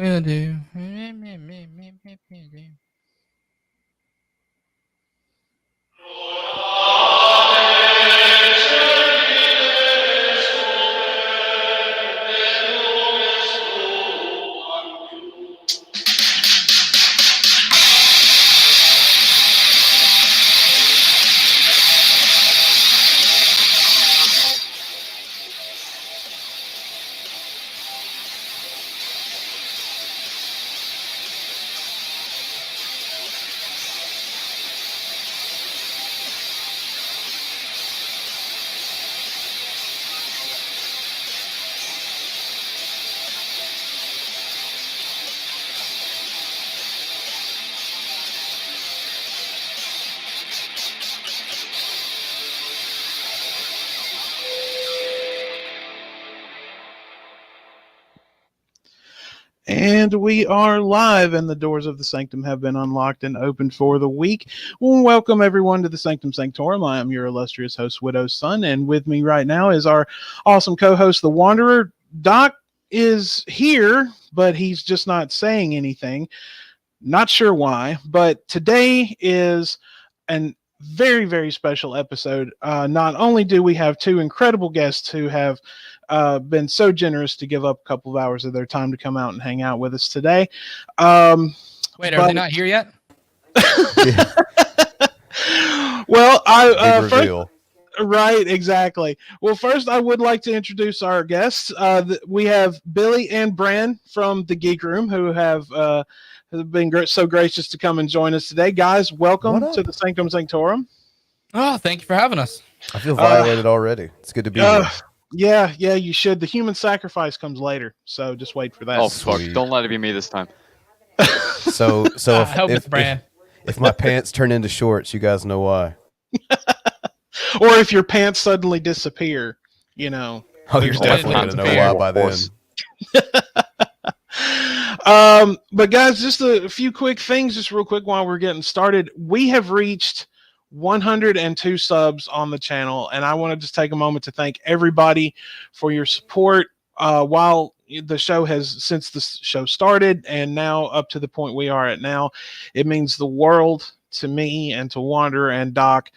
Will do. And we are live, and the doors of the Sanctum have been unlocked and opened for the week. Well, welcome everyone to the Sanctum Sanctorum. I am your illustrious host, Widow's Son, and with me right now is our awesome co-host, the Wanderer. Doc is here, but he's just not saying anything. Not sure why, but today is an very, very special episode. Not only do we have two incredible guests who have been so generous to give up a couple of hours of their time to come out and hang out with us today. Wait, are they not here yet? Well, reveal. Right, exactly. Well, first, I would like to introduce our guests. We have Billy and Bran from the Geek Room, who have been so gracious to come and join us today. Guys, welcome to the Sanctum Sanctorum. Oh, thank you for having us. I feel violated already. It's good to be here. Yeah, you should. The human sacrifice comes later, so just wait for that. Oh, fuck. Don't let it be me this time. So if my pants turn into shorts, you guys know why. Or if your pants suddenly disappear, you know. Oh, you're definitely going to know why by then. But guys, just a few quick things, just real quick while we're getting started. We have reached 102 subs on the channel, and I want to just take a moment to thank everybody for your support while the show since the show started and now up to the point we are at now. It means the world to me and to Wanderer and Doc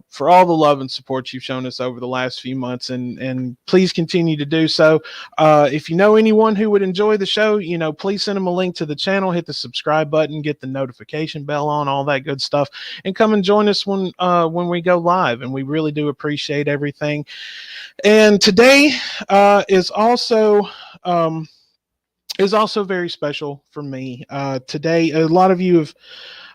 for all the love and support you've shown us over the last few months, and please continue to do so. If you know anyone who would enjoy the show, please send them a link to the channel, hit the subscribe button, get the notification bell on, all that good stuff, and come and join us when we go live. And we really do appreciate everything. And today is also very special for me. Today, a lot of you have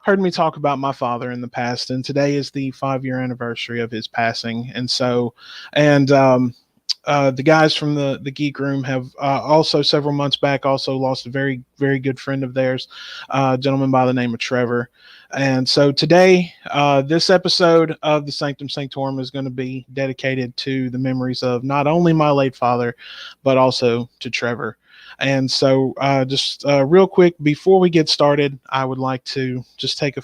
heard me talk about my father in the past, and today is the 5-year anniversary of his passing. And so, the guys from the Geek Room have also several months back also lost a very, very good friend of theirs, a gentleman by the name of Trevor. And so today, this episode of the Sanctum Sanctorum is going to be dedicated to the memories of not only my late father, but also to Trevor. And so, just real quick before we get started, I would like to just take a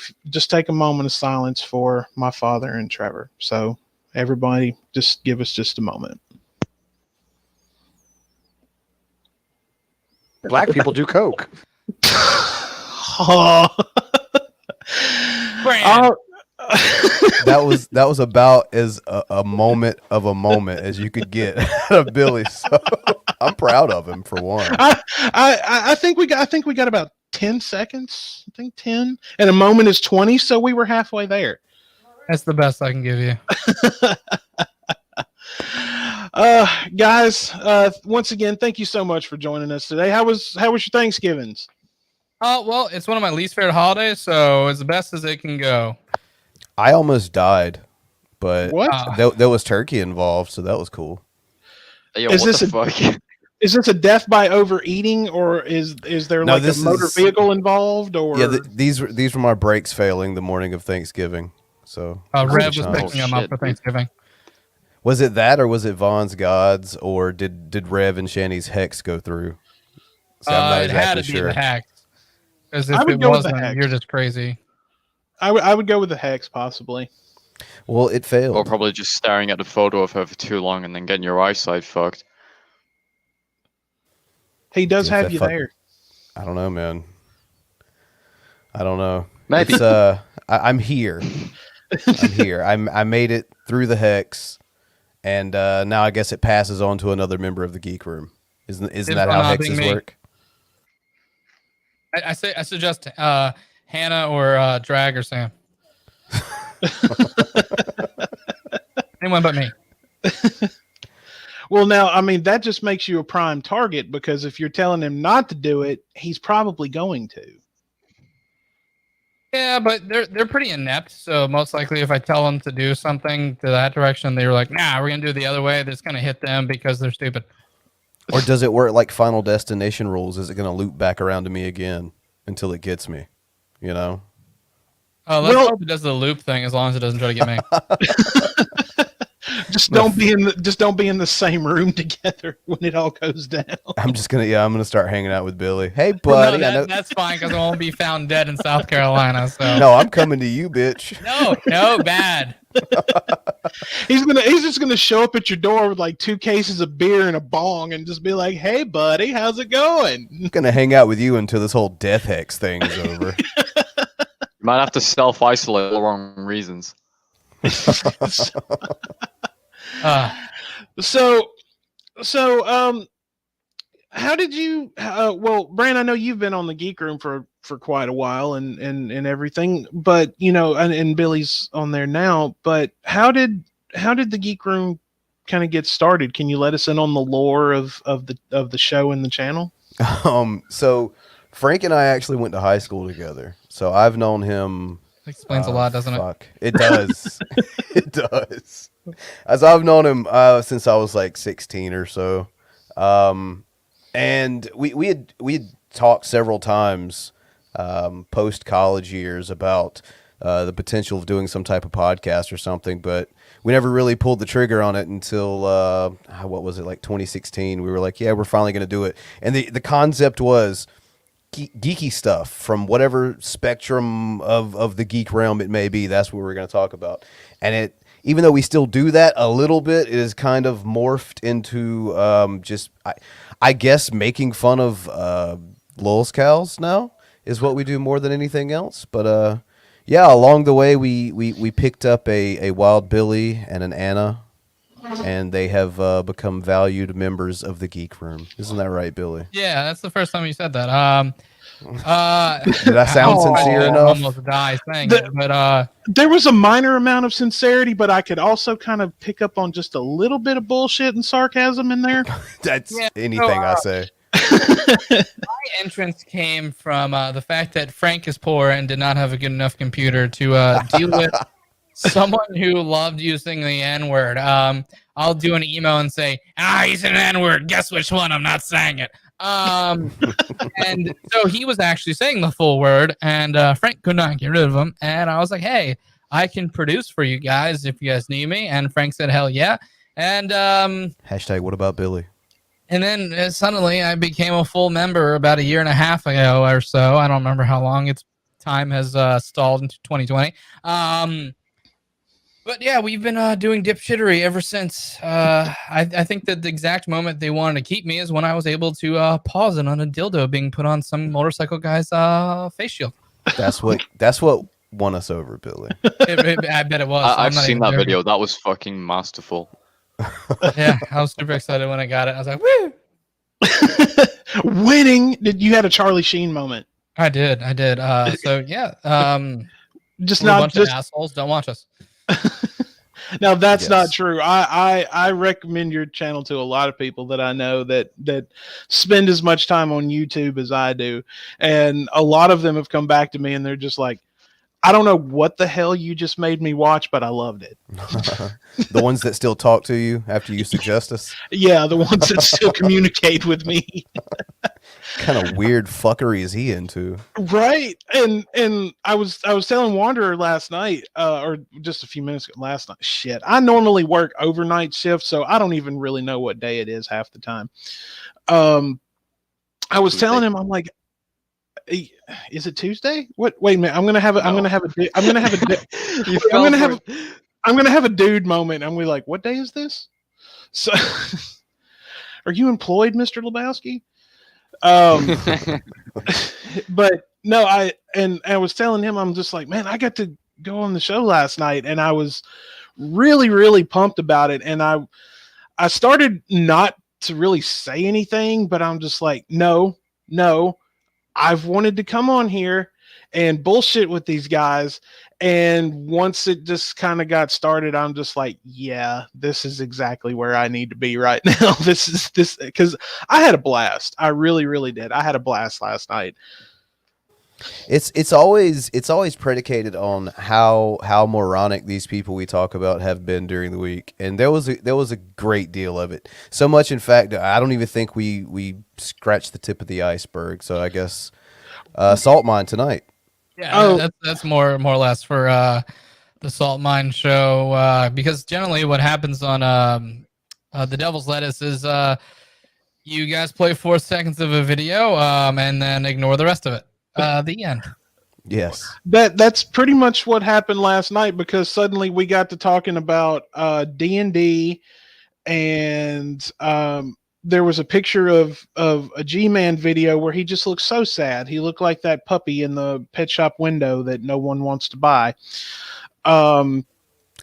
moment of silence for my father and Trevor. So, everybody, just give us just a moment. Black people do coke. That was about as a moment of a moment as you could get out of Billy. So I'm proud of him for one. I think we got about 10 seconds. I think 10, and a moment is 20. So we were halfway there. That's the best I can give you. Guys, once again, thank you so much for joining us today. How was your Thanksgivings? Well, it's one of my least favorite holidays, so it's the best as it can go. I almost died, but what? There was turkey involved, so that was cool. Yo, what the fuck? Is this a death by overeating, or is there a motor vehicle involved? Or yeah, these were my brakes failing the morning of Thanksgiving. So Rev was picking them up for Thanksgiving. Was it that, or was it Vaughn's Gods, or did Rev and Shanny's Hex go through? So I'm not exactly sure. Be the Hex. Because if it wasn't, you're just crazy. I would go with the Hex, possibly. Well, it failed. Or probably just staring at the photo of her for too long and then getting your eyesight fucked. He does have you there. I don't know, man. I don't know. Maybe. It's, I'm here. I'm here. I made it through the hex, and now I guess it passes on to another member of the Geek Room. Isn't that how hexes work? I suggest Hannah or Drag or Sam. Anyone but me. Well, now, I mean, that just makes you a prime target, because if you're telling him not to do it, he's probably going to. Yeah, but they're pretty inept. So most likely, if I tell them to do something to that direction, they were like, "Nah, we're gonna do it the other way." That's gonna hit them because they're stupid. Or does it work like Final Destination rules? Is it gonna loop back around to me again until it gets me? You know. Oh, let's hope it does the loop thing, as long as it doesn't try to get me. Just don't be in the same room together when it all goes down. I'm gonna start hanging out with Billy. Hey, buddy. That's fine, because I won't be found dead in South Carolina. So no, I'm coming to you, bitch. No, bad. He's just gonna show up at your door with like 2 cases of beer and a bong and just be like, "Hey, buddy, how's it going?" I'm gonna hang out with you until this whole death hex thing is over. You might have to self-isolate for the wrong reasons. How did you well, Bran, I know you've been on the Geek Room for quite a while and everything, but and Billy's on there now, but how did the Geek Room kind of get started? Can you let us in on the lore of the show and the channel? So Frank and I actually went to high school together, so I've known him. Explains a lot, doesn't it? It does. It does. As I've known him since I was like 16 or so, and we had talked several times post college years about the potential of doing some type of podcast or something, but we never really pulled the trigger on it until what was it, like 2016? We were like, yeah, we're finally going to do it, and the concept was geeky stuff from whatever spectrum of the geek realm it may be. That's what we're going to talk about. And even though we still do that a little bit, it is kind of morphed into just I guess making fun of lolscows now is what we do more than anything else. But yeah, along the way we picked up a Wild Billy and an Anna, and they have become valued members of the Geek Room. Isn't that right, Billy? Yeah, that's the first time you said that. Did I sound sincere enough? Almost die saying it, but there was a minor amount of sincerity, but I could also kind of pick up on just a little bit of bullshit and sarcasm in there. That's anything I say. My entrance came from the fact that Frank is poor and did not have a good enough computer to deal with someone who loved using the N-word. I'll do an email and say, he's an N-word. Guess which one? I'm not saying it. And so he was actually saying the full word, and Frank could not get rid of him. And I was like, hey, I can produce for you guys if you guys need me. And Frank said, hell yeah. And hashtag what about Billy? And then suddenly I became a full member about 1.5 years ago or so. I don't remember how long. Time has stalled into 2020. But yeah, we've been doing dipshittery ever since. I think that the exact moment they wanted to keep me is when I was able to pause it on a dildo being put on some motorcycle guy's face shield. That's what won us over, Billy. I bet it was. I've seen that video. That was fucking masterful. Yeah, I was super excited when I got it. I was like, woo! Winning! You had a Charlie Sheen moment. I did. So yeah, just not a bunch of assholes. Don't watch us. Now that's not true. I recommend your channel to a lot of people that I know that spend as much time on YouTube as I do, and a lot of them have come back to me and they're just like, I don't know what the hell you just made me watch, but I loved it. The ones that still talk to you after you suggest us? Yeah, the ones that still communicate with me. Kind of weird fuckery is he into? Right. And I was telling Wanderer last night, or just a few minutes ago, last night. Shit. I normally work overnight shifts, so I don't even really know what day it is half the time. I was telling him, I'm like, is it Tuesday? What? Wait a minute. I'm gonna have a dude moment. I'm gonna like, what day is this? So, are you employed, Mr. Lebowski? But no, I was telling him, I'm just like, man, I got to go on the show last night, and I was really, really pumped about it. And I started not to really say anything, but I'm just like, no, I've wanted to come on here and bullshit with these guys. And once it just kind of got started, I'm just like, yeah, this is exactly where I need to be right now. This because I had a blast. I really, really did. I had a blast last night. It's always predicated on how moronic these people we talk about have been during the week, and there was a great deal of it. So much, in fact, I don't even think we scratched the tip of the iceberg. So I guess Salt Mine tonight. Yeah, that's more or less for the Salt Mine show, because generally what happens on the Devil's Lettuce is you guys play 4 seconds of a video and then ignore the rest of it. The end. Yes. That's pretty much what happened last night, because suddenly we got to talking about D&D, and there was a picture of a G-Man video where he just looked so sad. He looked like that puppy in the pet shop window that no one wants to buy.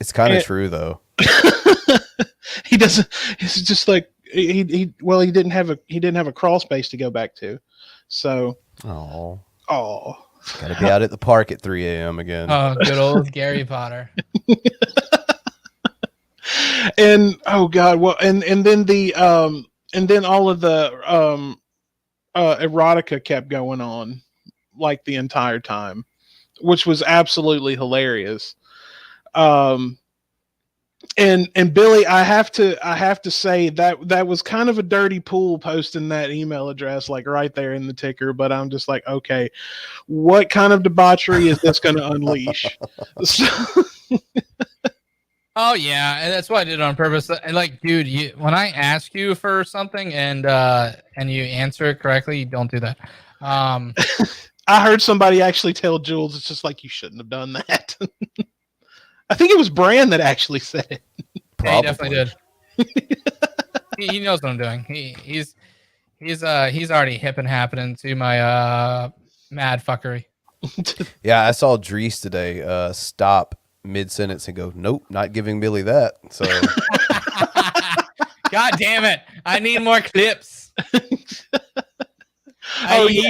It's kind of true though. He doesn't. It's just like he didn't have a crawl space to go back to. So Oh. Gotta be out at the park at 3 a.m. again. Oh, good old Gary Potter. And oh god, well, and then the and then all of the erotica kept going on like the entire time, which was absolutely hilarious. And Billy, I have to say that was kind of a dirty pool posting that email address like right there in the ticker, but I'm just like, okay, what kind of debauchery is this going to unleash? Oh yeah, and that's why I did it on purpose. And like, dude, when I ask you for something and you answer it correctly, you don't do that. I heard somebody actually tell Jules, it's just like, you shouldn't have done that. I think it was Bran that actually said it. Yeah, he definitely did. he knows what I'm doing. He's already hip and happening to my mad fuckery. Yeah, I saw Drees today stop mid-sentence and go, nope, not giving Billy that. So God damn it. I need more clips. He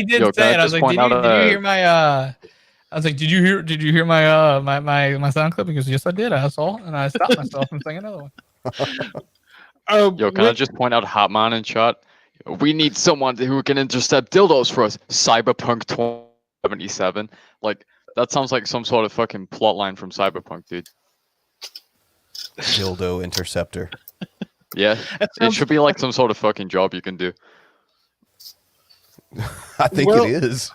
did say it. I was like, did you hear my I was like, did you hear my my sound clip? Because yes, I did, asshole. And I stopped myself from saying another one. Yo, can I just point out Hotman in chat? We need someone who can intercept dildos for us. Cyberpunk 2077. Like, that sounds like some sort of fucking plotline from Cyberpunk, dude. Dildo interceptor. Yeah, it should be like some sort of fucking job you can do. I think it is.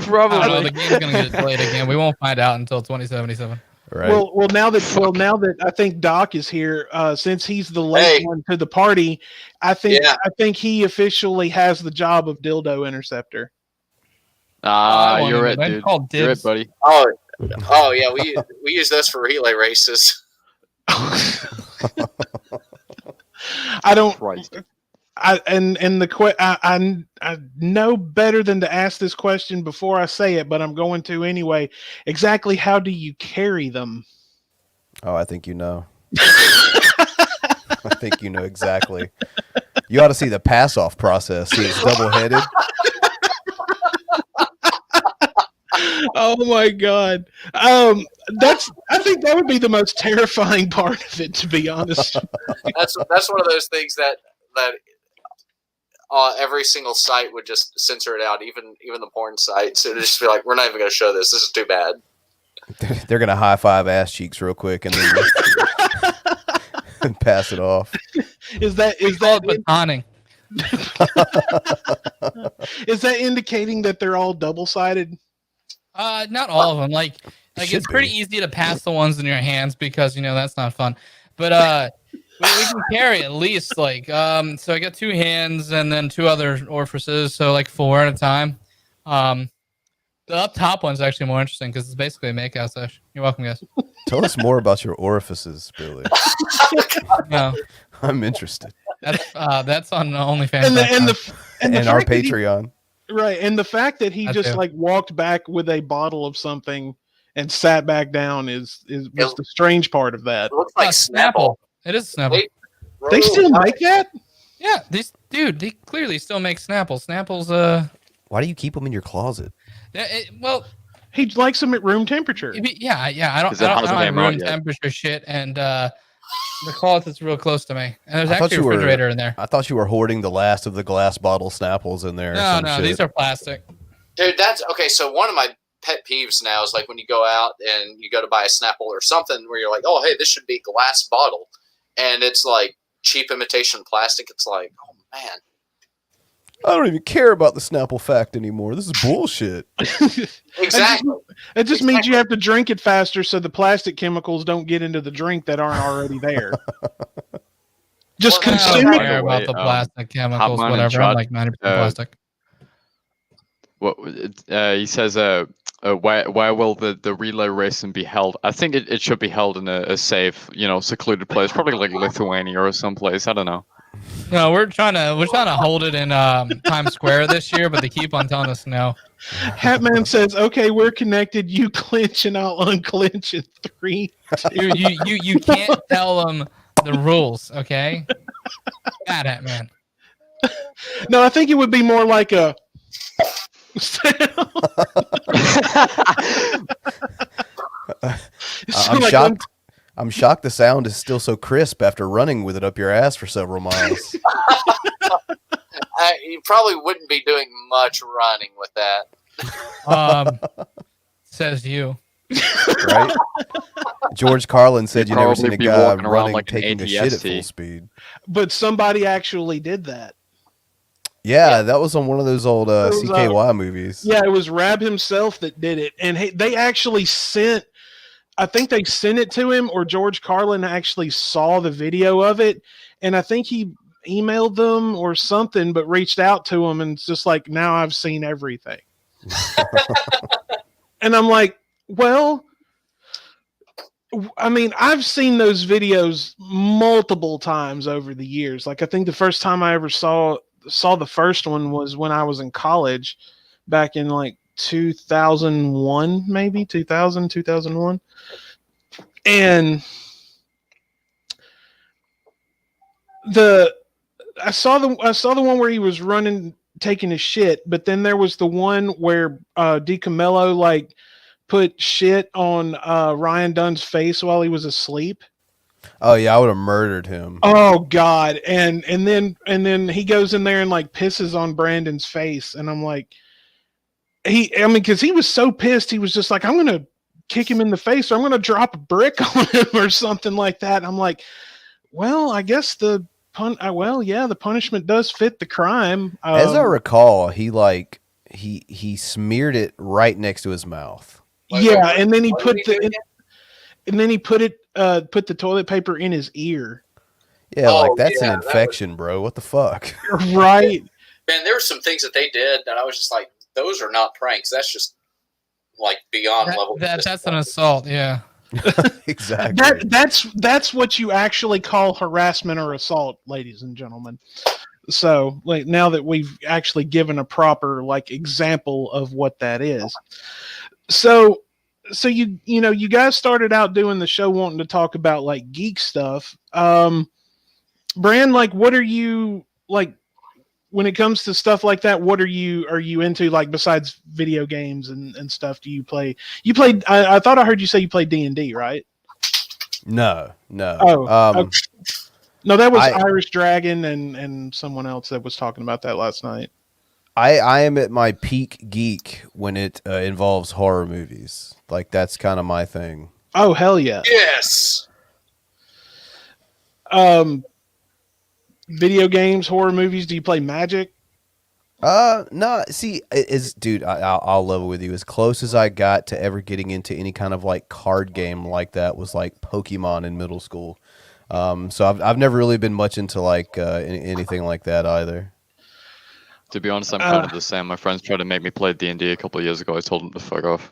Probably. The game's gonna get played again. We won't find out until 2077. Right. Well, now that I think Doc is here, since he's the late one to the party, I think he officially has the job of dildo interceptor. You're it, dude. You're it, buddy. Oh yeah, we use those for relay races. I don't. Christ. I know better than to ask this question before I say it, but I'm going to anyway. Exactly how do you carry them? Oh, I think you know. I think you know exactly. You ought to see the pass-off process. See, it's double-headed. Oh my god. I think that would be the most terrifying part of it, to be honest. That's one of those things that every single site would just censor it out, even the porn sites. It would just be like, we're not even going to show this. This is too bad. They're going to high-five ass cheeks real quick and then and pass it off. Is that batoning? Is that indicating that they're all double-sided? Not all of them. Like it's pretty easy to pass the ones in your hands because that's not fun. But we can carry at least like so I got 2 hands and then 2 other orifices, so like 4 at a time. The up top one's actually more interesting because it's basically a makeout session. You're welcome, guys. Tell us more about your orifices, Billy. No. I'm interested. That's on OnlyFans. And our Patreon. Right, and the fact that he just like walked back with a bottle of something and sat back down was the strange part of that. It looks like Snapple. It is Snapple. They still make that? Yeah, they clearly still make Snapple. Snapple's Why do you keep them in your closet? Well, he likes them at room temperature. Yeah. I don't have room temperature shit, and the closet's real close to me, and there's actually a refrigerator in there. I thought you were hoarding the last of the glass bottle Snapples in there. No, these are plastic. Dude, that's okay. So one of my pet peeves now is like when you go out and you go to buy a Snapple or something where you're like, oh, hey, this should be a glass bottle, and it's like cheap imitation plastic. It's like, oh man, I don't even care about the Snapple fact anymore. This is bullshit. Exactly. It just means you have to drink it faster so the plastic chemicals don't get into the drink that aren't already there. Just consume it. I don't care about the plastic chemicals, whatever. I'm like 90% plastic. What he says? Where will the relay racing be held? I think it should be held in a safe, secluded place, probably like Lithuania or someplace. I don't know. No, we're trying to hold it in Times Square this year, but they keep on telling us no. Hatman says, "Okay, we're connected. You clinch and I'll unclinch in 3, 2." You can't tell them the rules, okay? Bad Hatman. No, I think it would be more like a. I'm shocked. I'm shocked the sound is still so crisp after running with it up your ass for several miles. You probably wouldn't be doing much running with that. Says you. Right? George Carlin said you never seen a guy running like taking a shit at full speed. But somebody actually did that. Yeah, that was on one of those old CKY movies. Yeah, it was Rab himself that did it. And they actually sent, I think they sent it to him, or George Carlin actually saw the video of it. And I think he emailed them or something, but reached out to them and it's just like, now I've seen everything. And I'm like, well, I mean, I've seen those videos multiple times over the years. Like, I think the first time I ever saw the first one was when I was in college back in like 2001, maybe 2001. And I saw the one where he was running, taking a shit, but then there was the one where DiCamillo like put shit on Ryan Dunn's face while he was asleep. Oh yeah, I would have murdered him. Oh God. And then he goes in there and like pisses on Brandon's face. And I'm like, because he was so pissed, he was just like, I'm gonna kick him in the face, or I'm gonna drop a brick on him or something like that. And I'm like, well, I guess the punishment does fit the crime. As I recall, he smeared it right next to his mouth. Yeah, and then he put the toilet paper in his ear. Yeah, that's an infection, bro. What the fuck? Right. Man, there were some things that they did that I was just like, those are not pranks. That's just like beyond level. That's an assault. Yeah. Exactly. That's what you actually call harassment or assault, ladies and gentlemen. So, like, now that we've actually given a proper like example of what that is, so you guys started out doing the show wanting to talk about like geek stuff. Bran, like, what are you like when it comes to stuff like that? What are you into, like, besides video games and stuff? Do you play? You played? I thought I heard you say you played D&D, right? No. Oh, okay. No, that was Irish Dragon and someone else that was talking about that last night. I am at my peak geek when it involves horror movies. Like, that's kind of my thing. Oh, hell yeah. Yes. Video games, horror movies. Do you play Magic? No. See, dude, I'll level with you. As close as I got to ever getting into any kind of like card game like that was like Pokemon in middle school. So I've never really been much into like anything like that either. To be honest, I'm kind of the same. My friends tried to make me play D&D a couple of years ago. I told them to fuck off.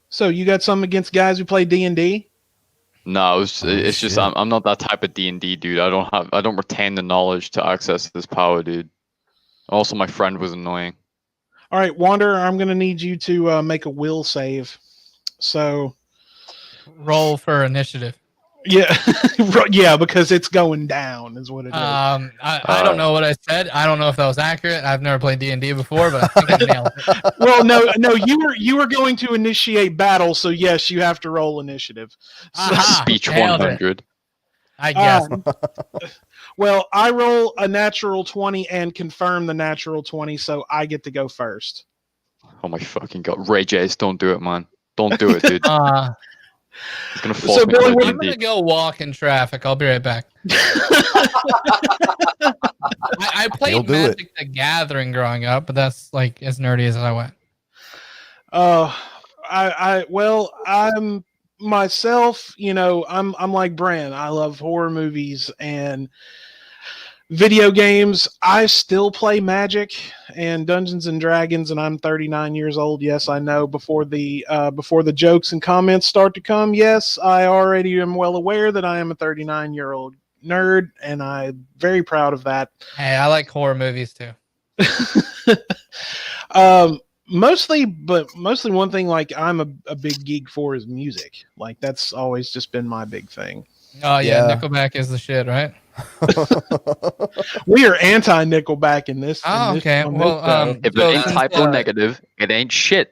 So you got something against guys who play D&D? No, it's just shit. I'm not that type of D&D dude. I don't retain the knowledge to access this power, dude. Also, my friend was annoying. All right, Wanderer, I'm going to need you to make a will save. So Roll for initiative. yeah, yeah, because it's going down is what it is. I don't know what I said. I don't know if that was accurate. I've never played D&D before, but I think I nailed it. Well, no, you were going to initiate battle, so yes, you have to roll initiative. So, Speech nailed it. 100. I guess. Well, I roll a natural 20 and confirm the natural 20, so I get to go first. Oh my fucking god, Ray Jace, don't do it, man. Don't do it, dude. It's gonna force So, me Billy, to play I'm D&D. gonna go walk in traffic. I'll be right back. I He'll played do it. Magic the Gathering growing up, but that's like as nerdy as I went. I'm myself, I'm like Bran. I love horror movies and video games. I still play Magic and Dungeons and Dragons, and I'm 39 years old. Yes, I know. Before the jokes and comments start to come, yes, I already am well aware that I am a 39-year-old nerd, and I'm very proud of that. Hey, I like horror movies too. Mostly one thing like I'm a big geek for is music. Like that's always just been my big thing. Oh yeah, Yeah. Nickelback is the shit, right? We are anti Nickelback in this. Oh, okay. on this Well, show. If it so ain't since, typo negative, it ain't shit.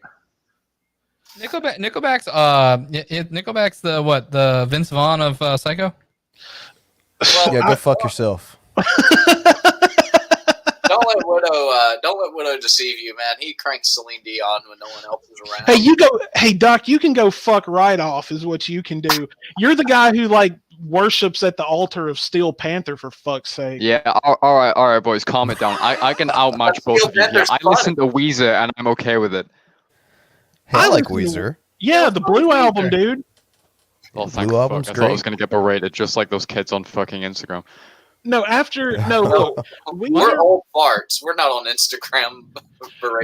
Nickelback's Nickelback's the Vince Vaughn of Psycho. Well, Yeah, go fuck yourself. don't let Widow deceive you, man. He cranks Celine Dion when no one else is around. Hey Doc, you can go fuck right off is what you can do. You're the guy who like worships at the altar of Steel Panther, for fuck's sake. Yeah, all right, boys, calm it down. I can outmatch both of you here. I listen to Weezer and I'm okay with it. Hey, I like listen to- Weezer. Yeah, the Blue album, dude. Oh, thank Blue fuck. album's I thought I was great. gonna get berated just like those kids on fucking Instagram. Look, We're old farts. We're not on Instagram.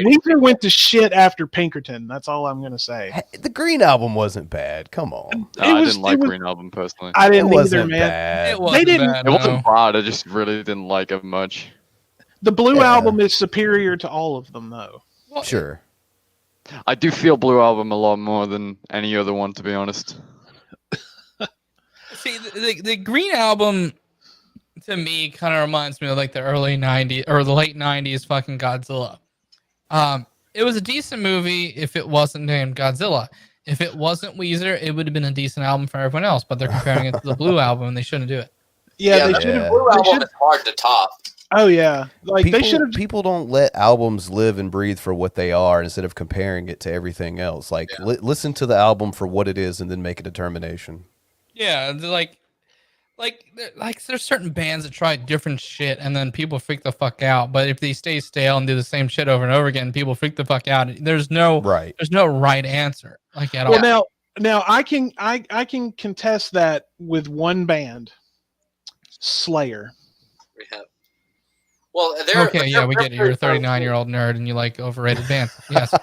Weezer went to shit after Pinkerton. That's all I'm gonna say. Hey, the Green album wasn't bad. Come on. I didn't like Green Album personally. I It didn't either, wasn't man. bad. It wasn't didn't- bad, It wasn't no. bad. I just really didn't like it much. The Blue Yeah. album is superior to all of them, though. Well, Sure. I do feel Blue Album a lot more than any other one, to be honest. See, the Green Album to me kind of reminds me of like the early 90s or the late 90s fucking Godzilla. It was a decent movie if it wasn't named Godzilla. If it wasn't Weezer, it would have been a decent album for everyone else, but they're comparing it to the Blue Album and they shouldn't do it. Yeah, they the should have. Blue album is hard to top. Oh yeah, like they should have. People don't let albums live and breathe for what they are instead of comparing it to everything else. Like, listen to the album for what it is and then make a determination. Yeah, there's certain bands that try different shit and then people freak the fuck out. But if they stay stale and do the same shit over and over again, people freak the fuck out. There's no right answer like at all. Well, now I can contest that with one band, Slayer. Yeah. Well, they're Okay, yeah, we get it. You're a 39-year-old nerd and you like overrated bands. Yes.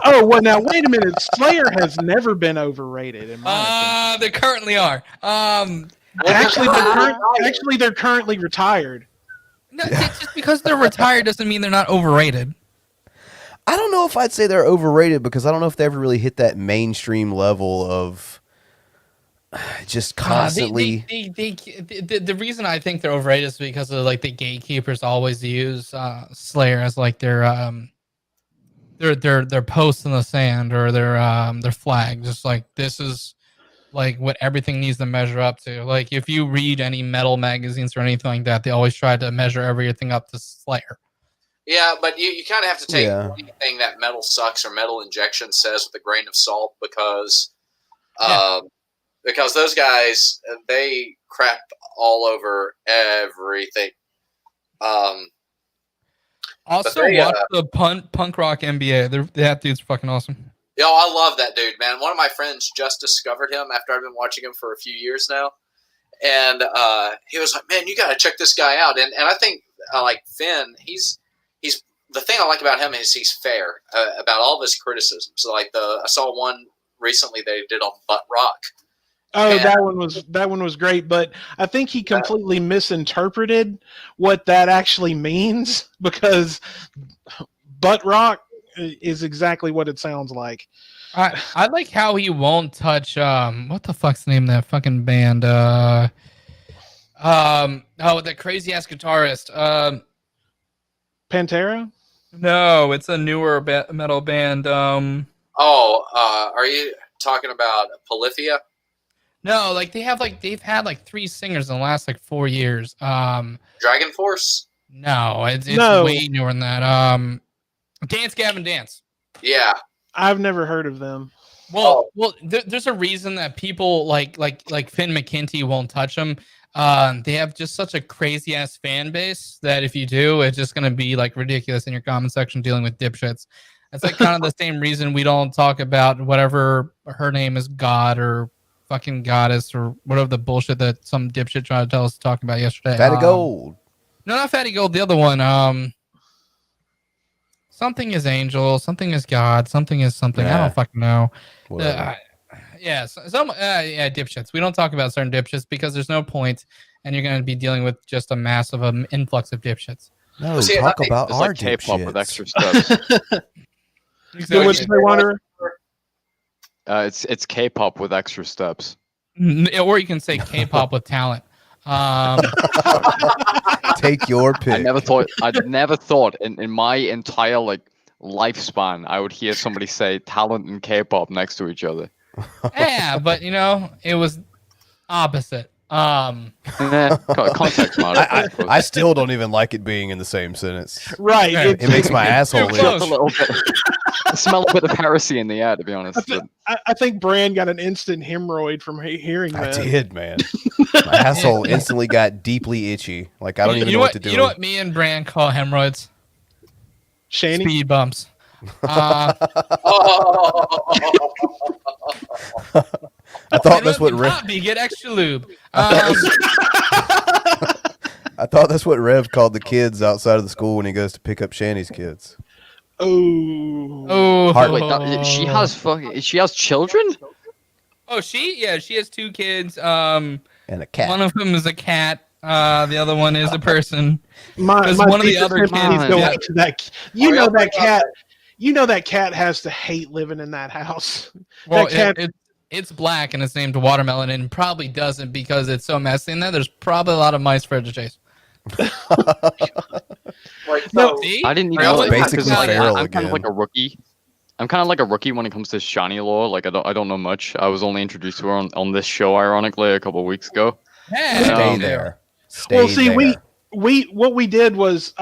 Oh well, now wait a minute. Slayer has never been overrated in my opinion. They currently are. Actually, they're currently retired. No, just because they're retired doesn't mean they're not overrated. I don't know if I'd say they're overrated because I don't know if they ever really hit that mainstream level of just constantly. The reason I think they're overrated is because of like the gatekeepers always use Slayer as like their post in the sand or their flag. Just like this is like what everything needs to measure up to. Like if you read any metal magazines or anything like that, they always try to measure everything up to Slayer. Yeah, but you kind of have to take anything that Metal Sucks or Metal Injection says with a grain of salt because those guys, they crap all over everything. Also, watch the punk rock NBA. That dude's fucking awesome. Yo, I love that dude, man. One of my friends just discovered him after I've been watching him for a few years now. And he was like, man, you got to check this guy out. And I think, like Finn, he's the thing I like about him is he's fair about all of his criticisms. So, like I saw one recently they did on butt rock. Oh, Yeah. that one was great, but I think he completely misinterpreted what that actually means because butt rock is exactly what it sounds like. I like how he won't touch what the fuck's the name of that fucking band? Oh, that crazy ass guitarist. Pantera? No, it's a newer metal band. Are you talking about Polyphia? No, like they've had like 3 singers in the last like 4 years. Dragon Force? No, it's No. way newer than that. Dance Gavin Dance. Yeah. I've never heard of them. Well, there's a reason that people like Finn McKenty won't touch them. They have just such a crazy ass fan base that if you do, it's just gonna be like ridiculous in your comment section dealing with dipshits. It's like kind of the same reason we don't talk about whatever her name is, God or fucking goddess or whatever the bullshit that some dipshit tried to tell us to talk about yesterday. Fatty Gold. No, not Fatty Gold. The other one. Something is angel. Something is God. Something is something. I Nah. don't fucking know. Whatever. Dipshits. We don't talk about certain dipshits because there's no point, and you're going to be dealing with just a massive influx of dipshits. No, See, talk I think about It's our like K-pop with dipshits. extra steps. So what you say, Wanderer? It's K-pop with extra steps. Or you can say K-pop with talent. Take your pick. I'd never thought in my entire like lifespan I would hear somebody say talent and K-pop next to each other. Yeah, but it was opposite. Context matters. I still don't even like it being in the same sentence. Right. Okay. It makes my asshole Too itch. close. A little bit. I smell a bit of heresy in the air, to be honest. I think Bran got an instant hemorrhoid from hearing I that. did, man. My asshole instantly got deeply itchy. Like I don't even know what to do. You know what me and Bran call hemorrhoids? Shanny? Speed bumps. I thought that's what Rev. Poppy, get extra lube. I thought that's what Rev called the kids outside of the school when he goes to pick up Shanny's kids. Oh. Wait, she has children? Oh, she has 2 kids. And a cat. One of them is a cat. The other one is a person. My one of the deepest other sympathies kids- go yeah. out to that. You know that cat. You know that cat has to hate living in that house. Well, That cat. it's black and it's named Watermelon, and probably doesn't because it's so messy in there. There's probably a lot of mice for it to chase. No, See? I didn't even That know was that, basically 'cause, like, feral I'm kind of again. like a rookie. I'm kind of like a rookie when it comes to shiny lore. Like I don't know much. I was only introduced to her on this show, ironically, a couple of weeks ago. Yeah, Stay Um, there. Stay well, see, there. what we did was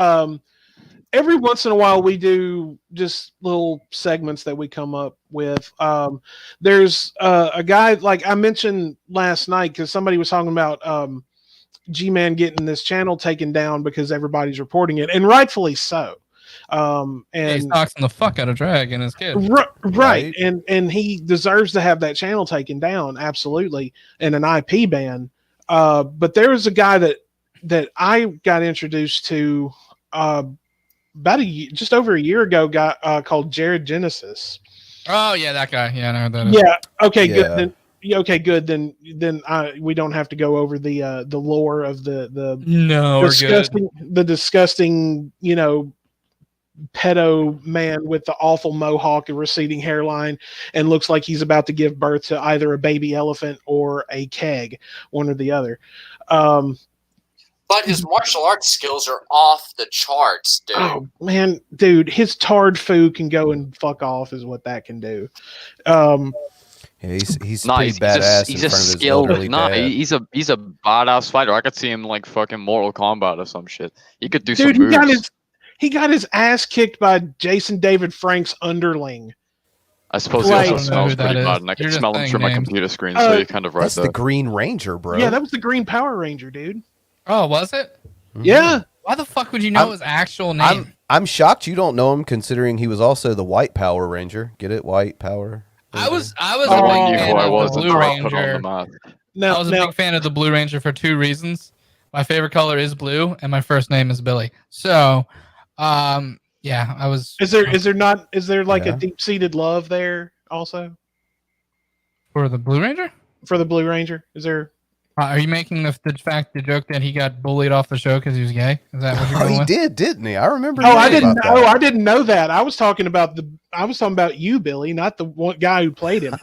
every once in a while we do just little segments that we come up with. There's a guy like I mentioned last night because somebody was talking about G-Man getting this channel taken down because everybody's reporting it, and rightfully so. He's And toxing the fuck out of Drag and his kid. right, and he deserves to have that channel taken down, absolutely, and an IP ban. But there was a guy that I got introduced to just over a year ago, called Jared Genesis. Oh yeah, that guy. Yeah, I know who that is. Yeah. Okay. Yeah. Good. Then. Yeah, okay. Good. Then we don't have to go over the lore of the No, we're good. disgusting pedo man with the awful mohawk and receding hairline and looks like he's about to give birth to either a baby elephant or a keg, one or the other. But his martial arts skills are off the charts, dude. Oh man, dude, his tarred foo can go and fuck off is what that can do. Yeah, he's pretty badass He's in a front of his skilled. elderly Nah, dad. he's a badass fighter. I could see him like fucking Mortal Kombat or some shit. He could do Dude, some moves. he got his ass kicked by Jason David Frank's underling. I suppose Like- he I also don't know who smells that pretty is. bad, and I can You're just smell him saying through my names. computer screen. So you're kind of right That's there. the Green Ranger, bro. Yeah, that was the Green Power Ranger, dude. Oh, was it? Yeah. Why the fuck would you know his actual name? I'm shocked you don't know him, considering he was also the White Power Ranger. Get it? White Power. I was I a only big knew fan who I of was the until Blue I put on the Ranger. map. Now, I was a big fan of the Blue Ranger for 2 reasons. My favorite color is blue, and my first name is Billy. So, yeah, I was. is there like Yeah. a deep seated love there also? For the Blue Ranger? for the Blue Ranger? Is there? Are you making the joke that he got bullied off the show because he was gay? Is that what you're going He with? did, didn't he? I remember. Oh, I didn't. about that. Oh, I didn't know that. I was talking about you, Billy, not the one guy who played him.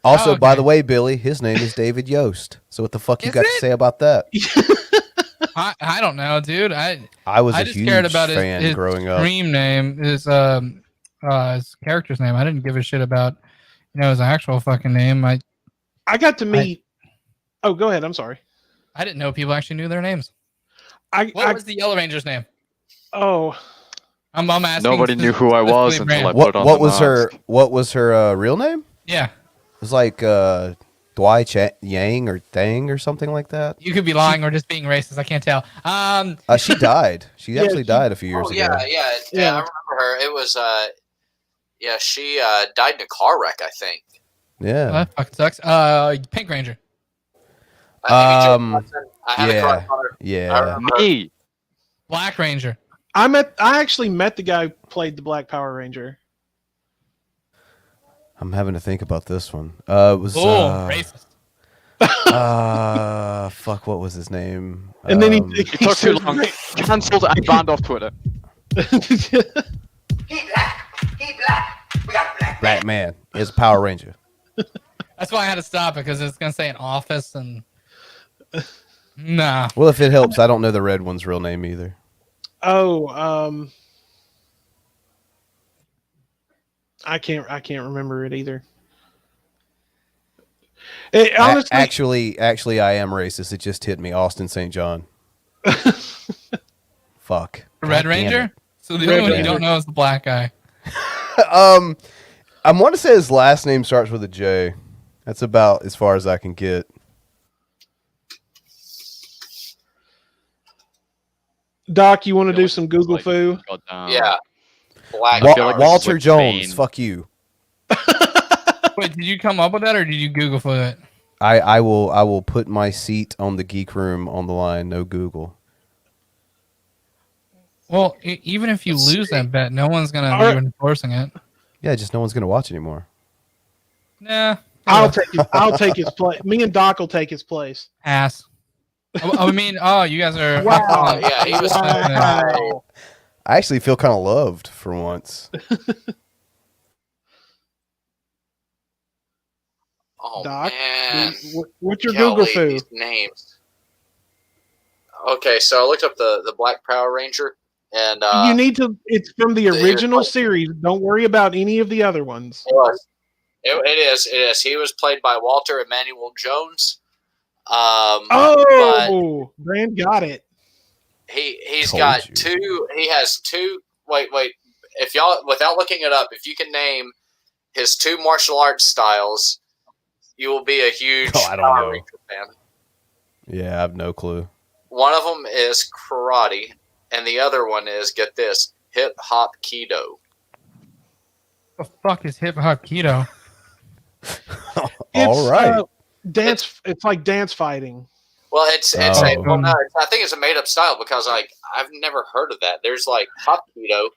Also, okay. by the way, Billy, his name is David Yost. So what the fuck you Is got it? to say about that? I don't know, dude. I was a just huge cared about fan his growing up. stream name, his character's name. I didn't give a shit about his actual fucking name. I got to meet. Oh, go ahead. I'm sorry. I didn't know people actually knew their names. What was the Yellow Ranger's name? Oh, I'm asking. Nobody knew who I was until I put on what the was mask. What was her real name? Yeah. It was like Dwight Yang or Thang or something like that. You could be lying or just being racist. I can't tell. She died. She actually died a few years ago. Yeah, I remember her. It was she died in a car wreck, I think. Yeah. That fucking sucks. Pink Ranger. I had a crush on her. Yeah. Me. Black Ranger. I actually met the guy who played the Black Power Ranger. I'm having to think about this one. It was racist. fuck, what was his name? And then he took too long. Cancelled and banned off Twitter. He black. We got black. Black Man is Power Ranger. That's why I had to stop it because it's gonna say an office and nah. Well, if it helps, I don't know the red one's real name either. Oh, I can't remember it either. Honestly, Actually, I am racist. It just hit me. Austin St. John. Fuck. Red God damn Ranger. it. So the only one you don't know is the black guy. I want to say his last name starts with a J. That's about as far as I can get. Doc, you want to do some Google foo? Yeah. Black Walter Jones. Fuck you. Wait, did you come up with that or did you Google for it? I will put my seat on the Geek Room on the line. No Google. Well, even if you lose that bet, no one's gonna be enforcing it. Yeah, just no one's gonna watch anymore. Nah. I'll take his place. Me and Doc will take his place. Ass. I mean, you guys are. Wow. Yeah, he was. Wow. I actually feel kind of loved for once. Oh Doc, man, what's your Golly, Google foo? these names. Okay, so I looked up the Black Power Ranger, and You need to. It's from the original series. Don't worry about any of the other ones. It is. He was played by Walter Emmanuel Jones. Brand got it. He's Told got you. two. He has two. Wait. If y'all, without looking it up, if you can name his two martial arts styles, you will be a huge I don't Power know. Ranger fan. Yeah, I have no clue. One of them is karate, and the other one is, get this, hip hop keto. What the fuck is hip hop keto? All right. Dance. It's like dance fighting. Well, I think it's a made up style because I've never heard of that. There's like hop keto.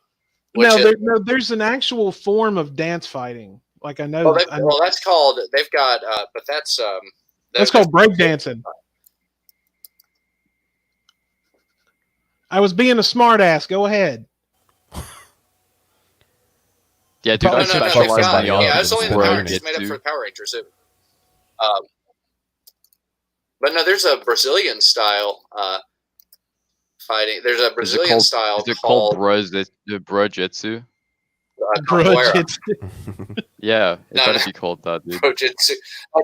There's an actual form of dance fighting. Like I know. Well, that's called. They've got, but that's called breakdancing. I was being a smart ass. Go ahead. Yeah, dude, I No. specialize in the Yeah, it's only the sport Power I Rangers get made up to. for the Power Rangers. But no, there's a Brazilian style fighting. There's a Brazilian style Is it called Brojitsu? Grudge. Yeah, it No, better no. be called that, dude. Brojitsu. It's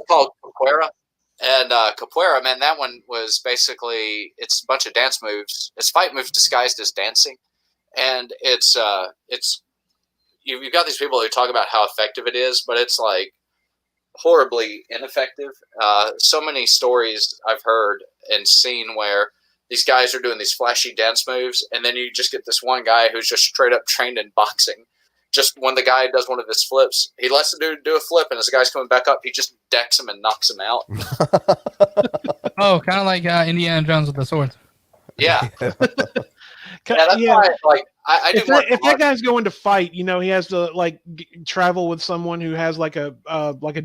called capoeira. And capoeira, man, that one was basically, it's a bunch of dance moves. It's fight moves disguised as dancing. And it's you've got these people who talk about how effective it is, but it's like horribly ineffective. So many stories I've heard and seen where these guys are doing these flashy dance moves, and then you just get this one guy who's just straight up trained in boxing. Just when the guy does one of his flips, he lets the dude do a flip, and as the guy's coming back up, he just decks him and knocks him out. Oh, kind of like Indiana Jones with the swords. Yeah. that's why. Like, I if do want. if that guy's going to fight, he has to like travel with someone who has like a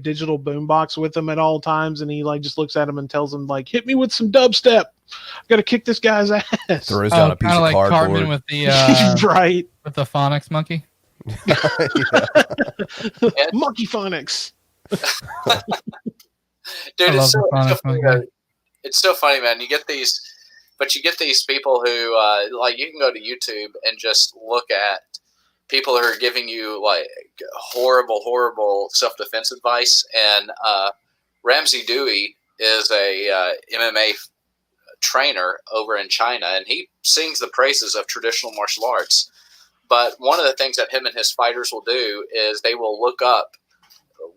digital boombox with him at all times, and he like just looks at him and tells him like, "Hit me with some dubstep. I got to kick this guy's ass." Throws down a piece of like cardboard. Cartman with the right with the phonics monkey. Monkey phonics. Dude, it's so so funny, man. You get these people who like, you can go to YouTube and just look at people who are giving you like horrible self-defense advice. And Ramsey Dewey is a MMA trainer over in China, and he sings the praises of traditional martial arts. But one of the things that him and his fighters will do is they will look up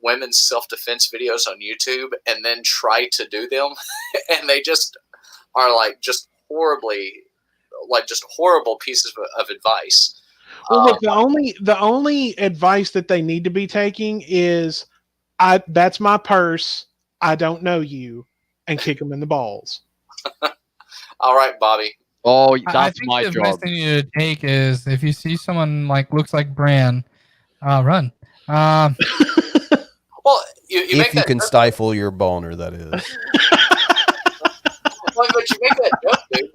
women's self-defense videos on YouTube and then try to do them, and they just are like just horrible pieces of advice. Well, look, the only advice that they need to be taking is, that's my purse. I don't know you, and kick them in the balls. All right, Bobby. Oh, I that's think my the job. best thing you take is if you see someone like looks like Bran, run. Well, you if make you that can joke, stifle your boner, that is. but you make that joke, dude.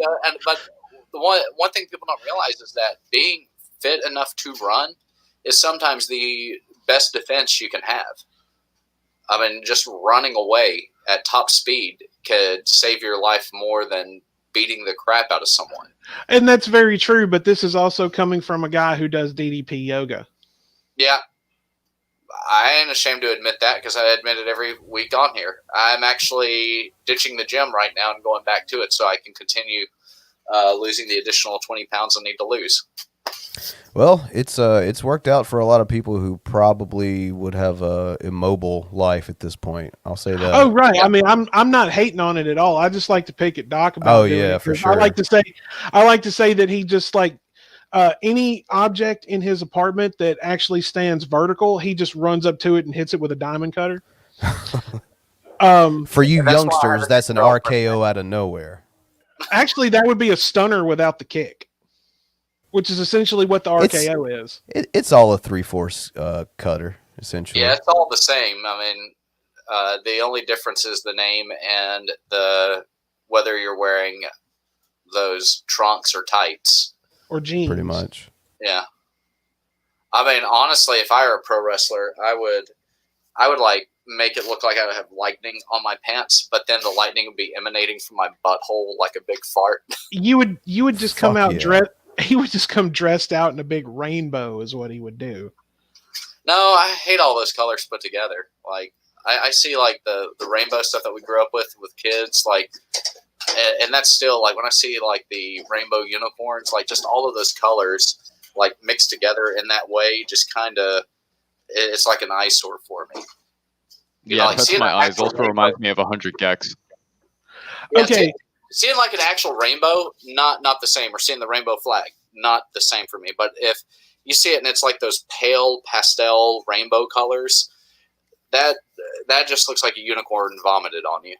But the one thing people don't realize is that being fit enough to run is sometimes the best defense you can have. I mean, just running away at top speed could save your life more than beating the crap out of someone. And that's very true, but this is also coming from a guy who does DDP yoga. Yeah. I ain't ashamed to admit that, because I admit it every week on here. I'm actually ditching the gym right now and going back to it so I can continue losing the additional 20 pounds I need to lose. Well, it's worked out for a lot of people who probably would have a immobile life at this point. I'll say that. Oh, right. I mean, I'm not hating on it at all. I just like to pick at Doc about. Oh yeah, for sure. I like to say that he just like any object in his apartment that actually stands vertical, he just runs up to it and hits it with a diamond cutter. For you youngsters, that's an RKO out of nowhere. Actually, that would be a stunner without the kick, which is essentially what the RKO is. It's all a 3/4 cutter, essentially. Yeah, it's all the same. I mean, the only difference is the name and whether you're wearing those trunks or tights. Or jeans. Pretty much. Yeah. I mean, honestly, if I were a pro wrestler, I would like make it look like I would have lightning on my pants, but then the lightning would be emanating from my butthole like a big fart. You would just come out yeah. He would just come dressed out in a big rainbow is what he would do. No, I hate all those colors put together. Like, I see like the rainbow stuff that we grew up with kids, like, and that's still like when I see like the rainbow unicorns, like just all of those colors like mixed together in that way, just kind of, it's like an eyesore for me. Yeah, like, that's my eyes. Also reminds me of 100 Gex. Yeah, Okay. Seeing like an actual rainbow, not the same, or seeing the rainbow flag, not the same for me. But if you see it and it's like those pale pastel rainbow colors, that just looks like a unicorn vomited on you.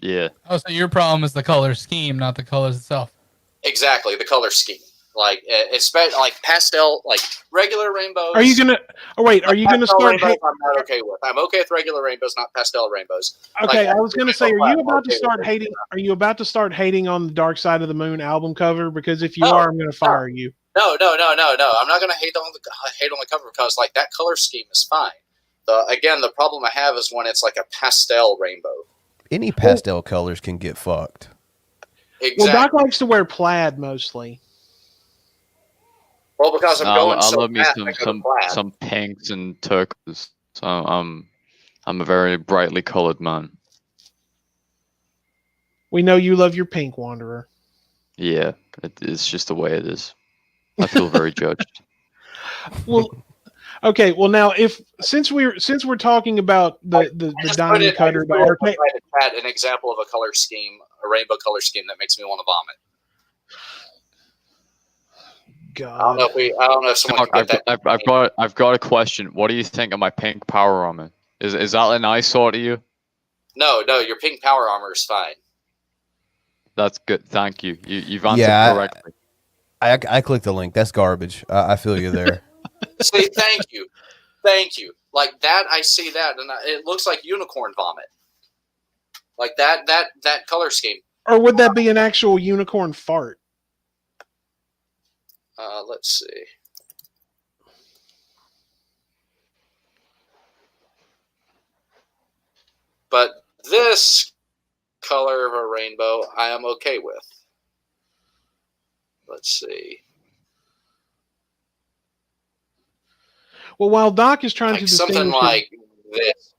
Yeah. Oh, so your problem is the color scheme, not the colors itself. Exactly, the color scheme. Like, it's like pastel, like regular rainbows. Are you gonna? Oh wait, are you gonna start? I'm not okay with. I'm okay with regular rainbows, not pastel rainbows. Okay, Like, I was gonna say, are you about to okay start with hating? Are you about to start hating on the Dark Side of the Moon album cover? Because if you are, I'm gonna fire you. No. I'm not gonna hate on the cover, because like that color scheme is fine. The problem I have is when it's like a pastel rainbow. Any pastel colors can get fucked. Exactly. Well, Doc likes to wear plaid mostly. Well, because I'm going I so love me fast, I go to plaid. some pinks and turquoise. So I'm a very brightly colored man. We know you love your pink, Wanderer. Yeah, it's just the way it is. I feel very judged. Well, okay. Well, now since we're talking about the diamond cutter, the arcade. An example of a color scheme, a rainbow color scheme that makes me want to vomit. God. I don't know if someone can get that. I've got a question. What do you think of my pink power armor? Is that an eyesore to you? No, your pink power armor is fine. That's good. Thank you. You've answered correctly. I clicked the link. That's garbage. I feel you there. See, thank you. Like that, I see that, and it looks like unicorn vomit. Like that color scheme. Or would that be an actual unicorn fart? Let's see. But this color of a rainbow, I am okay with. Let's see. Well, while Doc is trying to Like distinguish something like this.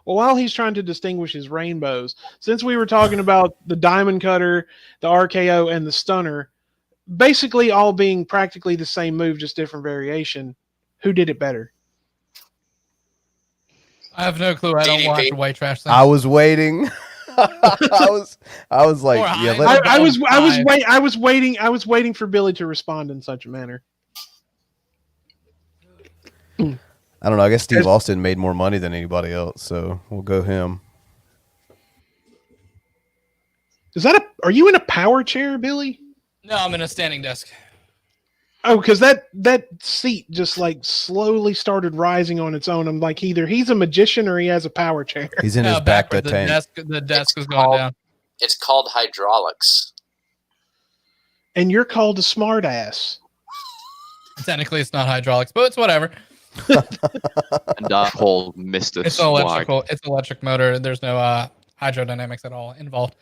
Well, while he's trying to distinguish his rainbows, since we were talking about the Diamond Cutter, the RKO, and the Stunner, basically all being practically the same move, just different variation, who did it better? I have no clue. I don't watch DDP. white trash things. I was waiting. I was like, Or yeah. I I was waiting for Billy to respond in such a manner. I don't know. I guess Steve Austin made more money than anybody else, so we'll go him. Are you in a power chair, Billy? No, I'm in a standing desk. Oh, because that seat just like slowly started rising on its own. I'm like, either he's a magician or he has a power chair. He's in his back backward, tank. The desk is called- going down. It's called hydraulics. And you're called a smart ass. Technically, it's not hydraulics, but it's whatever. And that whole Mr. It's an electrical. It's an electric motor. There's no hydrodynamics at all involved.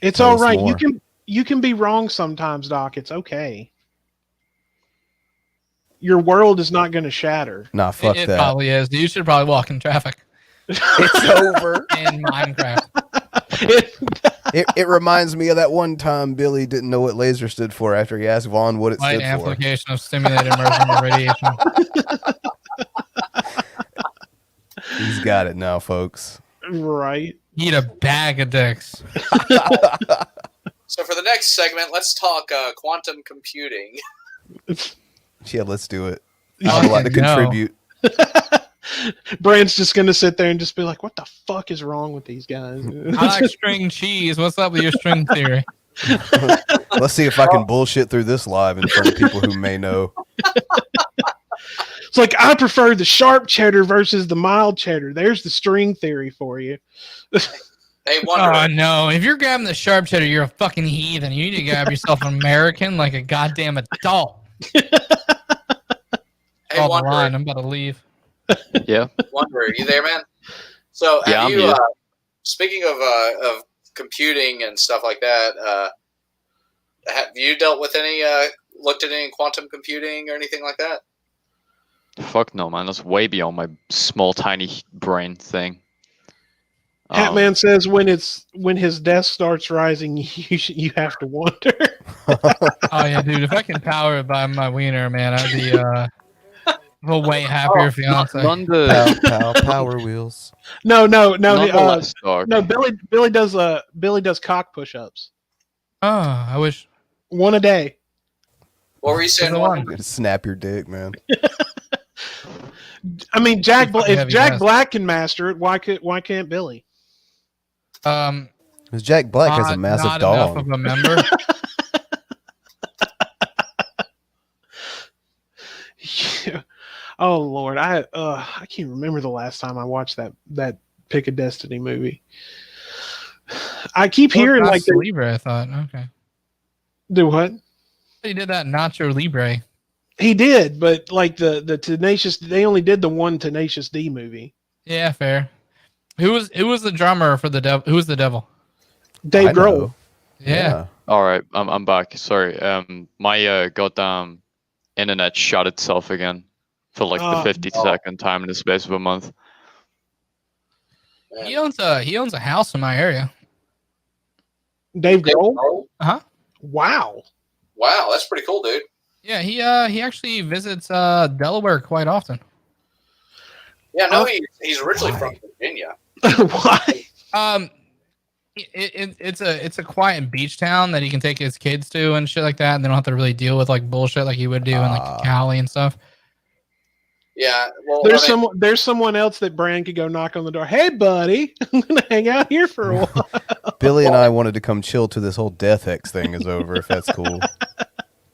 It's Tell all us right. more. You can be wrong sometimes, Doc. It's okay. Your world is not going to shatter. Nah, fuck It that. probably is. You should probably walk in traffic It's over. in Minecraft. It reminds me of that one time Billy didn't know what laser stood for after he asked Vaughn what it Light stood for. amplification of stimulated immersion and radiation. He's got it now, folks. Right. Eat a bag of dicks. So for the next segment, let's talk quantum computing. Yeah, let's do it. I have a lot to Fucking no. contribute. Brand's just going to sit there and just be like, what the fuck is wrong with these guys? I like string cheese. What's up with your string theory? Let's see if I can bullshit through this live in front of people who may know. It's like, I prefer the sharp cheddar versus the mild cheddar. There's the string theory for you. Hey, wonder. Oh no! If you're grabbing the sharp cheddar, you're a fucking heathen. You need to grab yourself an American like a goddamn adult. Hey, Draw the line. Wanderer. I'm about to leave. Yeah. Wanderer, are you there, man? So Yeah, have I'm you? here. Speaking of computing and stuff like that, have you dealt with any? Looked at any quantum computing or anything like that? Fuck no, man. That's way beyond my small, tiny brain thing. Hatman says when his desk starts rising, you have to wonder. Oh yeah, dude. If I can power it by my wiener, man, I'd be a way happier fiance. None the Power wheels. No. nonetheless, dog. No, Billy does cock push-ups. Oh, I wish. One a day. What were you saying? The Wanderer? one. I'm gonna snap your dick, man. I mean, if heavy Jack ass. Black can master it, why can't Billy? Because Jack Black has a massive not enough dog. of a member. Yeah. Oh Lord, I can't remember the last time I watched that Pick a Destiny movie. I keep hearing like Nacho Libre. I thought, okay, do what? he did that Nacho Libre. He did, but like the Tenacious, they only did the one Tenacious D movie. Yeah, fair. Who was the drummer for the devil? Who was the devil? Dave I Grohl. know. Yeah. All right, I'm back. Sorry. My goddamn internet shut itself again for like the 52nd time in the space of a month. He owns a house in my area. Dave Grohl. Uh-huh. Wow. Wow, that's pretty cool, dude. Yeah, he actually visits Delaware quite often. Yeah, no, he's originally from Virginia. Why? It's a quiet beach town that he can take his kids to and shit like that, and they don't have to really deal with like bullshit like you would do in like Cali and stuff. Yeah, well, There's someone else that Brand could go knock on the door. Hey, buddy, I'm gonna hang out here for a while. Billy and I wanted to come chill till this whole Death X thing is over, if that's cool.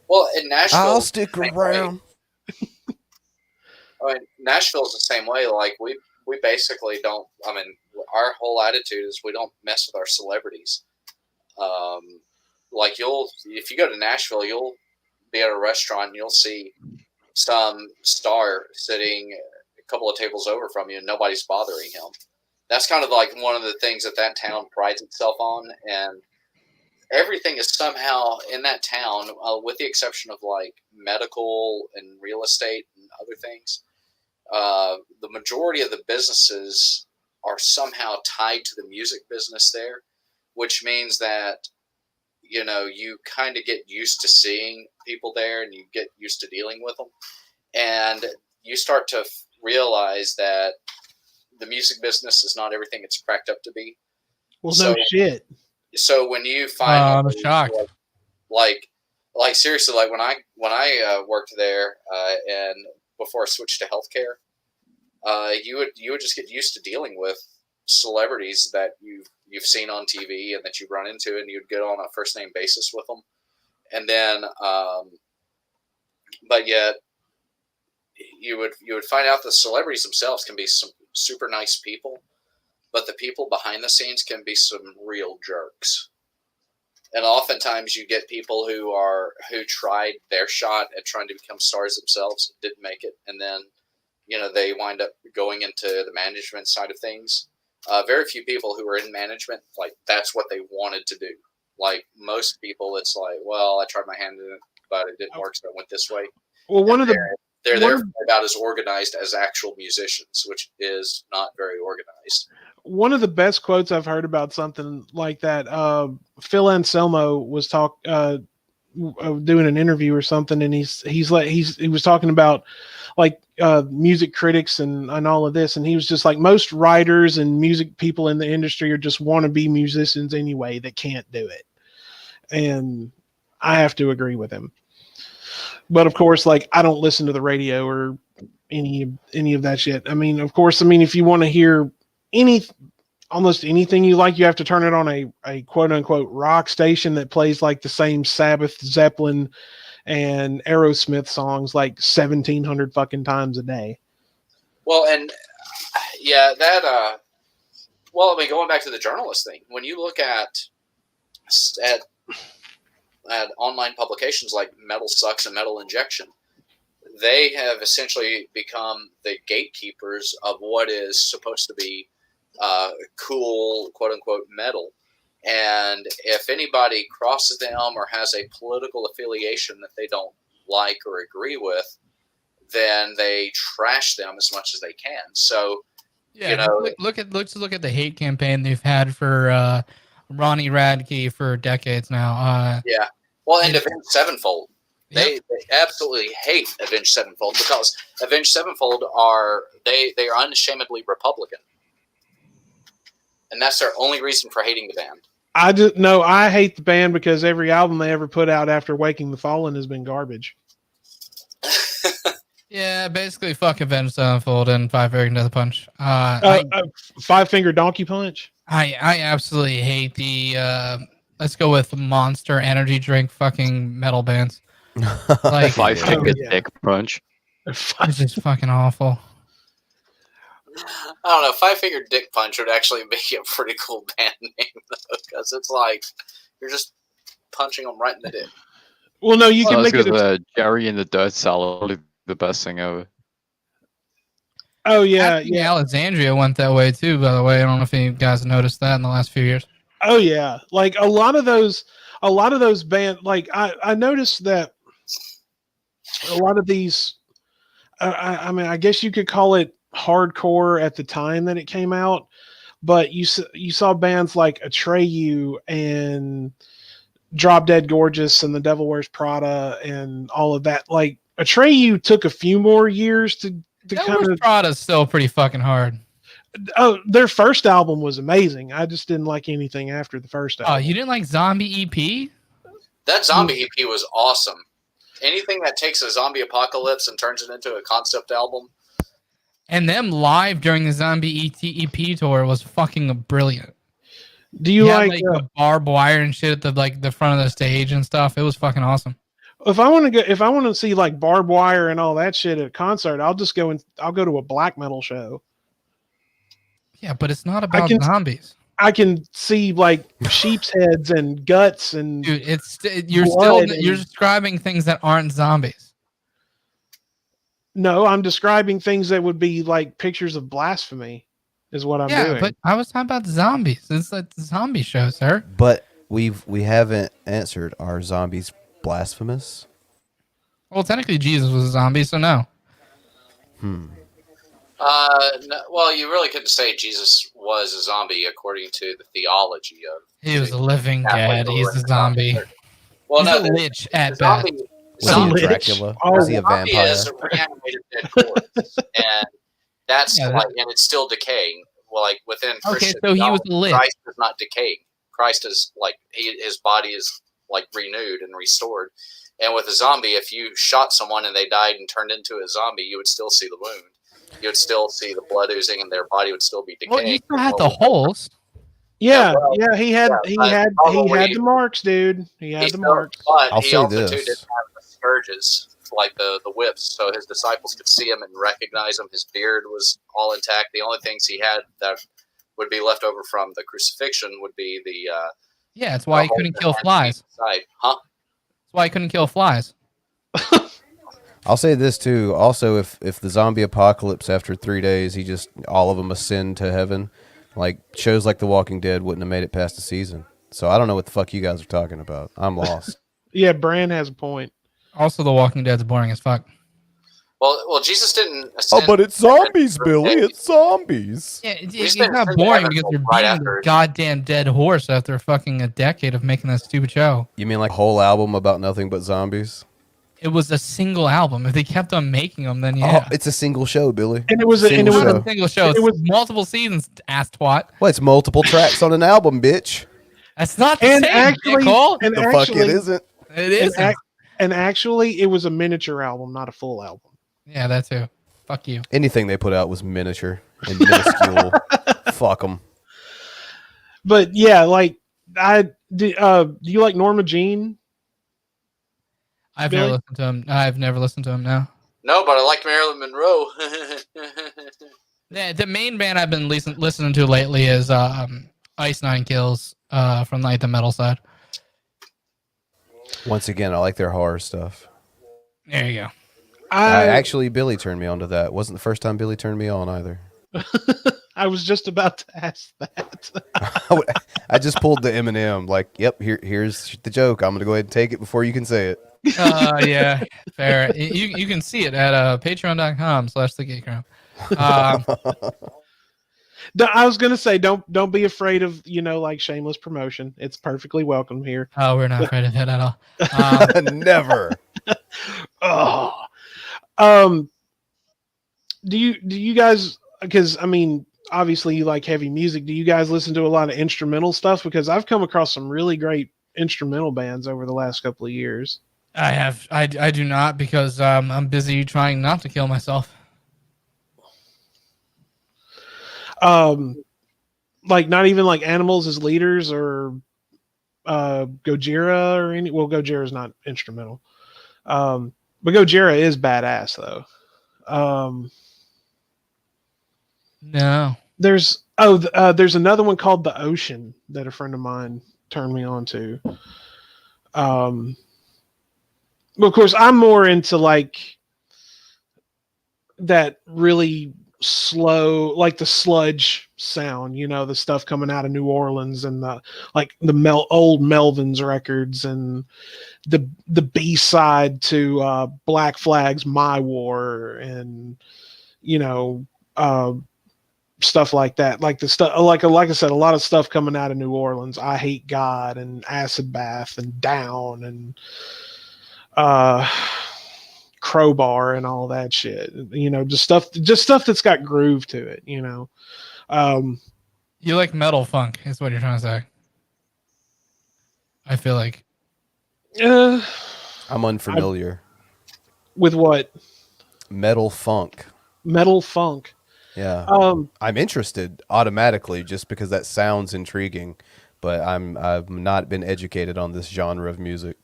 Well, in Nashville, I'll stick same way. around. I mean, Nashville's the same way. Like we basically don't. I mean, our whole attitude is we don't mess with our celebrities. Like if you go to Nashville, you'll be at a restaurant and you'll see some star sitting a couple of tables over from you and nobody's bothering him. That's kind of like one of the things that town prides itself on, and everything is somehow in that town, with the exception of like medical and real estate and other things. The majority of the businesses are somehow tied to the music business there, which means that, you know, you kind of get used to seeing people there and you get used to dealing with them. And you start to realize that the music business is not everything it's cracked up to be. Well, no shit. So when you find, I'm shocked. Like seriously, like when I worked there, and before I switched to healthcare, you would just get used to dealing with celebrities that you've seen on TV and that you run into, and you'd get on a first name basis with them, and then, but yet you would find out the celebrities themselves can be some super nice people, but the people behind the scenes can be some real jerks. And oftentimes you get people who tried their shot at trying to become stars themselves, didn't make it, and then, you know, they wind up going into the management side of things. Very few people who are in management, like, that's what they wanted to do. Like, most people, it's like, well, I tried my hand in it, but it didn't work, so I went this way. Well, they're there about as organized as actual musicians, which is not very organized. One of the best quotes I've heard about something like that, Phil Anselmo was doing an interview or something, and he was talking about like music critics and all of this, and he was just like, most writers and music people in the industry are just wannabe musicians anyway that can't do it, and I have to agree with him. But of course, like, I don't listen to the radio or any of that shit. I mean, of course, if you want to hear almost anything you like, you have to turn it on a quote unquote rock station that plays like the same Sabbath, Zeppelin, and Aerosmith songs like 1,700 fucking times a day. Well, and yeah, that well, I mean, going back to the journalist thing, when you look at online publications like Metal Sucks and Metal Injection, they have essentially become the gatekeepers of what is supposed to be cool, quote unquote, metal. And if anybody crosses them or has a political affiliation that they don't like or agree with, then they trash them as much as they can. So, yeah, you know, let's look at the hate campaign they've had for Ronnie Radke for decades now. Yeah. Well, and Avenged Sevenfold. They absolutely hate Avenged Sevenfold because Avenged Sevenfold are unashamedly Republican. And that's their only reason for hating the band. I hate the band because every album they ever put out after Waking the Fallen has been garbage. Yeah, basically fuck Avenged Sevenfold and Five Finger Death Punch. Five Finger Donkey Punch. I absolutely hate the let's go with Monster Energy drink fucking metal bands. Like Five Finger Dick Punch. It's just fucking awful. I don't know. Five Finger Dick Punch would actually be a pretty cool band name, though, because it's like you're just punching them right in the dick. Well, no, you can make it. Jerry and the Dirt Salad, the best thing ever. Oh yeah, yeah. Alexandria went that way too. By the way, I don't know if you guys noticed that in the last few years. Oh yeah, like a lot of those bands. Like I noticed that a lot of these. I mean, I guess you could call it hardcore at the time that it came out, but you saw bands like Atreyu and Drop Dead Gorgeous and The Devil Wears Prada and all of that. Like Atreyu took a few more years to kind of. Prada's still pretty fucking hard. Oh, their first album was amazing. I just didn't like anything after the first album. Oh, you didn't like Zombie EP? That Zombie EP was awesome. Anything that takes a zombie apocalypse and turns it into a concept album. And them live during the Zombie EP tour was fucking brilliant. Do you had, like the barbed wire and shit at the front of the stage and stuff? It was fucking awesome. if I want to see like barbed wire and all that shit at a concert, I'll go to a black metal show. Yeah, but it's not about zombies. I can see like sheep's heads and guts and dude, you're describing things that aren't zombies. No, I'm describing things that would be like pictures of blasphemy is what I'm doing. Yeah, but I was talking about zombies. It's like the zombie show, sir. But we haven't answered, are zombies blasphemous? Well, technically Jesus was a zombie, so no. No, well, you really couldn't say Jesus was a zombie according to the theology of. He was a living dead. He's a zombie. Well, he's no, a lich at zombie, best. Was he a Dracula? Was he a zombie vampire? is a reanimated dead corpse, and that's and it's still decaying. Well, like within Christian so he was a lich. Christ is not decaying. Christ is like his body is like renewed and restored. And with a zombie, if you shot someone and they died and turned into a zombie, you would still see the wound. You would still see the blood oozing, and their body would still be decaying. Well, you still had the holes. Yeah, he had the marks, dude. He had the marks. But he also too didn't have the scourges, like the whips, so his disciples could see him and recognize him. His beard was all intact. The only things he had that would be left over from the crucifixion would be the yeah, that's why he couldn't kill flies. Huh? That's why he couldn't kill flies. I'll say this too. Also, if the zombie apocalypse after 3 days, he just all of them ascend to heaven, like shows like The Walking Dead wouldn't have made it past the season. So I don't know what the fuck you guys are talking about. I'm lost. Yeah, Bran has a point. Also, The Walking Dead's boring as fuck. Well, Jesus didn't ascend. Oh, but it's zombies, Billy. It's zombies. Yeah, it's not boring because they're beating the goddamn dead horse after fucking a decade of making that stupid show. You mean like a whole album about nothing but zombies? It was a single album. If they kept on making them, then yeah. Oh, it's a single show, Billy. And it was a single show. It was multiple seasons, ass twat. Well, it's multiple tracks on an album, bitch. That's not the same, actually, Nicole. And the actually, fuck it isn't. It isn't. And actually, it was a miniature album, not a full album. Yeah, that too. Fuck you. Anything they put out was miniature and minuscule. Fuck them. But yeah, like do you like Norma Jean? I've never listened to him. I've never listened to him now. No, but I like Marilyn Monroe. Yeah, the main band I've been listening to lately is Ice Nine Kills from like the metal side. Once again, I like their horror stuff. There you go. Actually, Billy turned me on to that. Wasn't the first time Billy turned me on either. I was just about to ask that. I just pulled the Eminem. Like, yep, here's the joke. I'm gonna go ahead and take it before you can say it. Yeah, fair. You can see it at patreon.com/the Geek Room. I was gonna say, don't be afraid of like shameless promotion. It's perfectly welcome here. Oh, we're not afraid of that at all. Never. Do you guys? Because I mean, obviously you like heavy music. Do you guys listen to a lot of instrumental stuff? Because I've come across some really great instrumental bands over the last couple of years. I have. I do not because I'm busy trying not to kill myself. Like not even like Animals as Leaders or Gojira or any. Well, Gojira is not instrumental. But Gojira is badass though. No. There's another one called The Ocean that a friend of mine turned me on to. Well, of course, I'm more into like that really slow, like the sludge sound, the stuff coming out of New Orleans and the old Melvins records and the B-side to Black Flag's My War and stuff like that, like the stuff, like I said, a lot of stuff coming out of New Orleans. I Hate God and Acid Bath and Down and Crowbar and all that shit. Just stuff that's got groove to it. You like metal funk, is what you're trying to say. I feel like. I'm unfamiliar. With what? Metal funk. Metal funk. Yeah. I'm interested automatically just because that sounds intriguing. but I've not been educated on this genre of music.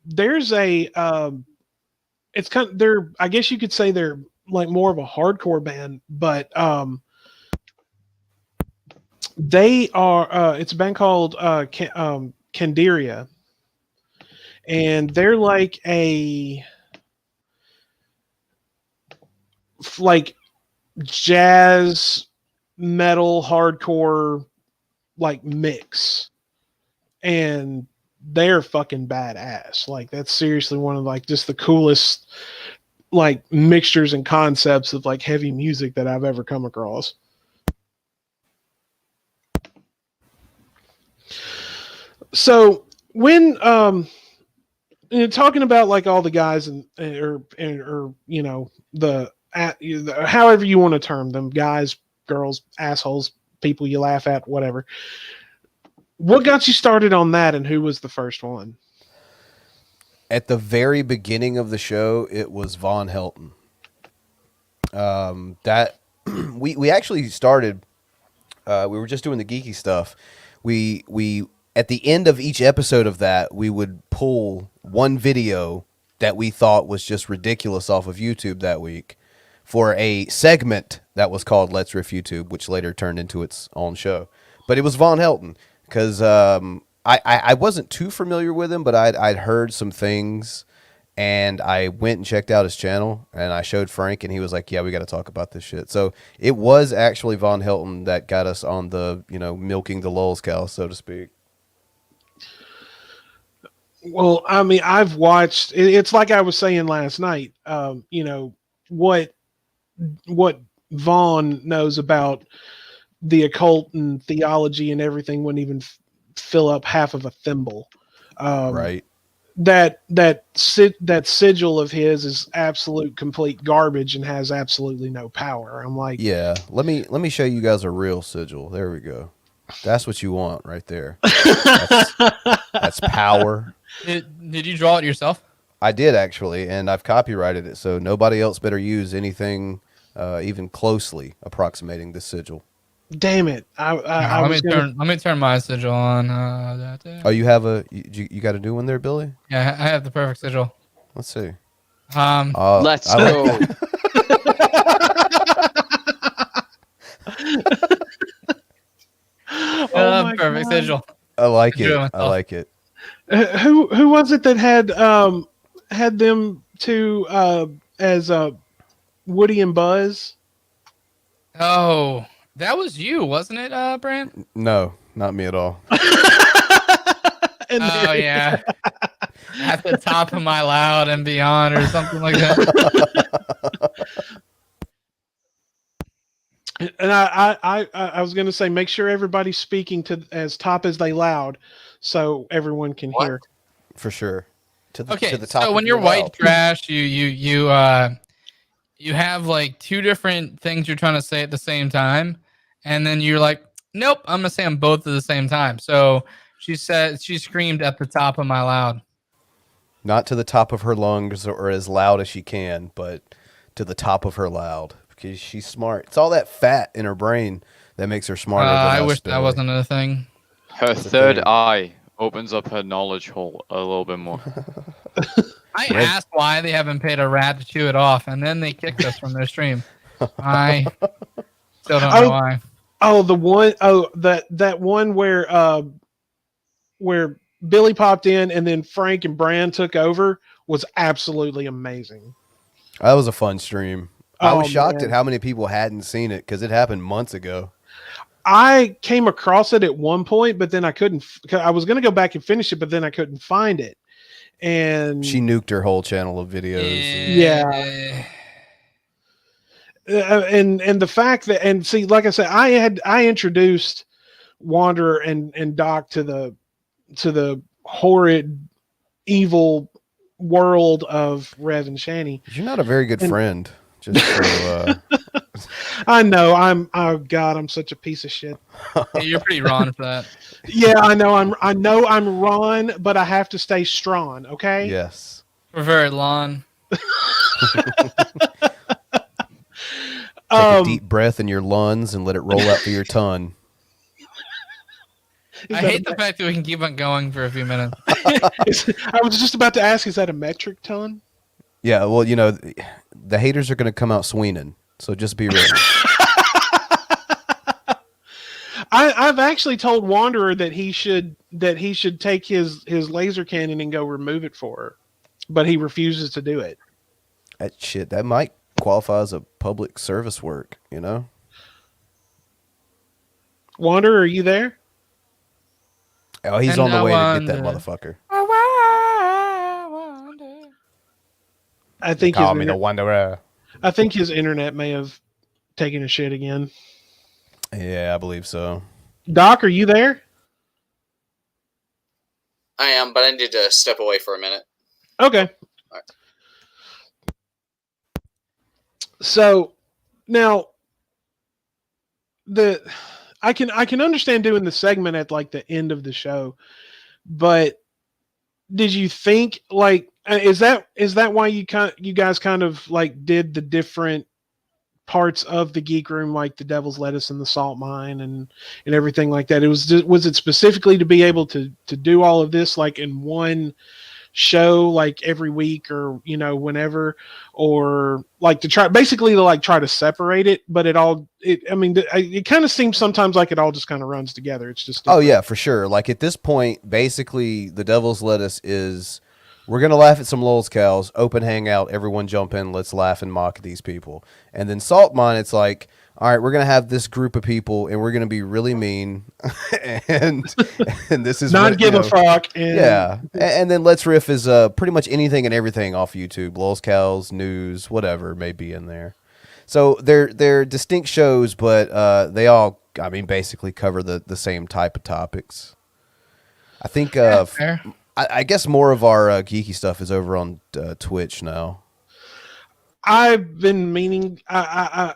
There's a it's kind of, they're, I guess you could say they're like more of a hardcore band, but they are it's a band called Candiria, and they're like a like jazz metal hardcore like mix, and they're fucking badass. Like that's seriously one of like just the coolest like mixtures and concepts of like heavy music that I've ever come across. So when talking about like all the guys and or you know the however you want to term them, guys, girls, assholes, people you laugh at, whatever. What got you started on that, and who was the first one? At the very beginning of the show, it was Von Helton. That we actually started. We were just doing the geeky stuff. We at the end of each episode of that, we would pull one video that we thought was just ridiculous off of YouTube that week for a segment that was called Let's Riff YouTube, which later turned into its own show. But it was Von Helton because I wasn't too familiar with him, but I'd heard some things, and I went and checked out his channel, and I showed Frank, and he was like, yeah, we got to talk about this shit. So it was actually Von Helton that got us on the, you know, milking the lulz cow, so to speak. Well, I mean, I've watched, it's like I was saying last night, you know, what Vaughn knows about the occult and theology and everything wouldn't even fill up half of a thimble. Right. That sigil of his is absolute complete garbage and has absolutely no power. I'm like, yeah, let me show you guys a real sigil. There we go. That's what you want right there. That's power. Did you draw it yourself? I did actually, and I've copyrighted it, so nobody else better use anything even closely approximating this sigil. Damn it! Let me turn my sigil on. Oh, you have you got a new one there, Billy? Yeah, I have the perfect sigil. Let's see. Let's go. Perfect sigil. I like it. I like it. Who was it that had them two as Woody and Buzz? Oh, that was you, wasn't it, Bran? No, not me at all. Yeah. At the top of my loud and beyond or something like that. And I was going to say, make sure everybody's speaking to as top as they loud so everyone can hear. For sure. To the top. So when you're white trash, you have like two different things you're trying to say at the same time, and then you're like, nope, I'm gonna say them both at the same time. So she screamed at the top of my loud. Not to the top of her lungs or as loud as she can, but to the top of her loud because she's smart. It's all that fat in her brain that makes her smarter than us. I wish that wasn't a thing. Her third eye opens up her knowledge hole a little bit more. I asked why they haven't paid a rat to chew it off, and then they kicked us from their stream. I still don't know why. Oh, the one, that one where Billy popped in and then Frank and Bran took over was absolutely amazing. That was a fun stream. I was shocked man. at how many people hadn't seen it because it happened months ago. I came across it at one point, but then I couldn't. I was going to go back and finish it, but then I couldn't find it. And she nuked her whole channel of videos. Yeah. And the fact that, and see, like I said, I introduced Wanderer and Doc to the horrid, evil world of Rev and Shani. You're not a very good friend. Just so, I know I'm such a piece of shit. Yeah, you're pretty Ron for that. Yeah, I know I'm Ron, but I have to stay strong. Okay. Yes. We're very Lon. Take a deep breath in your lungs and let it roll out through your tongue. I hate the fact that we can keep on going for a few minutes. I was just about to ask, is that a metric ton? Yeah, well, you know, the haters are going to come out swinging, so just be ready. I've actually told Wanderer that he should take his laser cannon and go remove it for her, but he refuses to do it. That might qualify as a public service work, you know? Wanderer, are you there? Oh, he's on the way to get that motherfucker. I think Call me the Wanderer. I think his internet may have taken a shit again. Yeah, I believe so. Doc, are you there? I am, but I need to step away for a minute. Okay. All right. So now I can understand doing the segment at like the end of the show, but did you think like is that why you guys kind of like did the different parts of the Geek Room, like the Devil's Lettuce and the Salt Mine and everything like that? Was it specifically to be able to do all of this like in one show, like every week or whenever, or like to try to separate it? But it kind of seems sometimes like it all just kind of runs together. It's just different. Oh yeah, for sure. Like at this point, basically the Devil's Lettuce is, we're going to laugh at some lulz cows, open hangout, everyone jump in, let's laugh and mock these people. And then Salt Mine, it's like, all right, we're going to have this group of people and we're going to be really mean. and this is not give a fuck. Yeah. And then Let's Riff is pretty much anything and everything off YouTube. Lulz cows, news, whatever may be in there. So they're distinct shows, but they all, basically cover the same type of topics. I think I guess more of our geeky stuff is over on Twitch now. I've been meaning I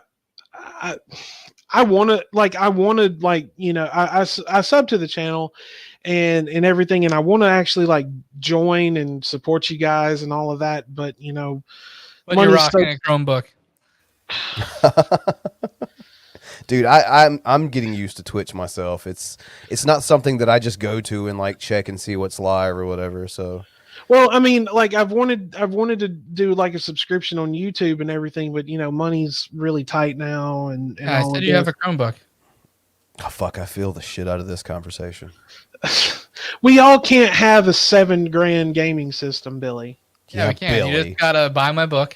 want to I sub to the channel and everything, and I want to actually like join and support you guys and all of that, but but you're rocking a Chromebook. Dude, I'm getting used to Twitch myself. It's not something that I just go to and like check and see what's live or whatever. So, well, like I've wanted to do like a subscription on YouTube and everything, but money's really tight now. And I said you have a Chromebook. Oh fuck! I feel the shit out of this conversation. We all can't have a $7,000 gaming system, Billy. Yeah, we can. Billy. You just gotta buy my book.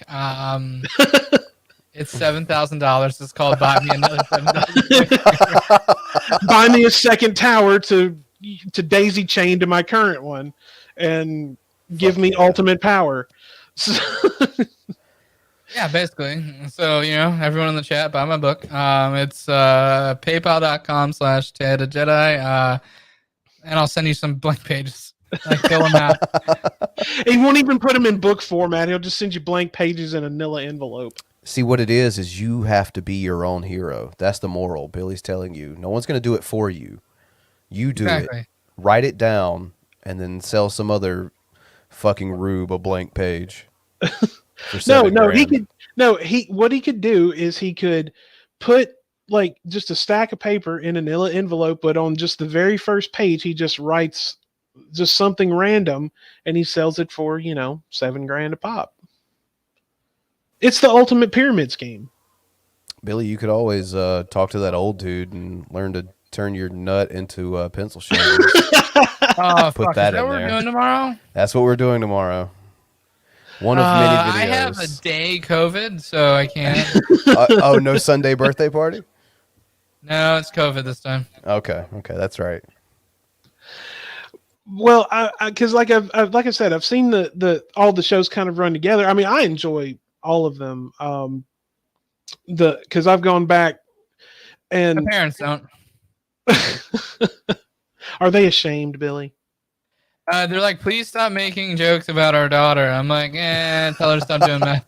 It's $7,000. It's called Buy Me Another $7,000. Buy me a second tower to daisy chain to my current one, and give me ultimate power. Yeah, basically. So everyone in the chat, buy my book. It's paypal.com/TedAJedi, and I'll send you some blank pages. Like fill them out. He won't even put them in book format. He'll just send you blank pages in a Nilla envelope. See, what it is you have to be your own hero. That's the moral. Billy's telling you. No one's going to do it for you. You do it. Write it down, and then sell some other fucking rube a blank page. What he could do is he could put like just a stack of paper in a Nilla envelope, but on just the very first page, he just writes just something random, and he sells it for, $7,000 a pop. It's the ultimate pyramid scheme. Billy, you could always talk to that old dude and learn to turn your nut into pencil shavings. Put that in there. Is that what we're doing tomorrow? That's what we're doing tomorrow. One of many videos. I have a day COVID, so I can't. No Sunday birthday party? No, it's COVID this time. Okay, that's right. Well, because like I said, I've seen all the shows kind of run together. I enjoy all of them. Because I've gone back and my parents don't. Are they ashamed, Billy? They're like, please stop making jokes about our daughter. I'm like, tell her to stop doing that.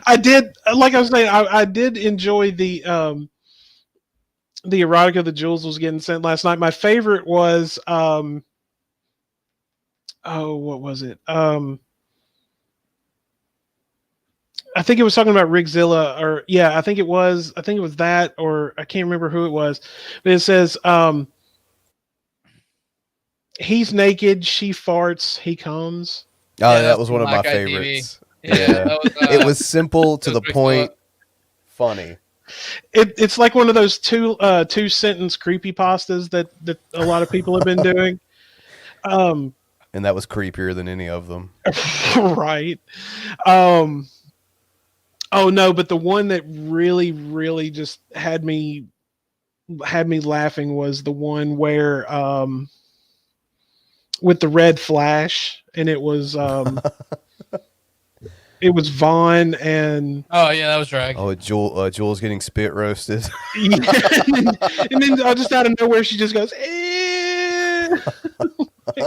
I did, like I was saying, I did enjoy the erotica that Jules was getting sent last night. My favorite was what was it? I think it was talking about Rigzilla, or yeah, I think it was that, or I can't remember who it was, but it says, he's naked, she farts, he comes. Oh, Yeah, that that's was from one of my Black Eyed TV. favorites. Yeah, that was, It was simple to it the was point, funny. It's like one of those two sentence creepypastas that a lot of people have been doing. And that was creepier than any of them. Right. Oh no, but the one that really, really just had me laughing was the one where with the red flash, and it was it was Vaughn and oh yeah, that was Drag. Oh, Jules getting spit roasted. and then just out of nowhere she just goes, eh.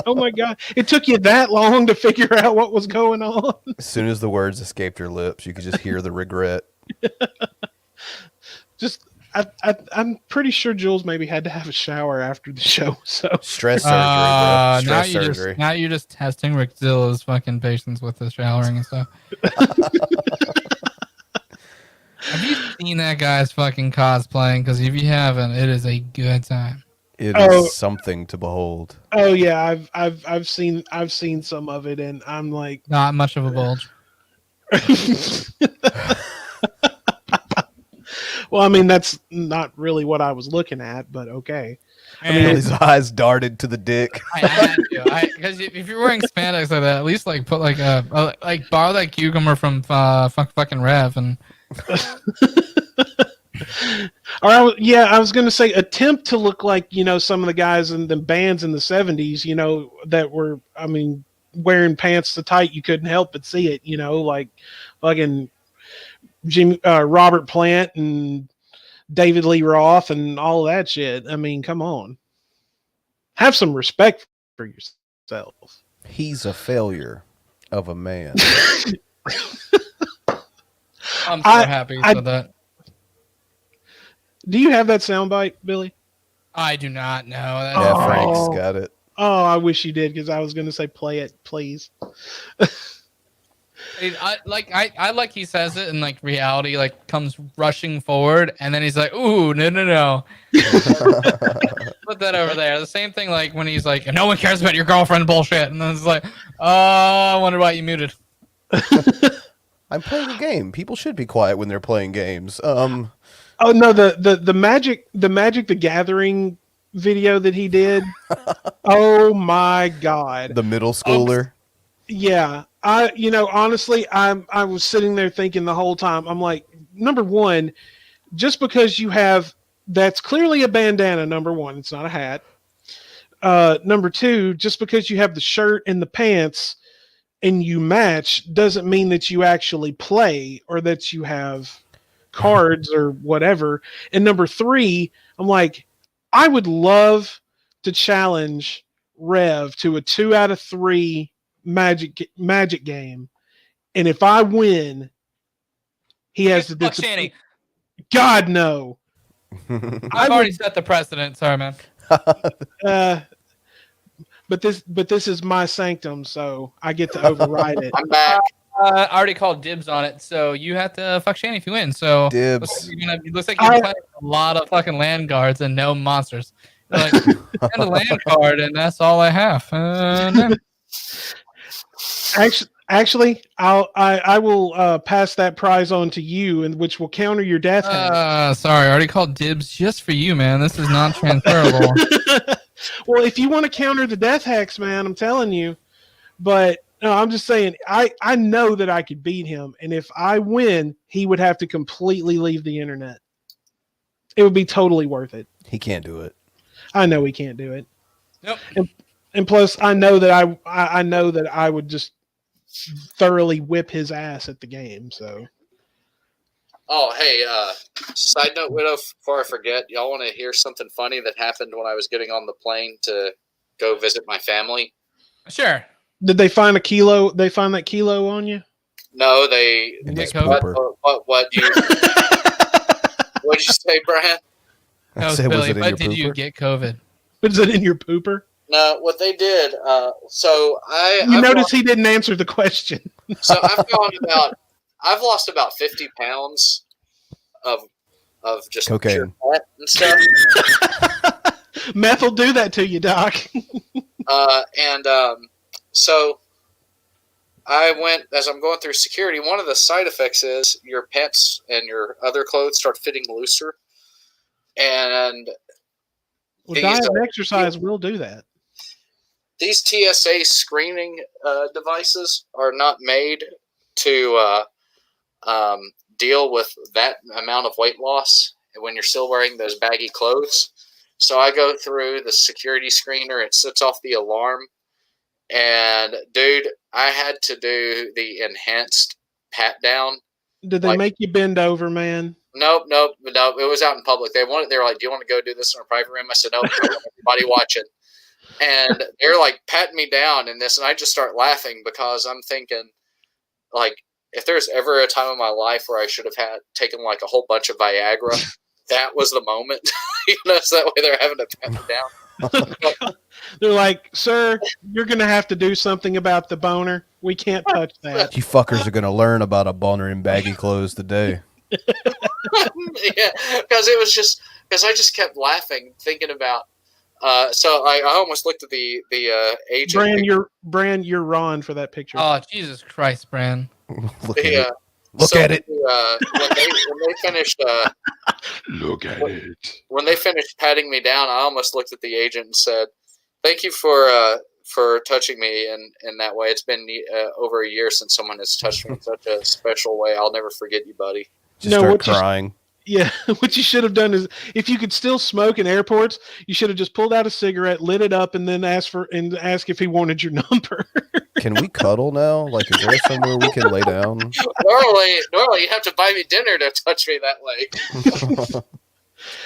Oh my god! It took you that long to figure out what was going on. As soon as the words escaped her lips, you could just hear the regret. I'm pretty sure Jules maybe had to have a shower after the show. So Stress surgery, bro. Stress now surgery. Now you're just testing Rickzilla's fucking patience with the showering and stuff. Have you seen that guy's fucking cosplaying? Because if you haven't, it is a good time. It is something to behold. Oh yeah, I've seen some of it, and I'm like, Not much of a bulge. well, I mean that's not really what I was looking at, but okay. I mean, his eyes darted to the dick. I had to, because if you're wearing spandex like that, at least like put like like borrow that cucumber from fucking Rev and. Or I was going to say attempt to look like, you know, some of the guys in the bands in the 70s, you know, that were, I mean, wearing pants so tight you couldn't help but see it, you know, like fucking Robert Plant and David Lee Roth and all that shit. I mean, come on. Have some respect for yourself. He's a failure of a man. I'm so happy for that. Do you have that soundbite, Billy? I do not know. Yeah, Frank's got it. Oh, I wish you did, because I was going to say play it, please. I like he says it, and like reality like comes rushing forward, and then he's like, "Ooh, no." Put that over there. The same thing like when he's like, "No one cares about your girlfriend bullshit," and then it's like, "Oh, I wonder why you muted." I'm playing a game. People should be quiet when they're playing games. Oh no, the Magic the Gathering video that he did. Oh my god. The middle schooler. Yeah. Honestly, I was sitting there thinking the whole time, I'm like, number one, just because you have, that's clearly a bandana, number one, it's not a hat. Number two, just because you have the shirt and the pants and you match doesn't mean that you actually play or that you have cards or whatever. And number three, I'm like, I would love to challenge Rev to a 2 out of 3 magic game, and if I win, he has to disappear. God no. I've already set the precedent. Sorry, man. But this is my sanctum, so I get to override it. I'm back. I already called dibs on it, so you have to fuck Shanny if you win. So dibs. Looks like you're playing a lot of fucking land guards and no monsters. You're like, and a land card, and that's all I have. No. Actually, I will pass that prize on to you, and which will counter your death hack. Sorry, I already called dibs just for you, man. This is not transferable. Well, if you want to counter the death hacks, man, I'm telling you. But no, I'm just saying, I know that I could beat him, and if I win, he would have to completely leave the internet. It would be totally worth it. He can't do it. I know he can't do it. Nope. And plus, I know that I know that I would just thoroughly whip his ass at the game. So. Oh, hey, side note, Widow, before I forget, y'all want to hear something funny that happened when I was getting on the plane to go visit my family? Sure. Did they find a kilo? They find that kilo on you? No, they. What you? What'd you say, Brian? No, Billy, but did you get COVID? Was it in your pooper? No, what they did. So You notice he didn't answer the question. So I've gone about. I've lost about 50 pounds of just Cocaine. pure fat and stuff. Meth will do that to you, Doc. So I went, as I'm going through security, one of the side effects is your pants and your other clothes start fitting looser. And Diet and exercise will do that. These TSA screening devices are not made to deal with that amount of weight loss when you're still wearing those baggy clothes. So I go through the security screener, it sets off the alarm, and dude, I had to do the enhanced pat down. Did they make you bend over, man? Nope. It was out in public. They were like, "Do you want to go do this in a private room?" I said, "Nope, I want everybody watching." And they're like patting me down in this, and I just start laughing because I'm thinking, like, if there's ever a time in my life where I should have taken like a whole bunch of Viagra, that was the moment. So that way they're having to pat me down. They're like, "Sir, you're going to have to do something about the boner. We can't touch that." You fuckers are going to learn about a boner in baggy clothes today. Yeah, because I just kept laughing thinking about. So I almost looked at the agent. You're Ron for that picture. Oh, Jesus Christ, Bran. Look at it. Look at it. When they finished, look at it. When they finished patting me down, I almost looked at the agent and said, "Thank you for touching me in that way. It's been over a year since someone has touched me in such a special way. I'll never forget you, buddy." Just start crying. Yeah, what you should have done is, if you could still smoke in airports, you should have just pulled out a cigarette, lit it up, and then ask if he wanted your number. Can we cuddle now? Like, is there somewhere we can lay down? Normally, you have to buy me dinner to touch me that way.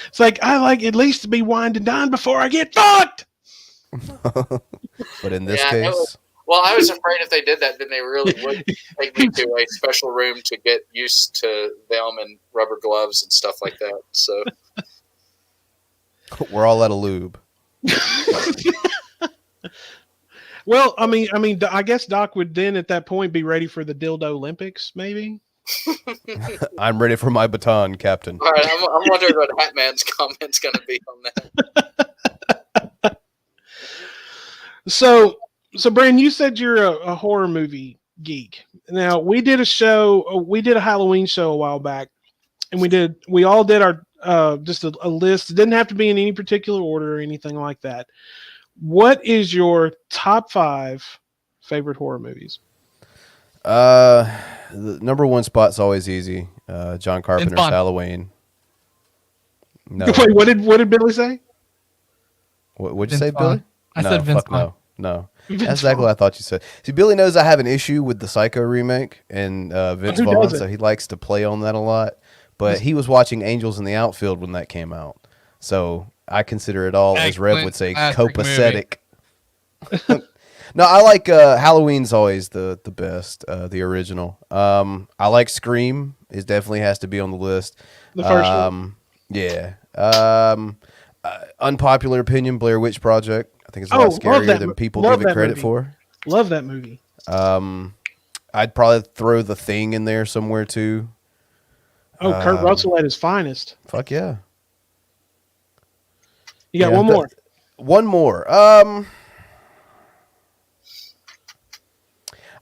It's like, I like at least to be wined and dined before I get fucked. But in this case. Well, I was afraid if they did that, then they really would take me to a special room to get used to them and rubber gloves and stuff like that. So we're all out of lube. Well, I mean, I guess Doc would then at that point be ready for the dildo Olympics, maybe. I'm ready for my baton, Captain. All right, I'm wondering what Hatman's comment's going to be on that. So, Brandon, you said you're a horror movie geek. Now, we did a Halloween show a while back, and we all did our just a list. It didn't have to be in any particular order or anything like that. What is your top 5 favorite horror movies? The number one spot's always easy. John Carpenter's Halloween. No. Wait, what did Billy say? What'd you say, Billy? I said Vince Vaughn. No. That's exactly what I thought you said. See, Billy knows I have an issue with the Psycho remake and Vince Vaughn, so he likes to play on that a lot. But he was watching Angels in the Outfield when that came out. So I consider it all, as Rev would say, copacetic. No, I like Halloween's always the best, the original. I like Scream. It definitely has to be on the list. The first one. Yeah. Unpopular opinion, Blair Witch Project. I think it's a lot scarier than people give it credit for. Love that movie. I'd probably throw The Thing in there somewhere too. Oh, Kurt Russell at his finest. Fuck yeah. You got one more. One more.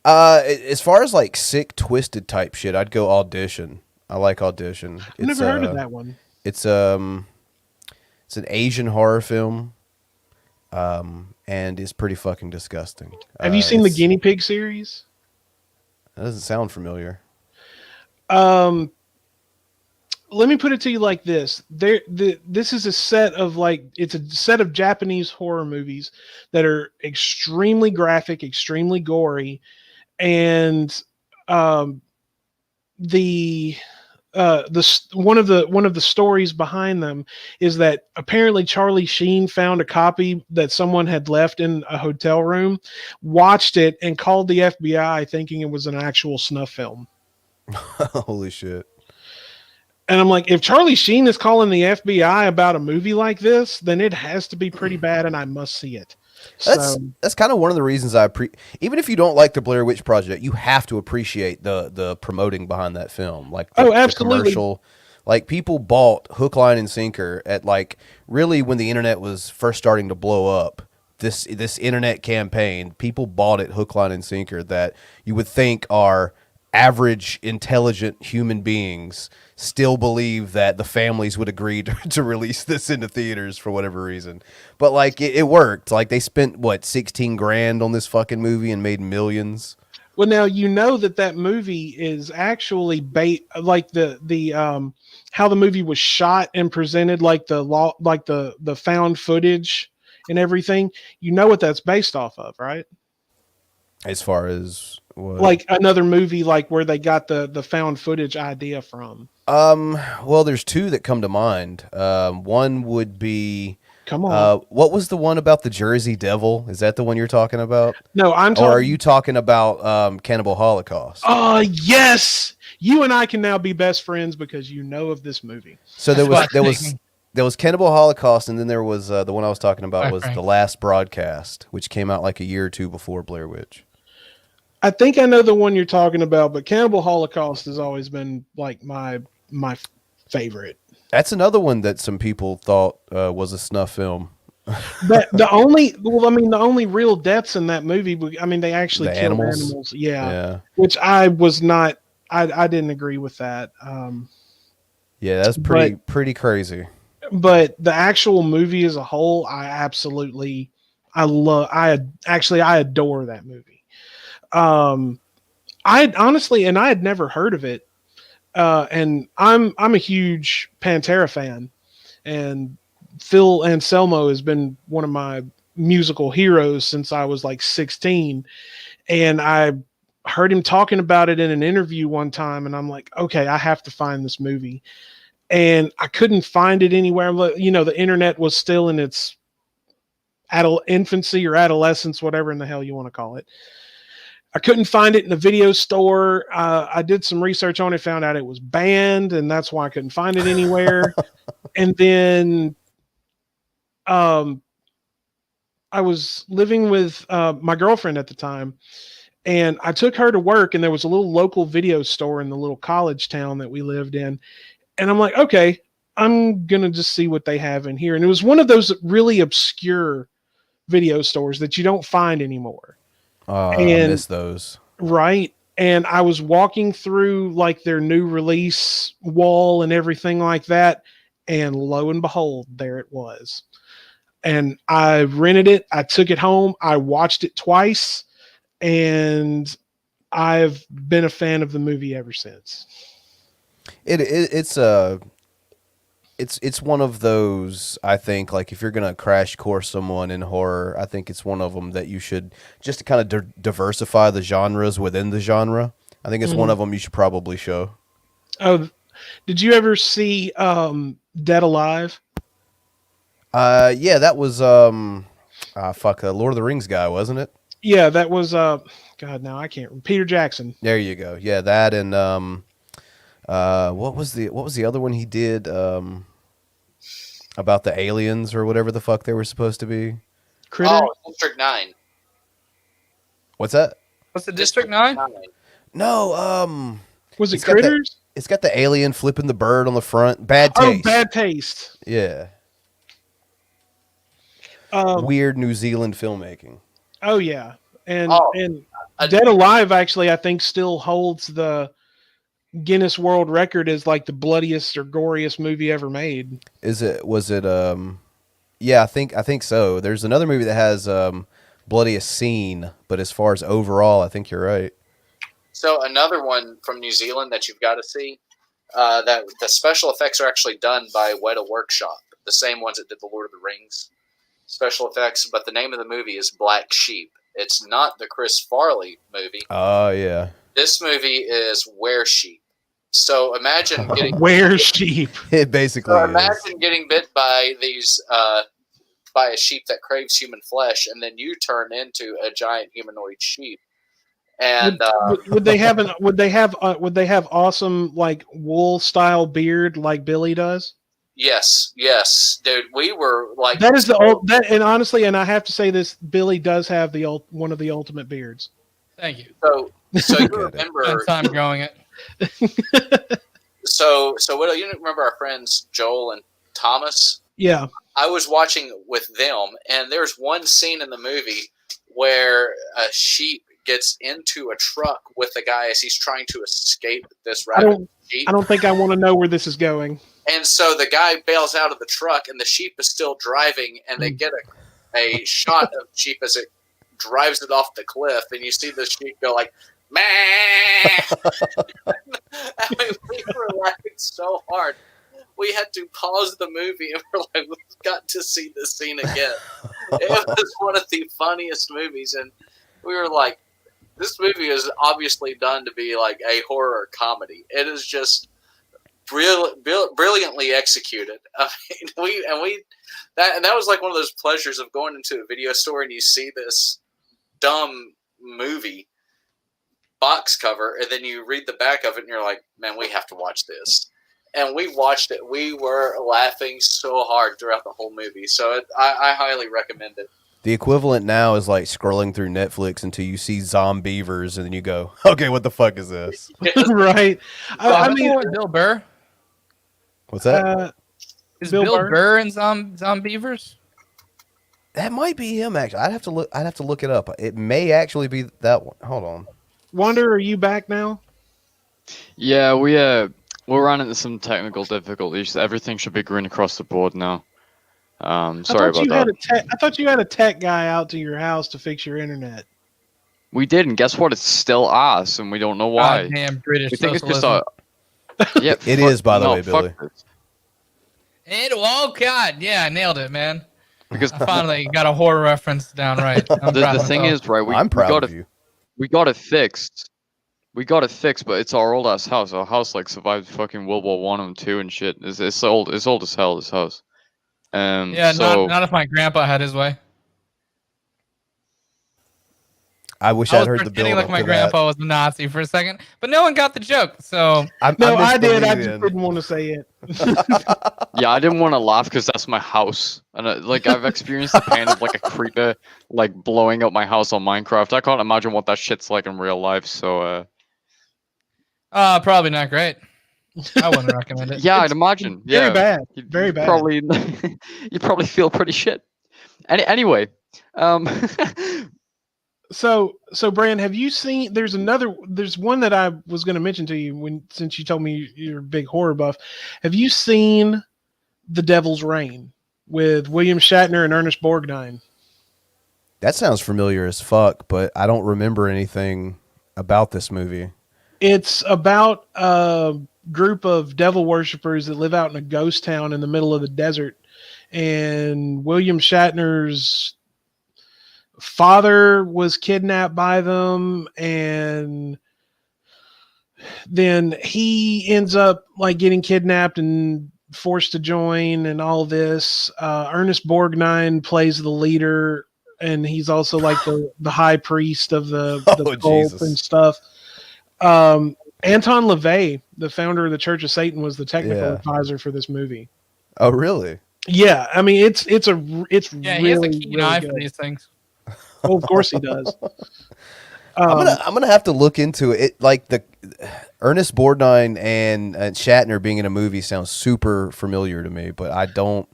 As far as like sick, twisted type shit, I'd go Audition. I like Audition. I've never heard of that one. It's an Asian horror film, and it's pretty fucking disgusting. Have you seen the Guinea Pig series? That doesn't sound familiar. Let me put it to you like this. This is a set of Japanese horror movies that are extremely graphic, extremely gory, and one of the stories behind them is that apparently Charlie Sheen found a copy that someone had left in a hotel room, watched it, and called the FBI thinking it was an actual snuff film. Holy shit. And I'm like, if Charlie Sheen is calling the FBI about a movie like this, then it has to be pretty bad, and I must see it. That's kind of one of the reasons even if you don't like the Blair Witch Project, you have to appreciate the promoting behind that film, like the commercial. Like, people bought hook, line, and sinker at, like, really when the internet was first starting to blow up. This internet campaign, people bought it hook, line, and sinker that you would think are average, intelligent human beings still believe that the families would agree to release this into theaters for whatever reason. But, like, it worked. Like, they spent, what, $16,000 on this fucking movie and made millions. Well, now you know that movie is actually like the how the movie was shot and presented, like the found footage and everything. You know what that's based off of, right? As far as what? Like another movie, like where they got the found footage idea from. Well, there's two that come to mind. One would be. Come on. What was the one about the Jersey Devil? Is that the one you're talking about? No, I'm talking. Or are you talking about Cannibal Holocaust? Oh, yes. You and I can now be best friends because you know of this movie. So there was Cannibal Holocaust, and then there was the one I was talking about was The Last Broadcast, which came out like a year or two before Blair Witch. I think I know the one you're talking about, but Cannibal Holocaust has always been like my favorite. That's another one that some people thought was a snuff film. But the only real deaths in that movie, they actually killed animals. Yeah. Which I was not, I didn't agree with that. Yeah, that's pretty crazy. But the actual movie as a whole, I adore that movie. I had never heard of it. And I'm a huge Pantera fan, and Phil Anselmo has been one of my musical heroes since I was like 16. And I heard him talking about it in an interview one time, and I'm like, okay, I have to find this movie. And I couldn't find it anywhere. You know, the internet was still in its infancy or adolescence, whatever in the hell you want to call it. I couldn't find it in a video store. I did some research on it, found out it was banned, and that's why I couldn't find it anywhere. And then I was living with my girlfriend at the time, and I took her to work, and there was a little local video store in the little college town that we lived in. And I'm like, okay, I'm going to just see what they have in here. And it was one of those really obscure video stores that you don't find anymore. I miss those. Right. And I was walking through like their new release wall and everything like that. And lo and behold, there it was. And I rented it. I took it home. I watched it twice. And I've been a fan of the movie ever since. It's one of those, I think, like if you're going to crash course someone in horror, I think it's one of them that you should, just to kind of diversify the genres within the genre. I think it's one of them you should probably show. Oh, did you ever see Dead Alive? Yeah, that was Lord of the Rings guy, wasn't it? Yeah, that was God, now I can't. Peter Jackson. There you go. Yeah, that and what was the other one he did about the aliens or whatever the fuck they were supposed to be? Critter? Oh, District 9. What's that? What's the District 9? No, was it Critters? It's got the alien flipping the bird on the front. Bad Taste. Oh, Bad Taste. Yeah. Weird New Zealand filmmaking. Oh yeah, and Dead Alive actually I think still holds the Guinness World Record as like the bloodiest or goriest movie ever made. Was it yeah, I think so. There's another movie that has bloodiest scene, but as far as overall, I think you're right. So another one from New Zealand that you've got to see, that the special effects are actually done by Weta Workshop, the same ones that did the Lord of the Rings special effects, but the name of the movie is Black Sheep. It's not the Chris Farley movie. Oh yeah. This movie is Were Sheep. So imagine getting Were Sheep. It basically is. Imagine getting bit by these by a sheep that craves human flesh, and then you turn into a giant humanoid sheep. And would they have would they have awesome like wool style beard like Billy does? yes, dude, we were like That is the old that, and honestly, and I have to say this, Billy does have one of the ultimate beards. Thank you. So you Get it. remember Spent time growing it. so what you remember our friends Joel and Thomas? Yeah. I was watching with them, and there's one scene in the movie where a sheep gets into a truck with a guy as he's trying to escape this rabid sheep. I don't think I want to know where this is going. And so the guy bails out of the truck, and the sheep is still driving, and they get a shot of the sheep as it drives it off the cliff, and you see the sheep go like, "Meh!" I mean, we were laughing so hard. We had to pause the movie, and we're like, we've got to see this scene again. It was one of the funniest movies, and we were like, this movie is obviously done to be like a horror comedy. It is just brilliantly executed. I mean, that was like one of those pleasures of going into a video store and you see this dumb movie box cover, and then you read the back of it, and you're like, man, we have to watch this. And we watched it. We were laughing so hard throughout the whole movie. So I highly recommend it. The equivalent now is like scrolling through Netflix until you see Zombievers, and then you go, okay, what the fuck is this? Right. I mean, Bill Burr. What's that? Is Bill Burr in Zombievers? That might be him, actually. I'd have to look it up. It may actually be that one. Hold on. Wander, are you back now? Yeah, we're running into some technical difficulties. Everything should be green across the board now. Sorry about that. I thought you had a tech guy out to your house to fix your internet. We did, and guess what? It's still us, and we don't know why. God damn British We think socialism. it's just a. Yeah, It is, by the way, Billy. Oh God, yeah, I nailed it, man. Because I finally got a horror reference down right. the thing is, right? I'm proud of you. We got it fixed. But it's our old ass house. Our house like survived fucking World War I and II and shit. It's old. It's old as hell. This house. Yeah, so, not if my grandpa had his way. I wish I I'd was heard the pretending build like up my to grandpa was a Nazi for a second, but no one got the joke. So I did. I just didn't want to say it. yeah, I didn't want to laugh because that's my house, and I've experienced the pain of like a creeper like blowing up my house on Minecraft. I can't imagine what that shit's like in real life. So, probably not great. I wouldn't recommend it. Yeah, I'd imagine. Very Yeah, bad. Very bad. Probably, you probably feel pretty shit. Anyway, So Bran, have you seen? There's one that I was going to mention to you since you told me you're a big horror buff. Have you seen The Devil's Reign with William Shatner and Ernest Borgnine? That sounds familiar as fuck, but I don't remember anything about this movie. It's about a group of devil worshippers that live out in a ghost town in the middle of the desert, and William Shatner's father was kidnapped by them, and then he ends up like getting kidnapped and forced to join and all this. Ernest Borgnine plays the leader, and he's also like the high priest of the cult and stuff. Anton LaVey, the founder of the Church of Satan, was the technical advisor for this movie. Oh, really? Yeah, I mean it's Yeah, really, he has a keen eye good. for these things. Oh, of course he does. I'm gonna have to look into it. Like the Ernest Borgnine and Shatner being in a movie sounds super familiar to me, but I don't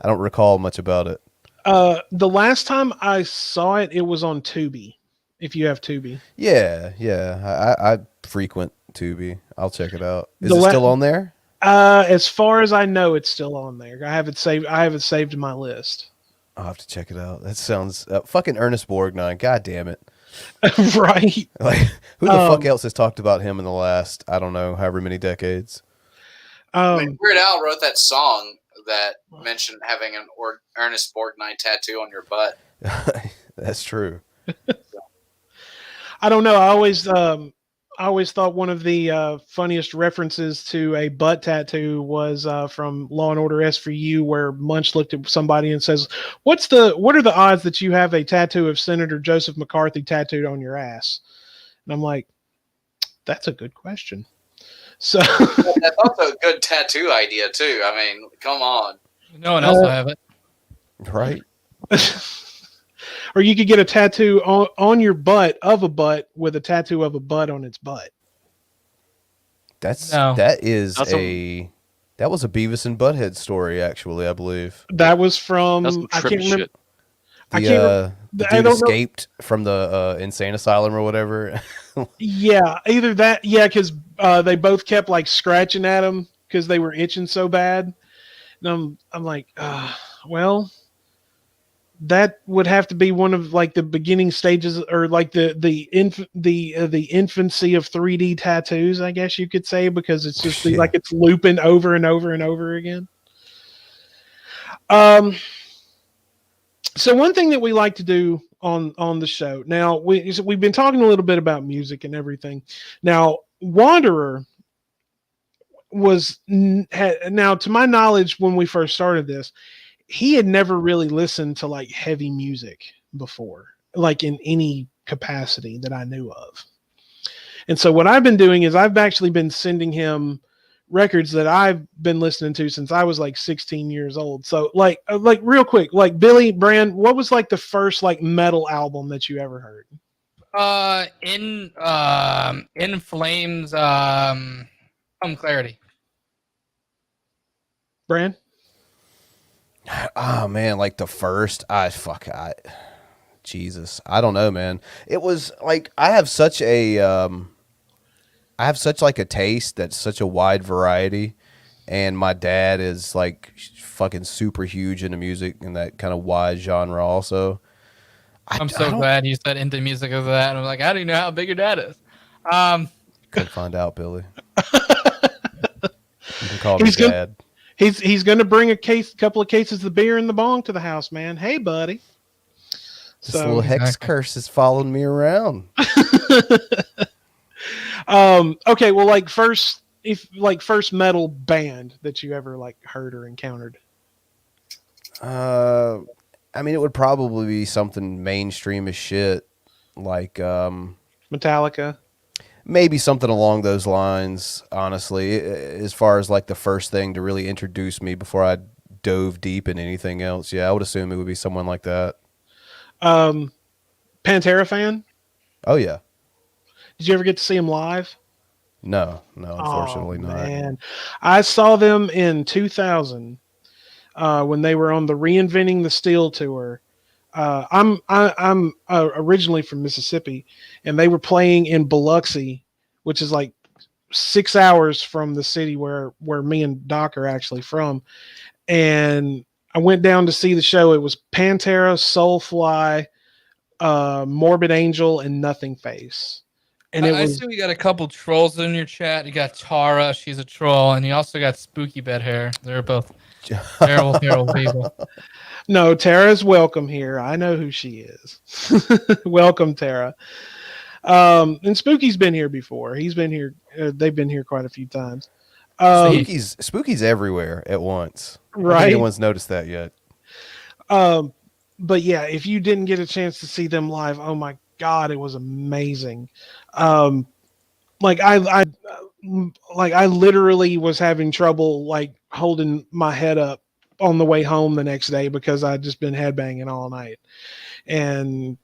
recall much about it. The last time I saw it, it was on Tubi. If you have Tubi, yeah, I frequent Tubi. I'll check it out. Is it still on there? As far as I know, it's still on there. I have it saved in my list. I'll have to check it out. That sounds fucking Ernest Borgnine. God damn it! Right? Like, who the fuck else has talked about him in the last, I don't know, however many decades? Weird Al wrote that song that mentioned having an Ernest Borgnine tattoo on your butt. That's true. I don't know. I always thought one of the funniest references to a butt tattoo was from Law and Order SVU, where Munch looked at somebody and says, what are the odds that you have a tattoo of Senator Joseph McCarthy tattooed on your ass? And I'm like, that's a good question. So That's also a good tattoo idea too. I mean, come on. No one else will have it. Right? or you could get a tattoo on your butt of a butt with a tattoo of a butt on its butt. That was That's a Beavis and Butthead story, actually, I believe. That was from That's some I trippy can't remember. shit. The I dude don't know. escaped from the insane asylum or whatever. Yeah, either that. Yeah, because they both kept like scratching at him because they were itching so bad. And I'm like, well, that would have to be one of like the beginning stages, or like the infancy of 3D tattoos, I guess you could say, because it's just Yeah. like it's looping over and over and over again. So one thing that we like to do on the show now, we've been talking a little bit about music and everything. Now, Wanderer now, to my knowledge, when we first started this, he had never really listened to like heavy music before, like in any capacity that I knew of. And so what I've been doing is I've actually been sending him records that I've been listening to since I was like 16 years old. So like real quick, like Billy, Brand, what was like the first like metal album that you ever heard? In Flames, Clarity. Brand? Oh man, like the first, Jesus, I don't know, man. It was like I have such like a taste that's such a wide variety, and my dad is like fucking super huge into music and that kind of wide genre also. I'm so glad you said into music of that. And I'm like, how do you know how big your dad is? Couldn't find out, Billy. You can call me Dad. He's going to bring a couple of cases of beer in the bong to the house, man. Hey, buddy. This little hex curse is following me around. Okay, well, like first metal band that you ever like heard or encountered. I mean, it would probably be something mainstream as shit, like Metallica. Maybe something along those lines. Honestly, as far as like the first thing to really introduce me before I dove deep in anything else, yeah, I would assume it would be someone like that. Pantera fan? Oh yeah. Did you ever get to see them live? No, unfortunately not. Man, I saw them in 2000 when they were on the Reinventing the Steel tour. I'm originally from Mississippi, and they were playing in Biloxi, which is like 6 hours from the city where me and Doc are actually from. And I went down to see the show. It was Pantera, Soulfly, Morbid Angel, and Nothing Face. And I see we got a couple trolls in your chat. You got Tara, she's a troll, and you also got Spooky Bed Hair. They're both terrible people. No, Tara's welcome here. I know who she is. Welcome, Tara. And Spooky's been here before. He's been here. They've been here quite a few times. Spooky's everywhere at once. Right. I don't think anyone's noticed that yet. But yeah, if you didn't get a chance to see them live, oh my God, it was amazing. Like I literally was having trouble like holding my head up on the way home the next day because I'd just been headbanging all night. And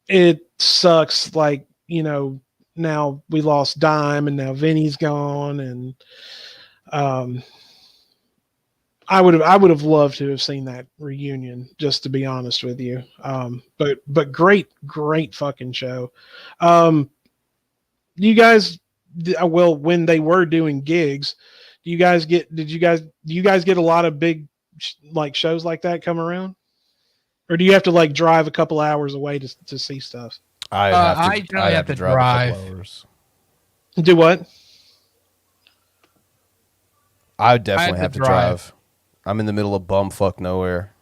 it sucks. Like, you know, now we lost Dime and now Vinny's gone. And, I would have loved to have seen that reunion, just to be honest with you. But great fucking show. You guys, well, when they were doing gigs, do you guys get a lot of big like shows like that come around, or do you have to like drive a couple hours away to see stuff? I generally have to drive. A couple hours. Do what? I would definitely have to drive. I'm in the middle of bumfuck nowhere.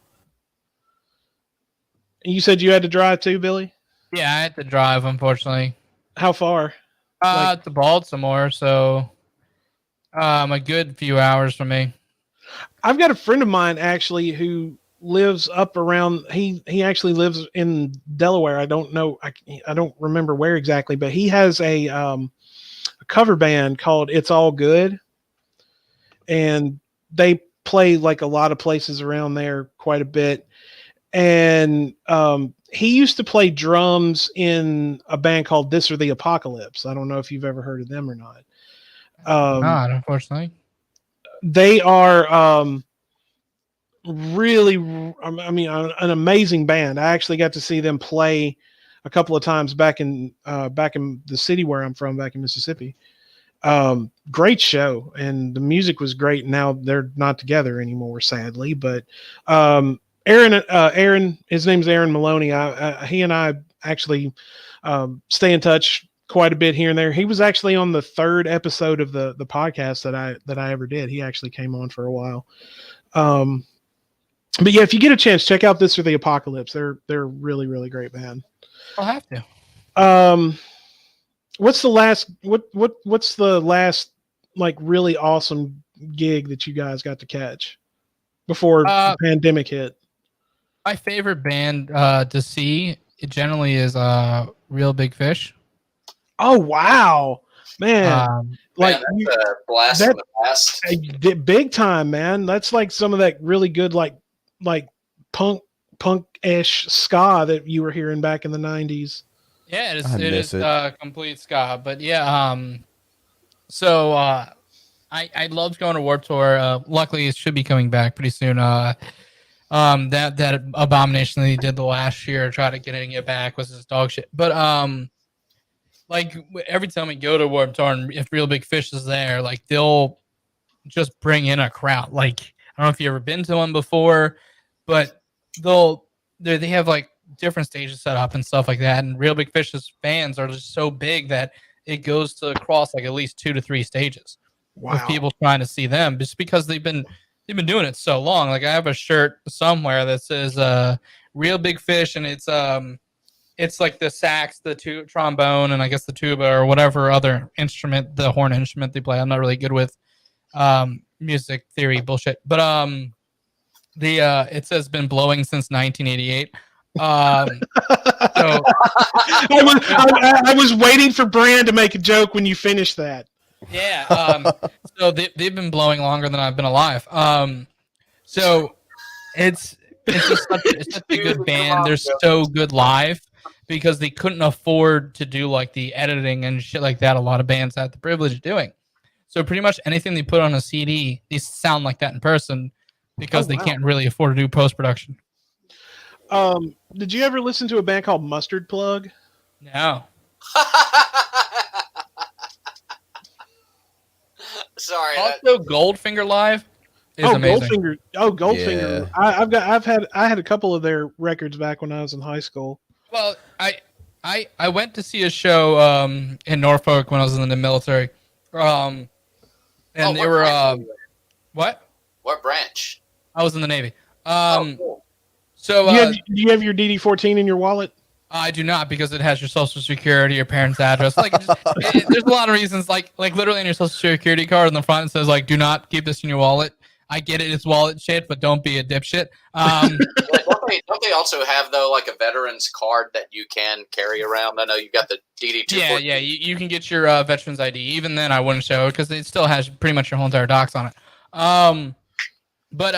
You said you had to drive too, Billy? Yeah, I had to drive, unfortunately. How far? To Baltimore, so a good few hours for me. I've got a friend of mine actually who lives up around. He actually lives in Delaware. I don't know. I don't remember where exactly, but he has a cover band called It's All Good, and they play like a lot of places around there quite a bit. And he used to play drums in a band called This or the Apocalypse. I don't know if you've ever heard of them or not. Not, unfortunately. They are really, I mean, an amazing band. I actually got to see them play a couple of times back in the city where I'm from, back in Mississippi. Great show, and the music was great. Now they're not together anymore, sadly. But Aaron, his name's Aaron Maloney. He and I actually stay in touch quite a bit here and there. He was actually on the 3rd episode of the podcast that I ever did. He actually came on for a while. But yeah, if you get a chance, check out This or the Apocalypse. They're really, really great band. I'll have to. What's the last like really awesome gig that you guys got to catch before the pandemic hit? My favorite band to see it generally is Real Big Fish. Oh wow, man! Like man, that's a blast from the past. Big time, man. That's like some of that really good like punk-ish ska that you were hearing back in the 90s. Yeah, it is complete ska. But yeah, so I loved going to Warped Tour. Luckily, it should be coming back pretty soon. That abomination that he did the last year, try to getting it back, was his dog shit. But like every time we go to Warped Tour, and if Real Big Fish is there, like they'll just bring in a crowd. Like I don't know if you ever been to one before, but they have like different stages set up and stuff like that. And Real Big Fish's fans are just so big that it goes to across like at least 2 to 3 stages with people trying to see them, just because they've been doing it so long. Like I have a shirt somewhere that says Real Big Fish, and it's like the sax, the trombone, and I guess the tuba or whatever other instrument, the horn instrument they play. I'm not really good with music theory bullshit, but it says been blowing since 1988. So I was waiting for Bran to make a joke when you finished that. Yeah. So they've been blowing longer than I've been alive. So it's just such a good band. They're so good live because they couldn't afford to do like the editing and shit like that. A lot of bands had the privilege of doing. So pretty much anything they put on a CD, they sound like that in person because they can't really afford to do post-production. Did you ever listen to a band called Mustard Plug? No. Sorry. Also, Goldfinger Live is amazing. Goldfinger. Yeah. I had a couple of their records back when I was in high school. Well, I went to see a show in Norfolk when I was in the military. And they were what? What branch? I was in the Navy. Cool. So do you have your DD-14 in your wallet? I do not, because it has your social security, your parents' address. Like, there's a lot of reasons. Like literally in your social security card on the front, it says like, "Do not keep this in your wallet." I get it; it's wallet shit, but don't be a dipshit. Don't they also have though like a veteran's card that you can carry around? I know you got the DD-214. Yeah. You can get your veteran's ID. Even then, I wouldn't show it because it still has pretty much your whole entire docs on it. But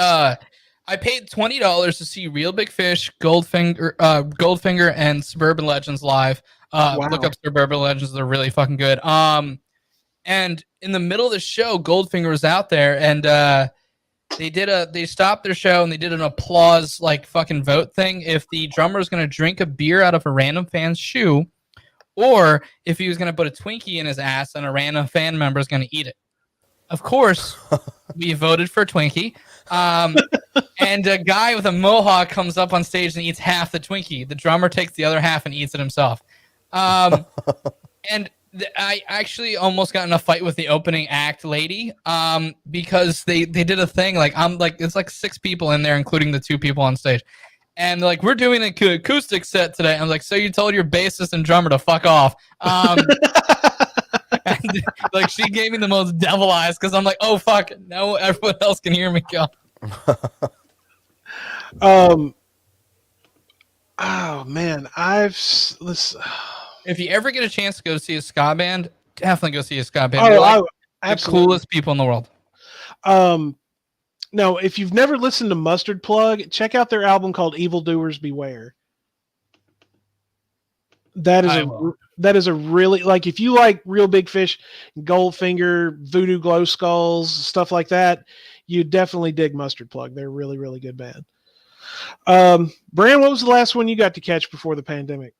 I paid $20 to see Real Big Fish, Goldfinger, and Suburban Legends live. Look up Suburban Legends; they're really fucking good. And in the middle of the show, Goldfinger was out there, and they stopped their show and they did an applause like fucking vote thing. If the drummer was gonna drink a beer out of a random fan's shoe, or if he was gonna put a Twinkie in his ass and a random fan member is gonna eat it. Of course, we voted for Twinkie. And a guy with a mohawk comes up on stage and eats half the Twinkie. The drummer takes the other half and eats it himself. And I actually almost got in a fight with the opening act lady because they did a thing. Like it's like 6 people in there, including the 2 people on stage. And like, we're doing an acoustic set today. I'm like, so you told your bassist and drummer to fuck off. And like, she gave me the most devil eyes because I'm like, oh fuck, no, everyone else can hear me go. Oh man, let's. If you ever get a chance to go see a ska band, definitely go see a ska band. Oh, They're like the absolutely. coolest people in the world. No, if you've never listened to Mustard Plug, check out their album called Evildoers Beware. That is a really, like, if you like Real Big Fish, Goldfinger, Voodoo Glow Skulls, stuff like that, you definitely dig Mustard Plug. They're a really, really good band. Bran, what was the last one you got to catch before the pandemic?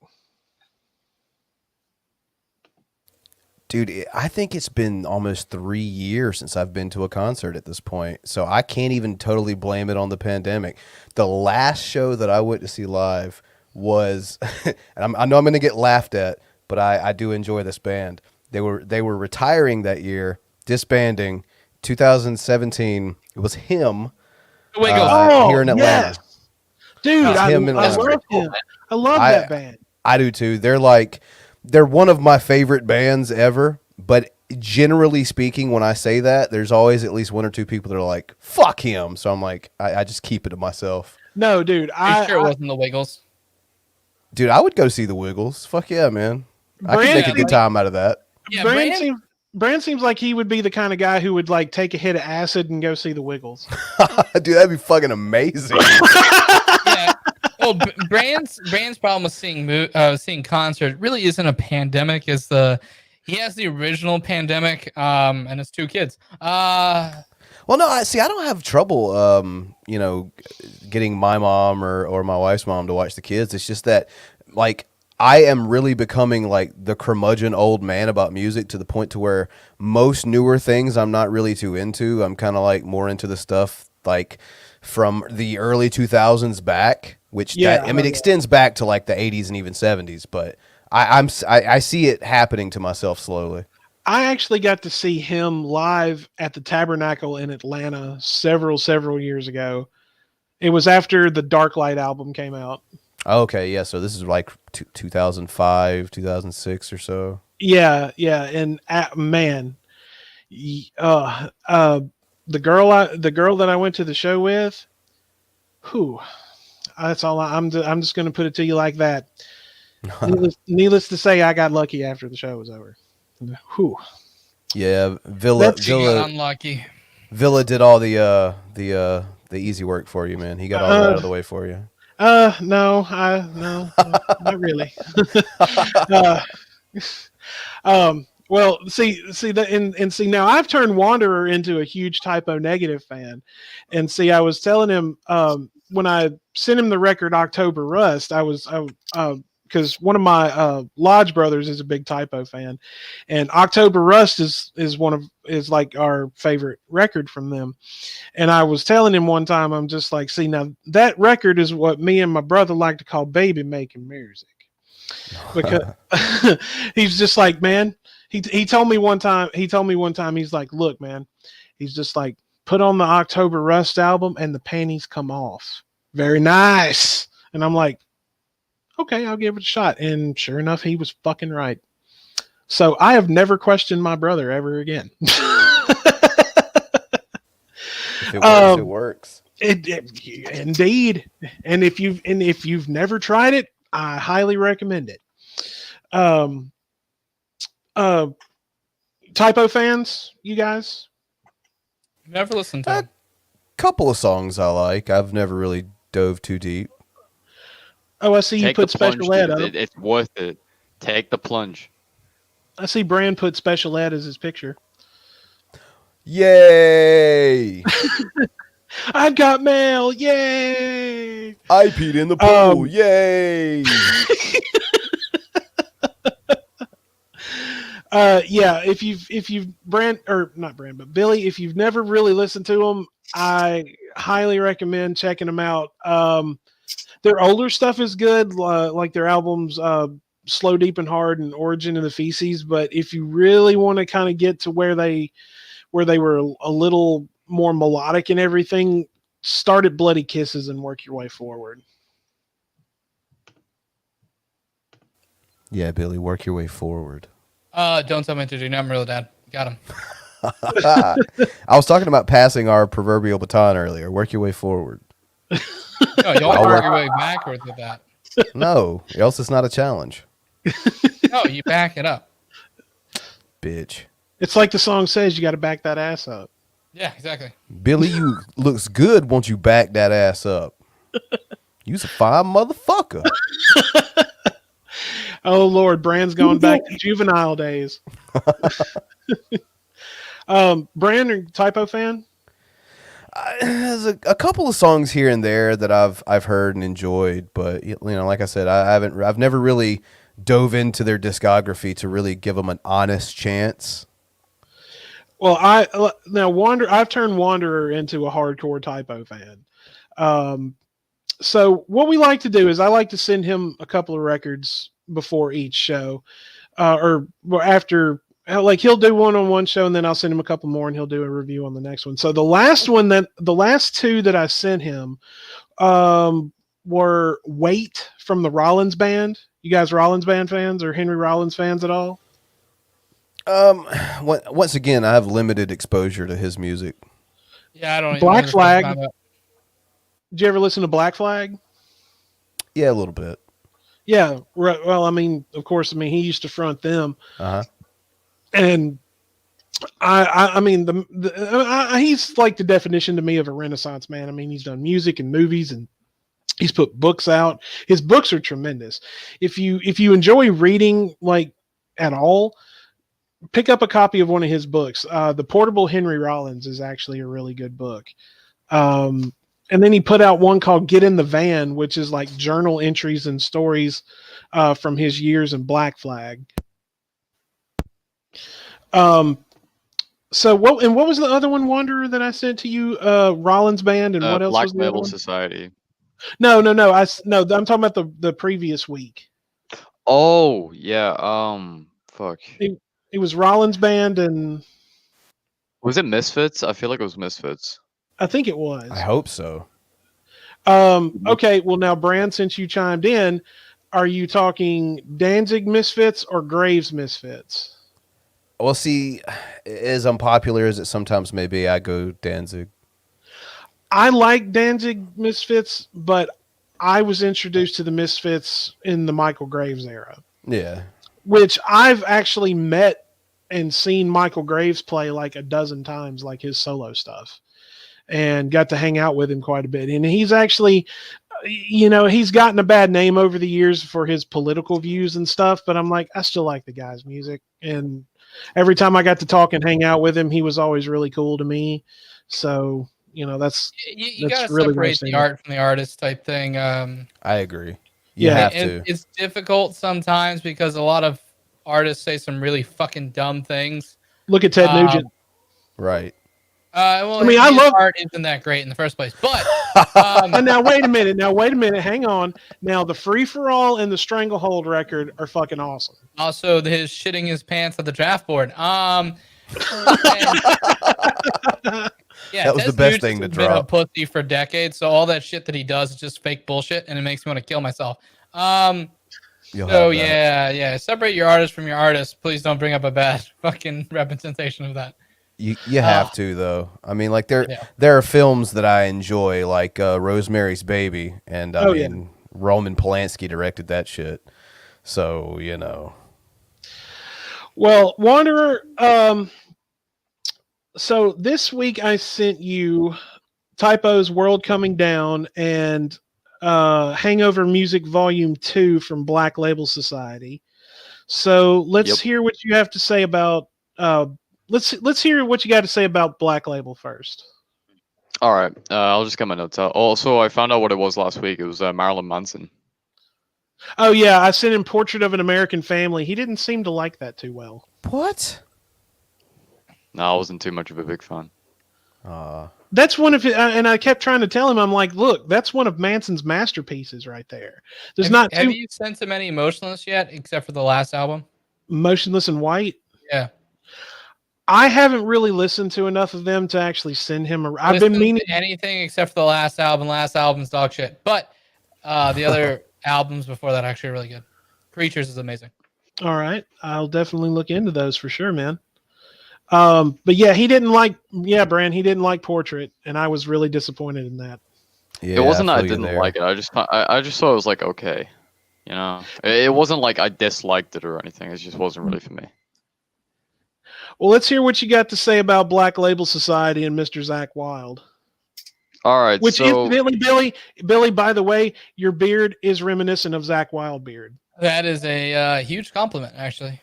Dude, I think it's been almost 3 years since I've been to a concert at this point. So I can't even totally blame it on the pandemic. The last show that I went to see live was, and I know I'm going to get laughed at, but I do enjoy this band. They were retiring that year, disbanding. 2017, it was him here in Atlanta. Yes. Dude, I love him. I love that band. I do too. They're one of my favorite bands ever, but generally speaking, when I say that, there's always at least one or two people that are like, fuck him. So I'm like, I just keep it to myself. No, dude. Are you sure it wasn't the Wiggles? Dude, I would go see the Wiggles. Fuck yeah, man. I could make a good time out of that. Yeah, Brand seems like he would be the kind of guy who would like take a hit of acid and go see the Wiggles. Dude, that'd be fucking amazing. Yeah. Well, Brand's problem with seeing concert really isn't a pandemic. He has the original pandemic, and his two kids. Well, no, I don't have trouble, getting my mom or my wife's mom to watch the kids. It's just that, like, I am really becoming like the curmudgeon old man about music to the point to where most newer things I'm not really too into. I'm kind of like more into the stuff like from the early 2000s back, which extends back to like the 80s and even 70s. But I see it happening to myself slowly. I actually got to see him live at the Tabernacle in Atlanta several years ago. It was after the Dark Light album came out. Okay, yeah. So this is like 2005, 2006 or so. Yeah, and man, the girl that I went to the show with, that's all. I'm just going to put it to you like that. Needless to say, I got lucky after the show was over. Yeah, Villa unlucky. Villa did all the easy work for you, man. He got all that out of the way for you. No, not really. Well, see that, and see now I've turned Wanderer into a huge Typo Negative fan, and see I was telling him when I sent him the record October Rust, because one of my lodge brothers is a big Typo fan, and October Rust is like our favorite record from them. And I was telling him one time, I'm just like, see, now that record is what me and my brother like to call baby making music, because he's just like, man, he told me one time, he's like, look, man, he's just like, put on the October Rust album and the panties come off. Very nice. And I'm like, okay, I'll give it a shot. And sure enough, he was fucking right. So I have never questioned my brother ever again. If it works, it works. Indeed. And if you've never tried it, I highly recommend it. Typo fans, you guys? Never listened to a couple of songs I like. I've never really dove too deep. Oh, I see you put Special Ed up. It's worth it. Take the plunge. I see Brand put Special Ed as his picture. Yay! I got mail. Yay! I peed in the pool. Yay! Yeah. If you've Brand, or not Brand, but Billy, if you've never really listened to them, I highly recommend checking them out. Their older stuff is good, like their albums Slow, Deep, and Hard and Origin of the Feces. But if you really want to kind of get to where they were a little more melodic and everything, start at Bloody Kisses and work your way forward. Yeah, Billy, work your way forward. Don't tell me to do. I'm really dad. Got him. I was talking about passing our proverbial baton earlier. Work your way forward. No, you don't I'll work work- your way backwards with that. No, else it's not a challenge, No, you back it up. bitch. It's like the song says, you got to back that ass up. Yeah, exactly. Billy, you looks good. Won't you back that ass up? You's a fine motherfucker. Oh Lord, Brand's gone back to juvenile days. Brand, are you a Typo fan? There's a couple of songs here and there that I've heard and enjoyed, but like I said, I've never really dove into their discography to really give them an honest chance. Well, I've turned Wanderer into a hardcore Typo fan. So what we like to do is I like to send him a couple of records before each show, or after. Like he'll do one on one show, and then I'll send him a couple more, and he'll do a review on the next one. So the last two that I sent him were "Wait" from the Rollins Band. You guys Rollins Band fans or Henry Rollins fans at all? Once again, I have limited exposure to his music. Yeah, I don't. Black Flag. Did you ever listen to Black Flag? Yeah, a little bit. Yeah. Well, I mean, of course, he used to front them. Uh-huh. And I mean, he's like the definition to me of a Renaissance man. I mean, he's done music and movies, and he's put books out. His books are tremendous. If you enjoy reading like at all, pick up a copy of one of his books. The Portable Henry Rollins is actually a really good book. And then he put out one called Get in the Van, which is like journal entries and stories from his years in Black Flag. So what was the other one, Wanderer, that I sent to you? Rollins Band, and what else Black was the other Label one? Society. No. I'm talking about the previous week. Oh yeah. Fuck. It was Rollins Band, and Was it Misfits? I feel like it was Misfits. I think it was. I hope so. Okay. Well, now, Brand, since you chimed in, are you talking Danzig Misfits or Graves Misfits? Well, see, as unpopular as it sometimes may be, I go Danzig. I like Danzig Misfits, but I was introduced to the Misfits in the Michael Graves era. Yeah. Which I've actually met and seen Michael Graves play like a dozen times, like his solo stuff, and got to hang out with him quite a bit. And he's actually, he's gotten a bad name over the years for his political views and stuff, but I'm like, I still like the guy's music. And every time I got to talk and hang out with him, he was always really cool to me. So, that's you that's gotta really separate nice the thing. art from the artist type thing. I agree. You Yeah, have And to. it's difficult sometimes because a lot of artists say some really fucking dumb things. Look at Ted Nugent. Right. Well, I mean, I his love- art isn't that great in the first place, but And now wait a minute. Hang on. Now the Free for All and the Stranglehold record are fucking awesome. also his shitting his pants at the draft board. Yeah, That was Ted the best Nugent's thing to been a drop. pussy for decades, so all that shit that he does is just fake bullshit, and it makes me want to kill myself. You'll So have that. yeah, separate your artist from your artist. Please don't bring up a bad fucking representation of that. You have to though. I mean, like there Yeah. are films that I enjoy, like Rosemary's Baby, and I mean Roman Polanski directed that shit. So Well, Wanderer, so this week I sent you Typo's World Coming Down and Hangover Music Volume 2 from Black Label Society. So let's hear what you have to say about let's hear what you got to say about Black Label first. All right. I'll just get my notes out. Also, I found out what it was last week. It was Marilyn Manson. Oh yeah, I sent him Portrait of an American Family. He didn't seem to like that too well. What? No, I wasn't too much of a big fan. That's one of his, and I kept trying to tell him, I'm like, look, that's one of Manson's masterpieces right there. There's Have you sent him any Emotionless yet, except for the last album? Motionless in White. Yeah. I haven't really listened to enough of them to actually send him. I've been Listen meaning to anything except for the last album. Last album's dog shit, but the other albums before that actually are really good. Creatures is amazing. All right, I'll definitely look into those for sure, man. But yeah, he didn't like Brand. He didn't like Portrait, and I was really disappointed in that. Yeah, It wasn't that I feel you didn't there. like it. I just thought it was like okay, you know. It wasn't like I disliked it or anything. It just wasn't really for me. Well, let's hear what you got to say about Black Label Society and Mr. Zach Wild. All right, Which, so incidentally, Billy, by the way, your beard is reminiscent of Zach Wild beard. That is a huge compliment, actually.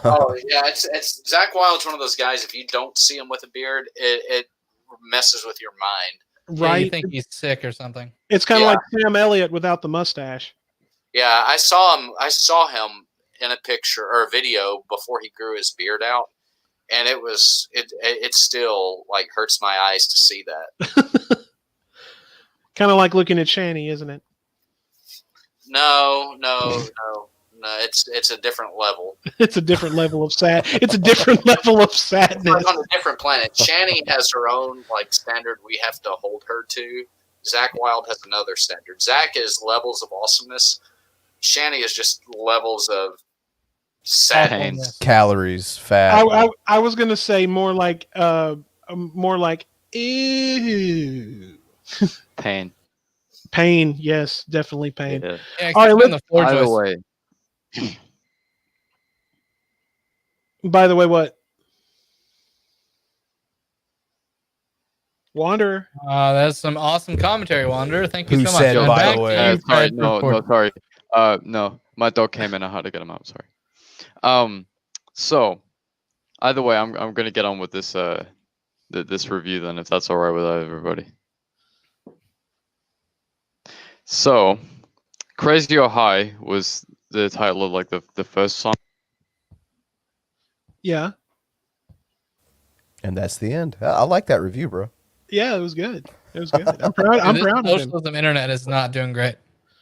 Oh yeah, it's Zach Wild's one of those guys. If you don't see him with a beard, it messes with your mind. Yeah, Right? you think he's sick or something. It's kind of Yeah. like Sam Elliott without the mustache. Yeah, I saw him in a picture or a video before he grew his beard out, and it still like hurts my eyes to see that. Kind of like looking at Shani, isn't it? No. It's a different level. It's a different level of sad. It's a different level of It's sadness. like on a different planet. Shani has her own like standard we have to hold her to. Zach Wild has another standard. Zach is levels of awesomeness. Shani is just levels of sadness. Calories, fat. I was gonna say more like ew. pain. Pain, yes, definitely pain. Yeah. Yeah, All right, on the floor Either joist. way, By the way, what? Wanderer. That's some awesome commentary, Wanderer. Thank you Who so much. said, And by back the to way- you, sorry, Fred, no, report. sorry. No, my dog came in. I had to get him out. Sorry. So either way, I'm gonna get on with this this review then, if that's all right with everybody. So, Crazy or High was the title of like the first song. Yeah. And that's the end. I like that review, bro. Yeah, it was good. It was good. I'm proud. This of him. socialism internet is not doing great.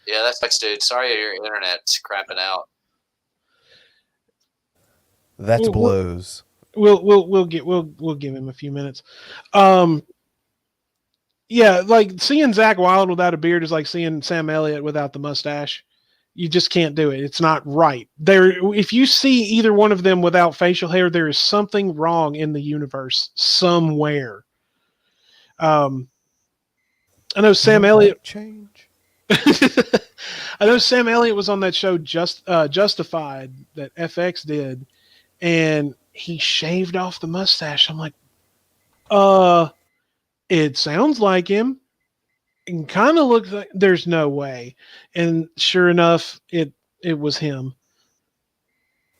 Yeah, that's next, dude. Sorry your internet's crapping out. That's Well, blows. We'll give him a few minutes. Yeah, like seeing Zach Wild without a beard is like seeing Sam Elliott without the mustache. You just can't do it. It's not right. If you see either one of them without facial hair, there is something wrong in the universe somewhere. I know Sam Elliott. Change. I know Sam Elliott was on that show Justified that FX did, and he shaved off the mustache. I'm like, it sounds like him. And kind of looks like there's no way. And sure enough, it was him.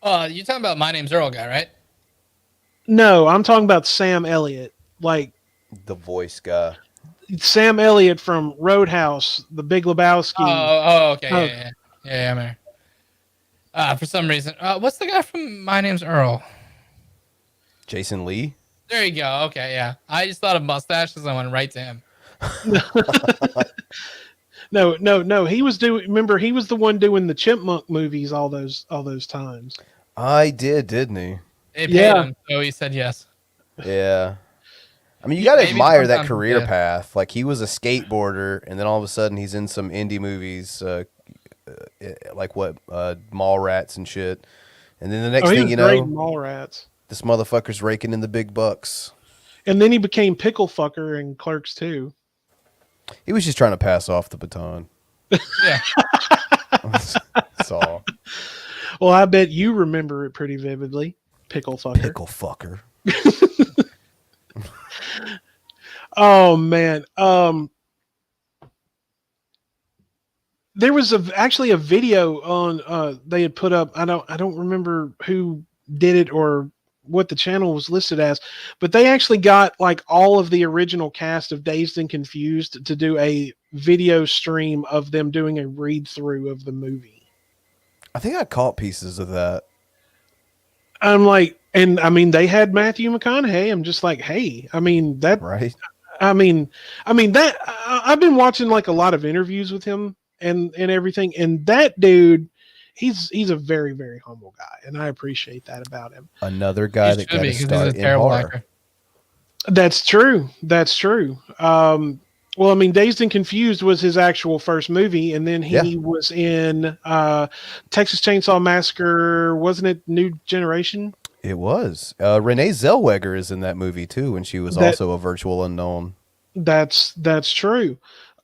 You talking about My Name's Earl guy, right? No, I'm talking about Sam Elliott. Like The voice guy. Sam Elliott from Roadhouse, The Big Lebowski. Oh, okay. Oh. Yeah, I'm here. For some reason. What's the guy from My Name's Earl? Jason Lee. There you go. Okay, yeah. I just thought of mustaches. I went right to him. No. He was remember he was the one doing the Chipmunk movies all those times. I didn't he? They paid Yeah. him, so he said yes. Yeah. I mean, you got to Maybe admire that sometimes, career yeah. path. Like, he was a skateboarder, and then all of a sudden he's in some indie movies, like Mallrats and shit. And then the next he thing was you great in know, Mallrats. this motherfucker's raking in the big bucks. And then he became Pickle Fucker in Clerks 2. He was just trying to pass off the baton. Yeah. That's all. Well, I bet you remember it pretty vividly. Pickle Fucker. Pickle fucker. Oh man. There was actually a video on they had put up. I don't remember who did it or what the channel was listed as, but they actually got like all of the original cast of Dazed and Confused to do a video stream of them doing a read through of the movie. I think I caught pieces of that. I'm like, and I mean, they had Matthew McConaughey. I'm just like, hey, I mean that. Right? I mean that I've been watching like a lot of interviews with him and everything, and that dude, he's a very, very humble guy, and I appreciate that about him. Another guy He that should got be, to 'cause he's start a in terrible horror. actor. That's true. Well, I mean, Dazed and Confused was his actual first movie, and then he was in Texas Chainsaw Massacre. Wasn't it New Generation? It was. Renee Zellweger is in that movie too, and she was also a virtual unknown. That's true.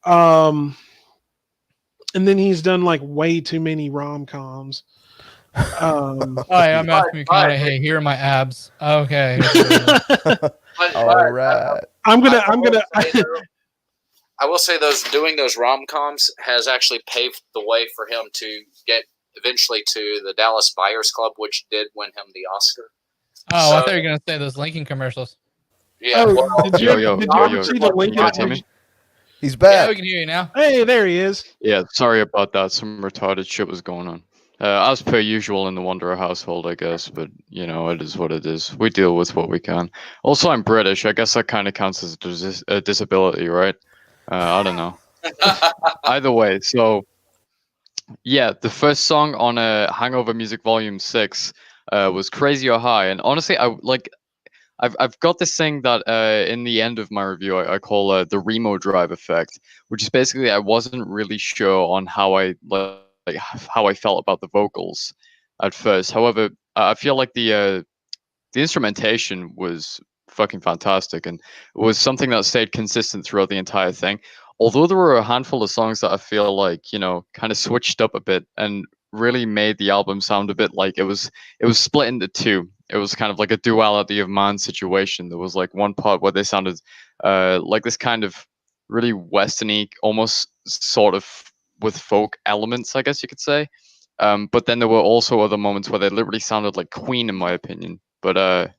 And then he's done like way too many rom-coms. Oh, yeah, I'm Matthew McConaughey. Hey, here are my abs. Okay. All right. I'm gonna. I will say doing those rom-coms has actually paved the way for him to get eventually to the Dallas Buyers Club, which did win him the Oscar. Oh, I thought you were gonna say those Lincoln commercials. Yeah. Oh, well, did you ever see the Lincoln? Hear me? He's Yeah, back. we can hear you now. Hey, there he is. Yeah, sorry about that. Some retarded shit was going on. As per usual in the Wanderer household, I guess, but you know, it is what it is. We deal with what we can. Also, I'm British. I guess that kind of counts as a disability, right? I don't know. Either way, so yeah, the first song on Hangover Music Volume 6 was Crazy or High, and honestly, I've got this thing that in the end of my review I call the Remo Drive effect, which is basically I wasn't really sure on how how I felt about the vocals at first. However, I feel like the instrumentation was fucking fantastic and it was something that stayed consistent throughout the entire thing. Although there were a handful of songs that I feel like, you know, kind of switched up a bit and really made the album sound a bit like it was split into two. It was kind of like a duality of man situation. There was like one part where they sounded like this kind of really westerny, almost sort of with folk elements, I guess you could say. But then there were also other moments where they literally sounded like Queen, in my opinion. But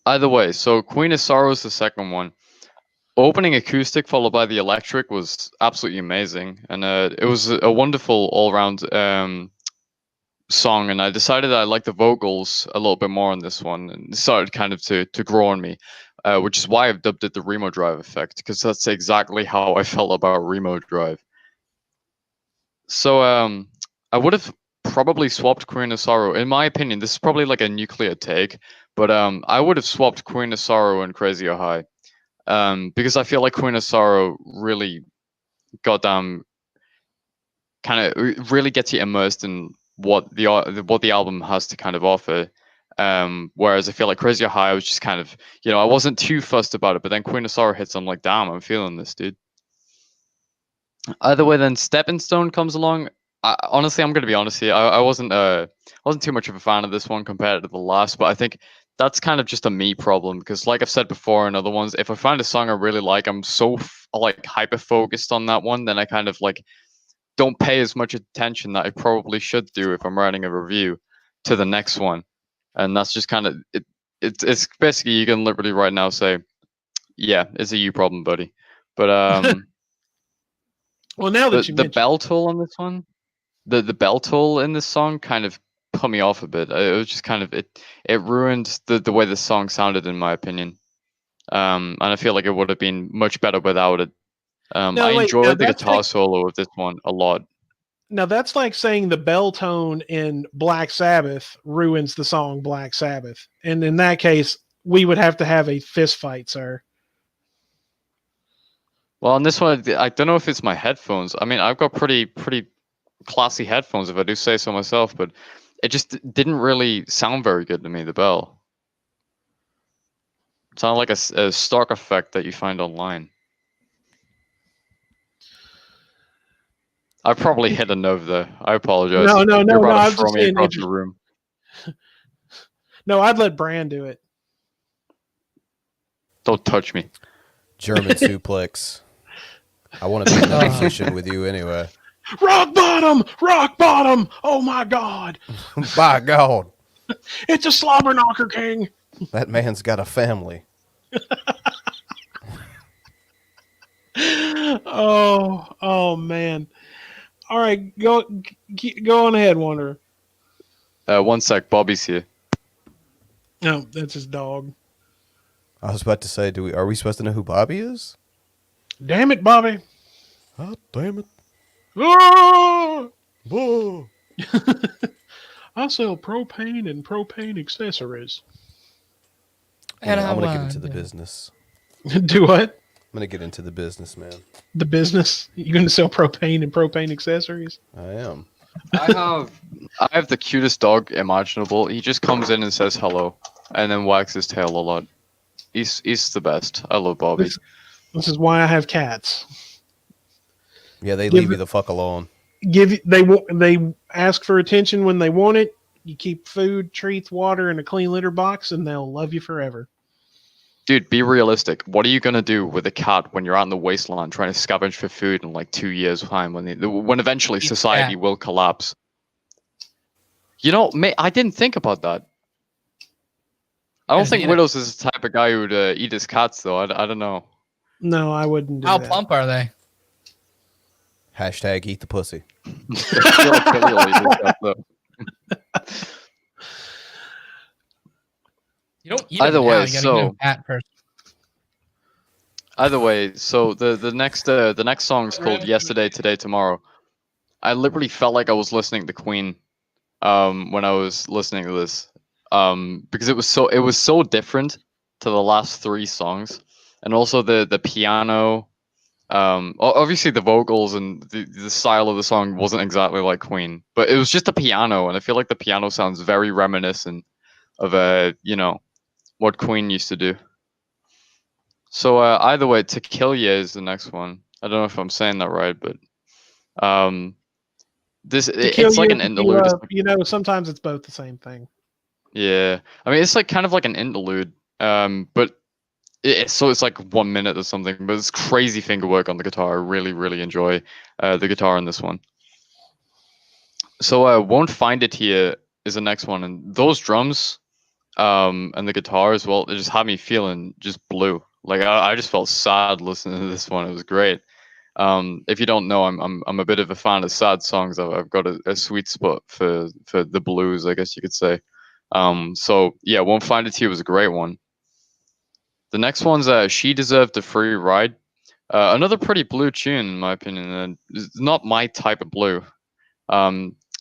either way, so Queen of Sorrow is the second one. Opening acoustic followed by the electric was absolutely amazing, and it was a wonderful all-round song. And I decided I liked the vocals a little bit more on this one, and it started kind of to grow on me, which is why I've dubbed it the Remo Drive effect, because that's exactly how I felt about Remo Drive. So I would have probably swapped Queen of Sorrow. In my opinion, this is probably like a nuclear take, but I would have swapped Queen of Sorrow and Crazy or High. Because I feel like Queen of Sorrow really goddamn kind of really gets you immersed in what the album has to kind of offer. Whereas I feel like Crazy or High, I was just kind of, you know, I wasn't too fussed about it, but then Queen of Sorrow hits, I'm like, damn, I'm feeling this, dude. Either way, then Stepping Stone comes along. Honestly, I'm gonna be honest here. I wasn't too much of a fan of this one compared to the last, but I think that's kind of just a me problem because, like I've said before in other ones, if I find a song I really like, I'm so like hyper focused on that one, then I kind of like don't pay as much attention that I probably should do if I'm writing a review to the next one, and that's just kind of it. It's basically you can literally right now say, yeah, it's a you problem, buddy. But well, now that the bell toll on this one, the bell toll in this song kind of put me off a bit. It was just kind of it ruined the way the song sounded, in my opinion. And I feel like it would have been much better without it. I enjoyed the guitar solo of this one a lot. Now that's like saying the bell tone in Black Sabbath ruins the song Black Sabbath, and in that case, we would have to have a fist fight, sir. Well, on this one, I don't know if it's my headphones. I mean, I've got pretty classy headphones, if I do say so myself, but it just didn't really sound very good to me, the bell. It sounded like a stock effect that you find online. I probably hit a nerve there. I apologize. No. You're about I'm to throw just me saying across the room. No, I'd let Bran do it. Don't touch me. German suplex. I want to be in that position with you anyway. Rock bottom! Rock bottom! Oh my God! By God. It's a slobber knocker, King. That man's got a family. Oh man. All right, go on ahead, Wanderer. 1 sec, Bobby's here. No, that's his dog. I was about to say, are we supposed to know who Bobby is? Damn it, Bobby. Oh, damn it. Ah! Whoa. I sell propane and propane accessories. I'm going to get into the business. Do what? I'm going to get into the business, man. The business? You're going to sell propane and propane accessories? I am. I have the cutest dog imaginable. He just comes in and says hello, and then wags his tail a lot. He's the best. I love Bobby. This is why I have cats. Yeah, they leave you the fuck alone. They ask for attention when they want it. You keep food, treats, water, and a clean litter box, and they'll love you forever. Dude, be realistic. What are you gonna do with a cat when you're out in the wasteland trying to scavenge for food in like 2 years' time when eventually society will collapse? You know, I didn't think about that. I don't think Widows is the type of guy who would eat his cats, though. I don't know. No, I wouldn't do How that. plump are they? Hashtag eat the pussy. I feel like Billy will eat his cats, though. You don't eat Either them way, now. You gotta so get them at first. either way, so the next song is called "Yesterday, Today, Tomorrow." I literally felt like I was listening to Queen, when I was listening to this, because it was so different to the last three songs, and also the piano, obviously the vocals and the style of the song wasn't exactly like Queen, but it was just a piano, and I feel like the piano sounds very reminiscent of what Queen used to do. So either way, To Kill Ya is the next one. I don't know if I'm saying that right, but it's like an interlude. Sometimes it's both the same thing. Yeah, I mean it's like kind of like an interlude, but it's like 1 minute or something. But it's crazy finger work on the guitar. I really, really enjoy the guitar in this one. So Won't Find It Here is the next one, and those drums, and the guitar as well, it just had me feeling just blue. Like I just felt sad listening to this one. It was great. If you don't know, I'm a bit of a fan of sad songs. I've got a sweet spot for the blues, I guess you could say. So yeah, Won't Find It Here was a great one. The next one's She Deserved a Free Ride. Another pretty blue tune in my opinion, and it's not my type of blue.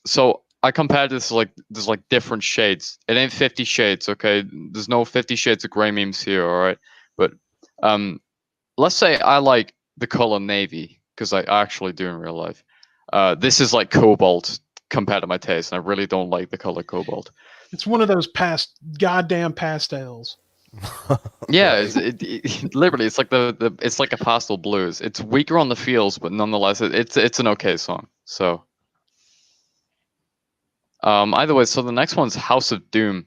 So I compared this there's like different shades. It ain't 50 Shades, okay? There's no 50 Shades of Grey memes here, all right? But let's say I like the color navy, because I actually do in real life. This is like cobalt compared to my taste, and I really don't like the color cobalt. It's one of those goddamn pastels. Yeah, literally, it's like it's like a pastel blues. It's weaker on the feels, but nonetheless, it's an okay song. So, either way, so the next one's House of Doom,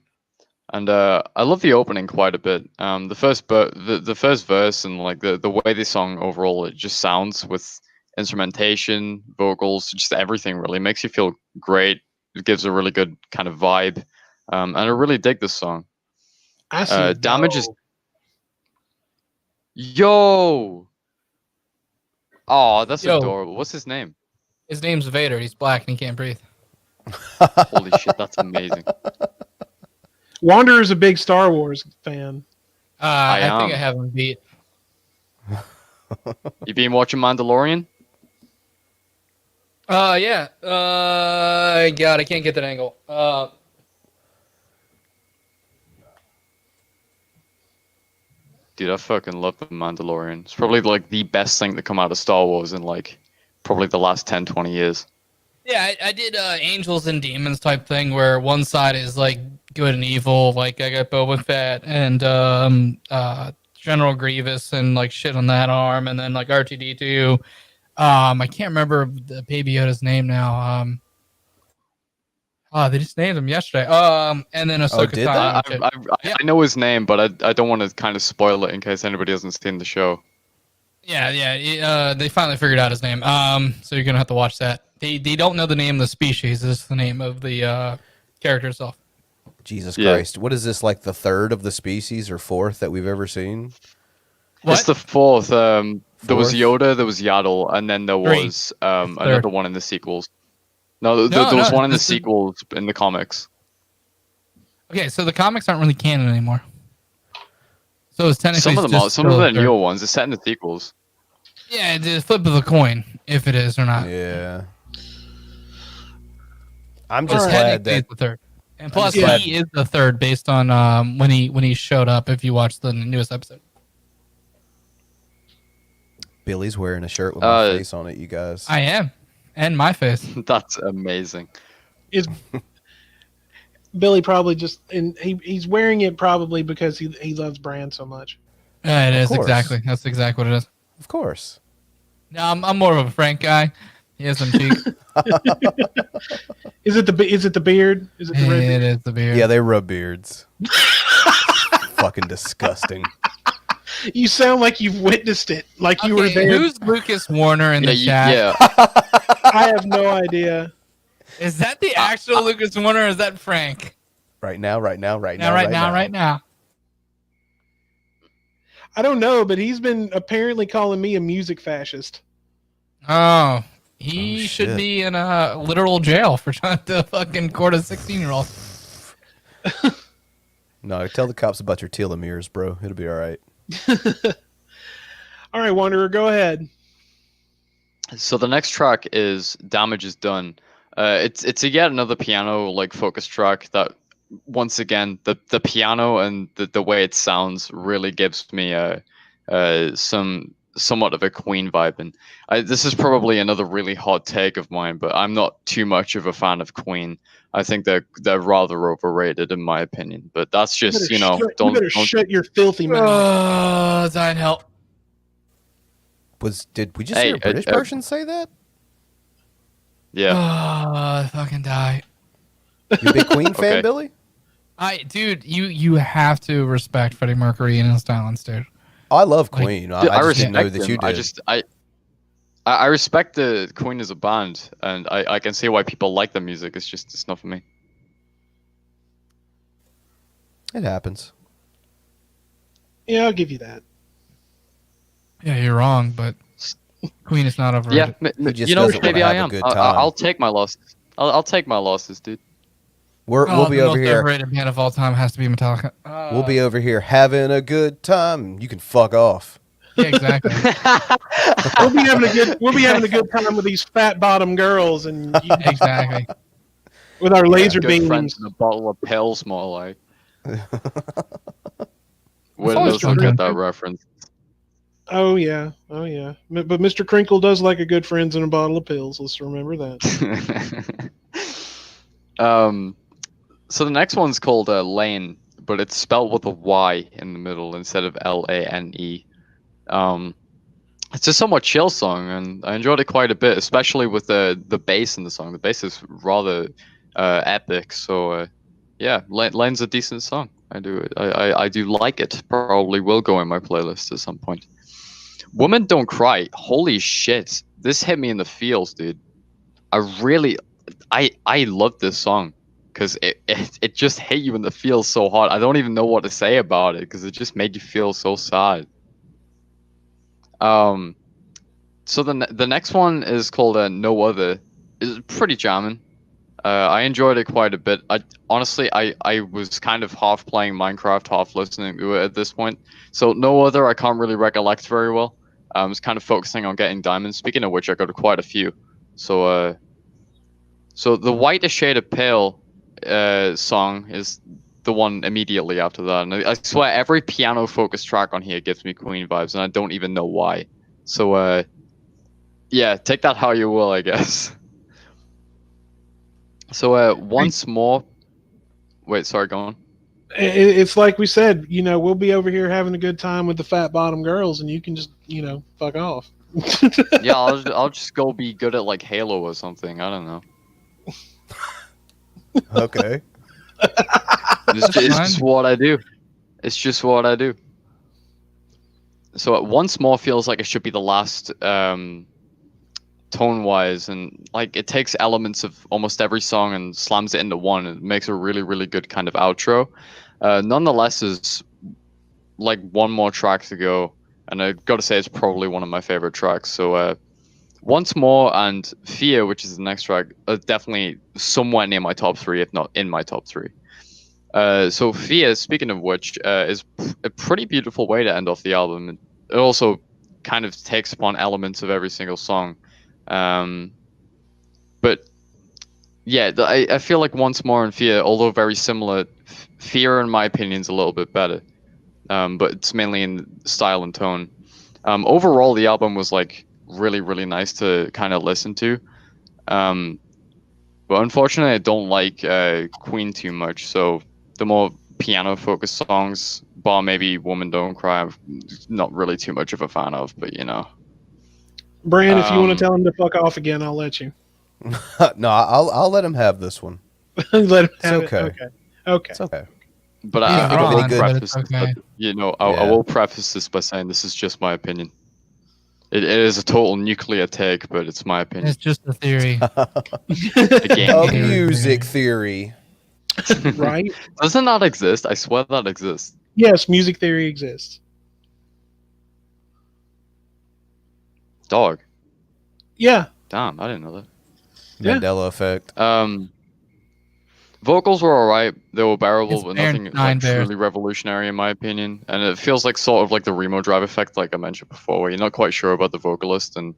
and I love the opening quite a bit. The first verse and like the way the song overall it just sounds with instrumentation, vocals, just everything really makes you feel great. It gives a really good kind of vibe, and I really dig this song. I see. Damage is. Yo! Oh, that's adorable. What's his name? His name's Vader. He's black and he can't breathe. Holy shit, that's amazing. Wander is a big Star Wars fan. I think I have him beat. You been watching Mandalorian? Yeah. God, I can't get that angle. Dude, I fucking love the Mandalorian. It's probably like the best thing to come out of Star Wars in like probably the last 10, 20 years. Yeah, I did Angels and Demons type thing where one side is like good and evil, like I got Boba Fett and General Grievous and like shit on that arm, and then like R2-D2. I can't remember the Baby Yoda's name now. They just named him yesterday. And then Ahsoka did Tano. I know his name, but I don't want to kind of spoil it in case anybody hasn't seen the show. Yeah. They finally figured out his name. So you're gonna have to watch that. They don't know the name of the species. It's the name of the character itself. Jesus Christ! What is this, like the third of the species or fourth that we've ever seen? What? It's the fourth. There was Yoda, there was Yaddle, and then there was another one in the sequels. No, there was one in the sequels in the comics. Okay, so the comics aren't really canon anymore. So it's technically some of them are. Some of the newer ones are set in the sequels. Yeah, it's a flip of a coin if it is or not. Yeah. I'm just glad that it's the third. And plus, he is the third based on when he showed up. If you watch the newest episode, Billy's wearing a shirt with my face on it. You guys, I am, and my face. That's amazing. Billy probably just and he's wearing it probably because he loves BRAN so much. Yeah, it Of is course. exactly. That's exactly what it is. Of course. No, I'm more of a Frank guy. He has some cheeks. Is it the beard? Is it the red It beard? is the beard. Yeah, they rub beards. Fucking disgusting. You sound like you've witnessed it, like you were there. Who's Lucas Warner in the chat? Yeah. I have no idea. Is that the actual Lucas Warner or is that Frank? Right now. Right now. I don't know, but he's been apparently calling me a music fascist. Oh, he Oh, should shit. be in a literal jail for trying to fucking court a 16-year-old. No, tell the cops about your telomeres, bro. It'll be all right. All right, Wanderer, go ahead. So the next track is "Damage Is Done." It's yet another piano like focus track that, once again, the piano and the way it sounds really gives me somewhat of a Queen vibe. And this is probably another really hot take of mine, but I'm not too much of a fan of Queen. I think they're rather overrated in my opinion. But that's just You better shut your filthy mouth. Zion help. Did we just hear a British person say that? Yeah. Fucking die. You a big Queen fan, Okay. Billy? Dude, you have to respect Freddie Mercury and his talents, dude. I love Like, Queen. Dude, I just respect didn't know that them. you did. I respect the Queen as a band, and I can see why people like the music. It's not for me. It happens. Yeah, I'll give you that. Yeah, you're wrong, but Queen is not overrated. Yeah, He just you know, doesn't wanna maybe have I a am. good I, time. I'll take my losses. I'll take my losses, dude. We'll be the over most here. overrated band of all time has to be Metallica. We'll be over here having a good time. You can fuck off. Yeah, exactly. We'll be having a good time with these fat bottom girls and Exactly. with our laser Good beams. friends and a bottle of pills, more like. Where always does I true. get that reference? Oh yeah. But Mr. Crinkle does like a good friends and a bottle of pills. Let's remember that. So the next one's called Lane, but it's spelled with a Y in the middle instead of Lane. It's a somewhat chill song, and I enjoyed it quite a bit, especially with the bass in the song. The bass is rather epic, so yeah, Lane's a decent song. I do like it. Probably will go in my playlist at some point. Women Don't Cry. Holy shit, this hit me in the feels, dude. I love this song because it just hit you in the feels so hard. I don't even know what to say about it because it just made you feel so sad. So the next one is called No Other. It's pretty jamming. I enjoyed it quite a bit. Honestly, I was kind of half playing Minecraft, half listening to it at this point. So No Other, I can't really recollect very well. I was kind of focusing on getting diamonds. Speaking of which, I got quite a few. So the White a Shade of Pale song is the one immediately after that. And I swear every piano-focused track on here gives me Queen vibes, and I don't even know why. So yeah, take that how you will, I guess. So once more. Wait, sorry, go on. It's like we said, we'll be over here having a good time with the fat bottom girls, and you can just, fuck off. Yeah, I'll just go be good at like Halo or something. I don't know. Okay. It's just what I do. It's just what I do. So once more feels like it should be the last tone-wise, and like it takes elements of almost every song and slams it into one and makes a really, really good kind of outro. Nonetheless, is like one more track to go, and I gotta say it's probably one of my favorite tracks. So Once More and Fear, which is the next track, are definitely somewhere near my top three, if not in my top three. So Fear, speaking of which, is a pretty beautiful way to end off the album. It also kind of takes upon elements of every single song. But yeah, I feel like Once More and Fear, although very similar, Fear, in my opinion, is a little bit better. But it's mainly in style and tone. Overall, the album was like really, really nice to kind of listen to. But unfortunately, I don't like Queen too much. So the more piano-focused songs, bar maybe "Woman Don't Cry," I'm not really too much of a fan of. But you know, Bran, if you want to tell him to fuck off again, I'll let you. No, I'll let him have this one. Let him have okay. it. Okay. It's okay. But He's I wrong, will but preface it's this, okay. you know, I will preface this by saying this is just my opinion. It is a total nuclear take, but it's my opinion. It's just a theory. A Game music theory. Right? Doesn't that exist? I swear that exists. Yes, music theory exists. Dog. Yeah. Damn, I didn't know that. Yeah. Mandela effect. Vocals were alright. They were bearable, It's but Baron nothing Nine like Bears. truly revolutionary in my opinion. And it feels like sort of like the Remo Drive effect, like I mentioned before, where you're not quite sure about the vocalist. And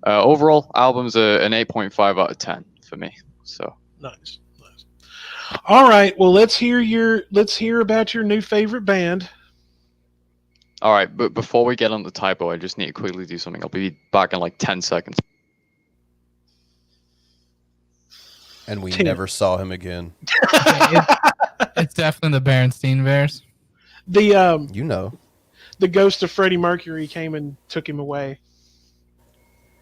overall, album's an 8.5 out of 10 for me. So Nice. All right. Well, let's hear about your new favorite band. all right, but before we get on the typo, I just need to quickly do something. I'll be back in like 10 seconds. And we 10. never saw him again. It's definitely the Berenstein Bears. The You know. the ghost of Freddie Mercury came and took him away.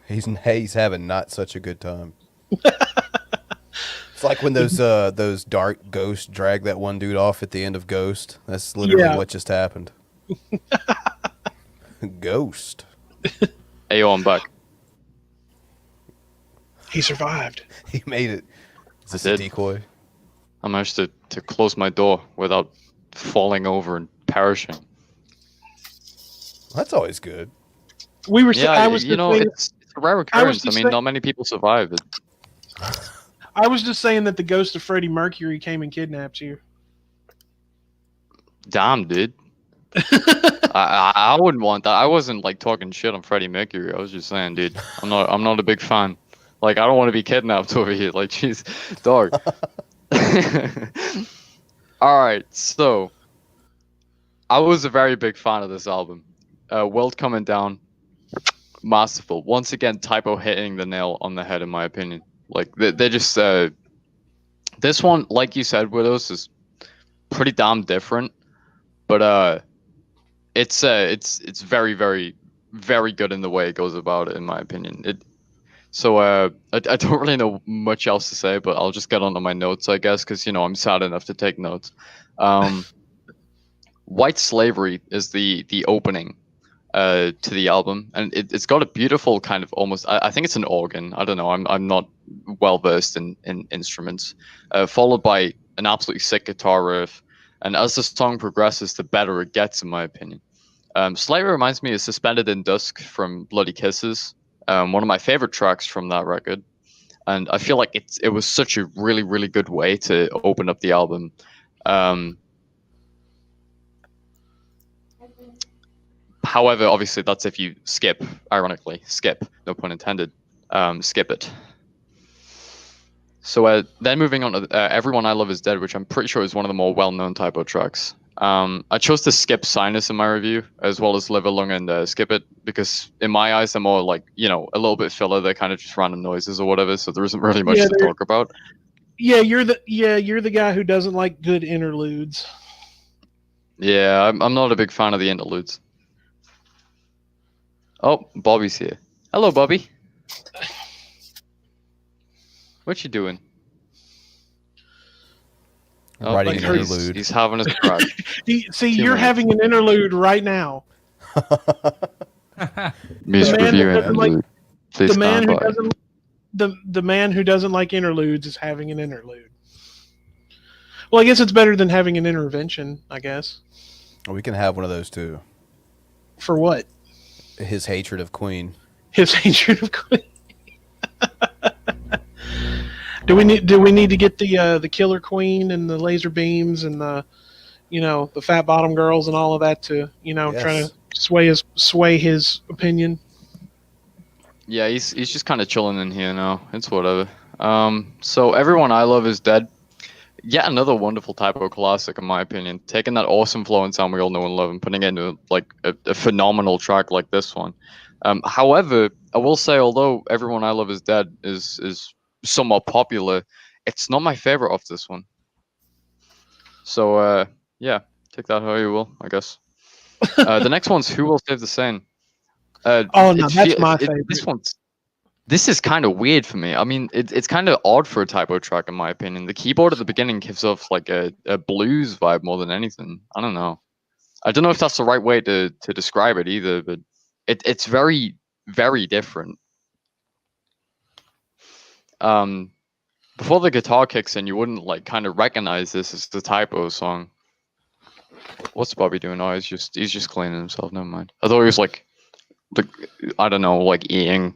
He's having not such a good time. It's like when those dark ghosts drag that one dude off at the end of Ghost. That's literally what just happened. Ghost. Hey, yo, I'm back. He survived. He made it. Is this I a did. decoy? I managed to close my door without falling over and perishing. That's always good. We were. Yeah, I was. you know, it's a rare occurrence. I just mean, saying- not many people survive it. I was just saying that the ghost of Freddie Mercury came and kidnapped you. Damn, dude. I wouldn't want that. I wasn't like talking shit on Freddie Mercury. I was just saying, dude, I'm not a big fan. Like, I don't want to be kidnapped over here. Like, jeez, dog. All right, so I was a very big fan of this album. World Coming Down, masterful. Once again, typo hitting the nail on the head, in my opinion. Like, they just this one, like you said, Widows, is pretty damn different, but it's very, very, very good in the way it goes about it, in my opinion. I don't really know much else to say, but I'll just get onto my notes, I guess, because you know I'm sad enough to take notes. White Slavery is the opening to the album, and it's got a beautiful kind of almost. I think it's an organ. I don't know. I'm not well versed in instruments. Followed by an absolutely sick guitar riff, and as the song progresses, the better it gets, in my opinion. Slightly reminds me of Suspended in Dusk from Bloody Kisses, one of my favorite tracks from that record, and I feel like it was such a really, really good way to open up the album. However, obviously that's if you skip, ironically, no pun intended, skip it. So then moving on to Everyone I Love Is Dead, which I'm pretty sure is one of the more well-known typo tracks. I chose to skip Sinus in my review, as well as Live Along and Skip It, because in my eyes they're more like, you know, a little bit filler. They're kind of just random noises or whatever, so there isn't really much to talk about. Yeah, you're the guy who doesn't like good interludes. Yeah, I'm not a big fan of the interludes. Oh, Bobby's here. Hello, Bobby. What you doing? Writing like an interlude. He's having a scratch. See, you're having an interlude right now. Music man who review doesn't like- interlude. Please The man stand who by. doesn't the man who doesn't like interludes is having an interlude. Well, I guess it's better than having an intervention, I guess. We can have one of those too. For what? His hatred of Queen. His hatred of Queen. Do we need to get the Killer Queen and the laser beams and the the fat bottom girls and all of that to try to sway his opinion? Yeah, he's just kind of chilling in here now. It's whatever. So Everyone I Love Is Dead. Yet another wonderful typo classic, in my opinion. Taking that awesome flow and sound we all know and love and putting it into like a phenomenal track like this one. However, I will say, although Everyone I Love Is Dead is somewhat popular, it's not my favorite of this one. So yeah, take that how you will, I guess. The next one's Who Will Save the Sane. Oh no, that's my favorite. This is kind of weird for me. I mean, it's kind of odd for a typo track, in my opinion. The keyboard at the beginning gives off like a blues vibe more than anything. I don't know. I don't know if that's the right way to describe it either, but it's very, very different. Before the guitar kicks in, you wouldn't like kind of recognize this as the typo song. What's Bobby doing? Oh, he's just cleaning himself. Never mind. I thought he was like I don't know, like eating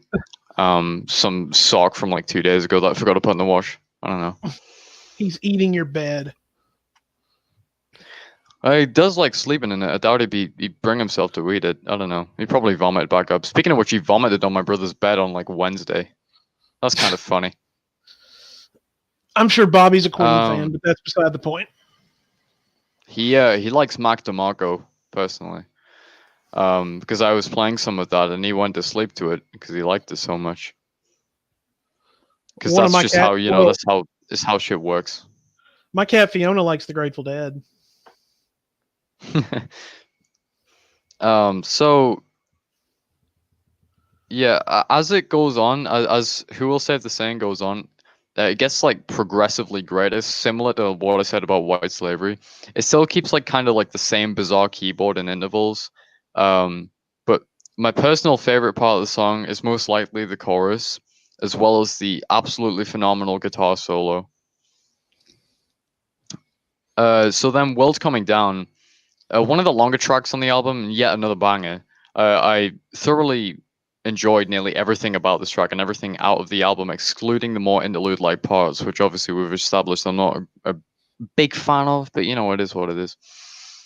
some sock from like 2 days ago that I forgot to put in the wash. I don't know. He's eating your bed. He does like sleeping in it. I doubt he'd bring himself to eat it. I don't know. He probably vomited back up. Speaking of which, he vomited on my brother's bed on like Wednesday. That's kind of funny. I'm sure Bobby's a Queen fan, but that's beside the point. He likes Mac DeMarco personally. Because I was playing some of that and he went to sleep to it because he liked it so much. Because that's just how that's how shit works. My cat Fiona likes the Grateful Dead. So yeah, as it goes on, as Who Will Save the Sane goes on, it gets like progressively greater, similar to what I said about white slavery. It still keeps like kind of like the same bizarre keyboard and intervals. But my personal favorite part of the song is most likely the chorus, as well as the absolutely phenomenal guitar solo. So then World's Coming Down, one of the longer tracks on the album, and yet another banger. I thoroughly enjoyed nearly everything about this track and everything out of the album, excluding the more interlude-like parts, which obviously we've established I'm not a big fan of, but you know, it is what it is.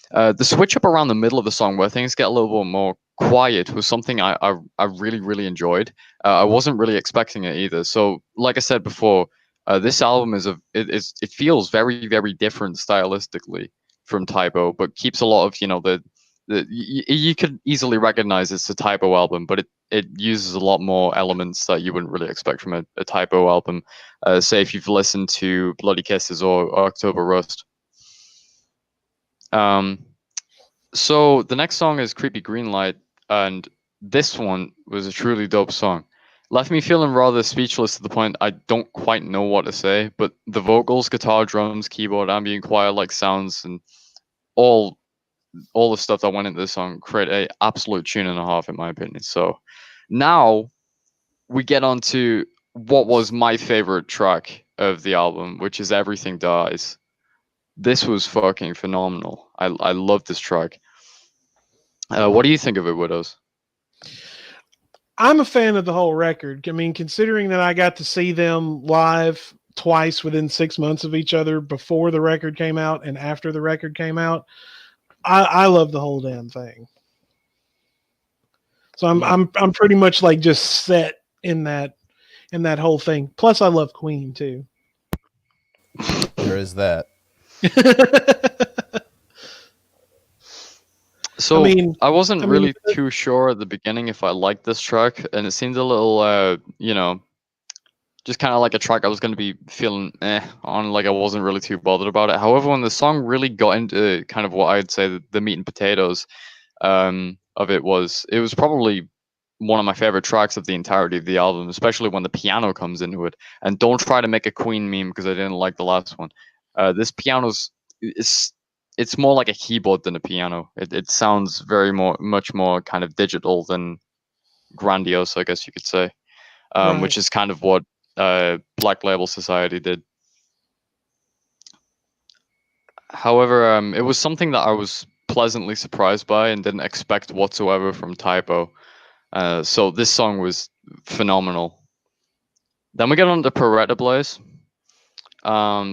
The switch up around the middle of the song where things get a little bit more quiet was something I really, really enjoyed. I wasn't really expecting it either. So, like I said before, this album it feels very, very different stylistically from Typo, but keeps a lot of, you know, you could easily recognize it's a Typo album, but it uses a lot more elements that you wouldn't really expect from a Typo album. Say if you've listened to Bloody Kisses or October Rust. So the next song is Creepy Green Light, and this one was a truly dope song. Left me feeling rather speechless to the point I don't quite know what to say, but the vocals, guitar, drums, keyboard, ambient choir like sounds, and all the stuff that went into this song create a absolute tune and a half, in my opinion. So now we get on to what was my favorite track of the album, which is Everything Dies. This was fucking phenomenal. I love this track. What do you think of it, Widows? I'm a fan of the whole record. I mean, considering that I got to see them live twice within 6 months of each other before the record came out and after the record came out, I love the whole damn thing. So I'm pretty much like just set in that whole thing. Plus, I love Queen too. There is that. So I wasn't really too sure at the beginning if I liked this track, and it seemed a little, you know, just kind of like a track I was going to be feeling on, like I wasn't really too bothered about it. However, when the song really got into kind of what I'd say the meat and potatoes of it was probably one of my favorite tracks of the entirety of the album, especially when the piano comes into it. And don't try to make a Queen meme because I didn't like the last one. This piano's it's more like a keyboard than a piano. It sounds much more kind of digital than grandiose, I guess you could say, right. Which is kind of what Black Label Society did. However, it was something that I was pleasantly surprised by and didn't expect whatsoever from Typo. So this song was phenomenal. Then we get on to Peretta Blaze.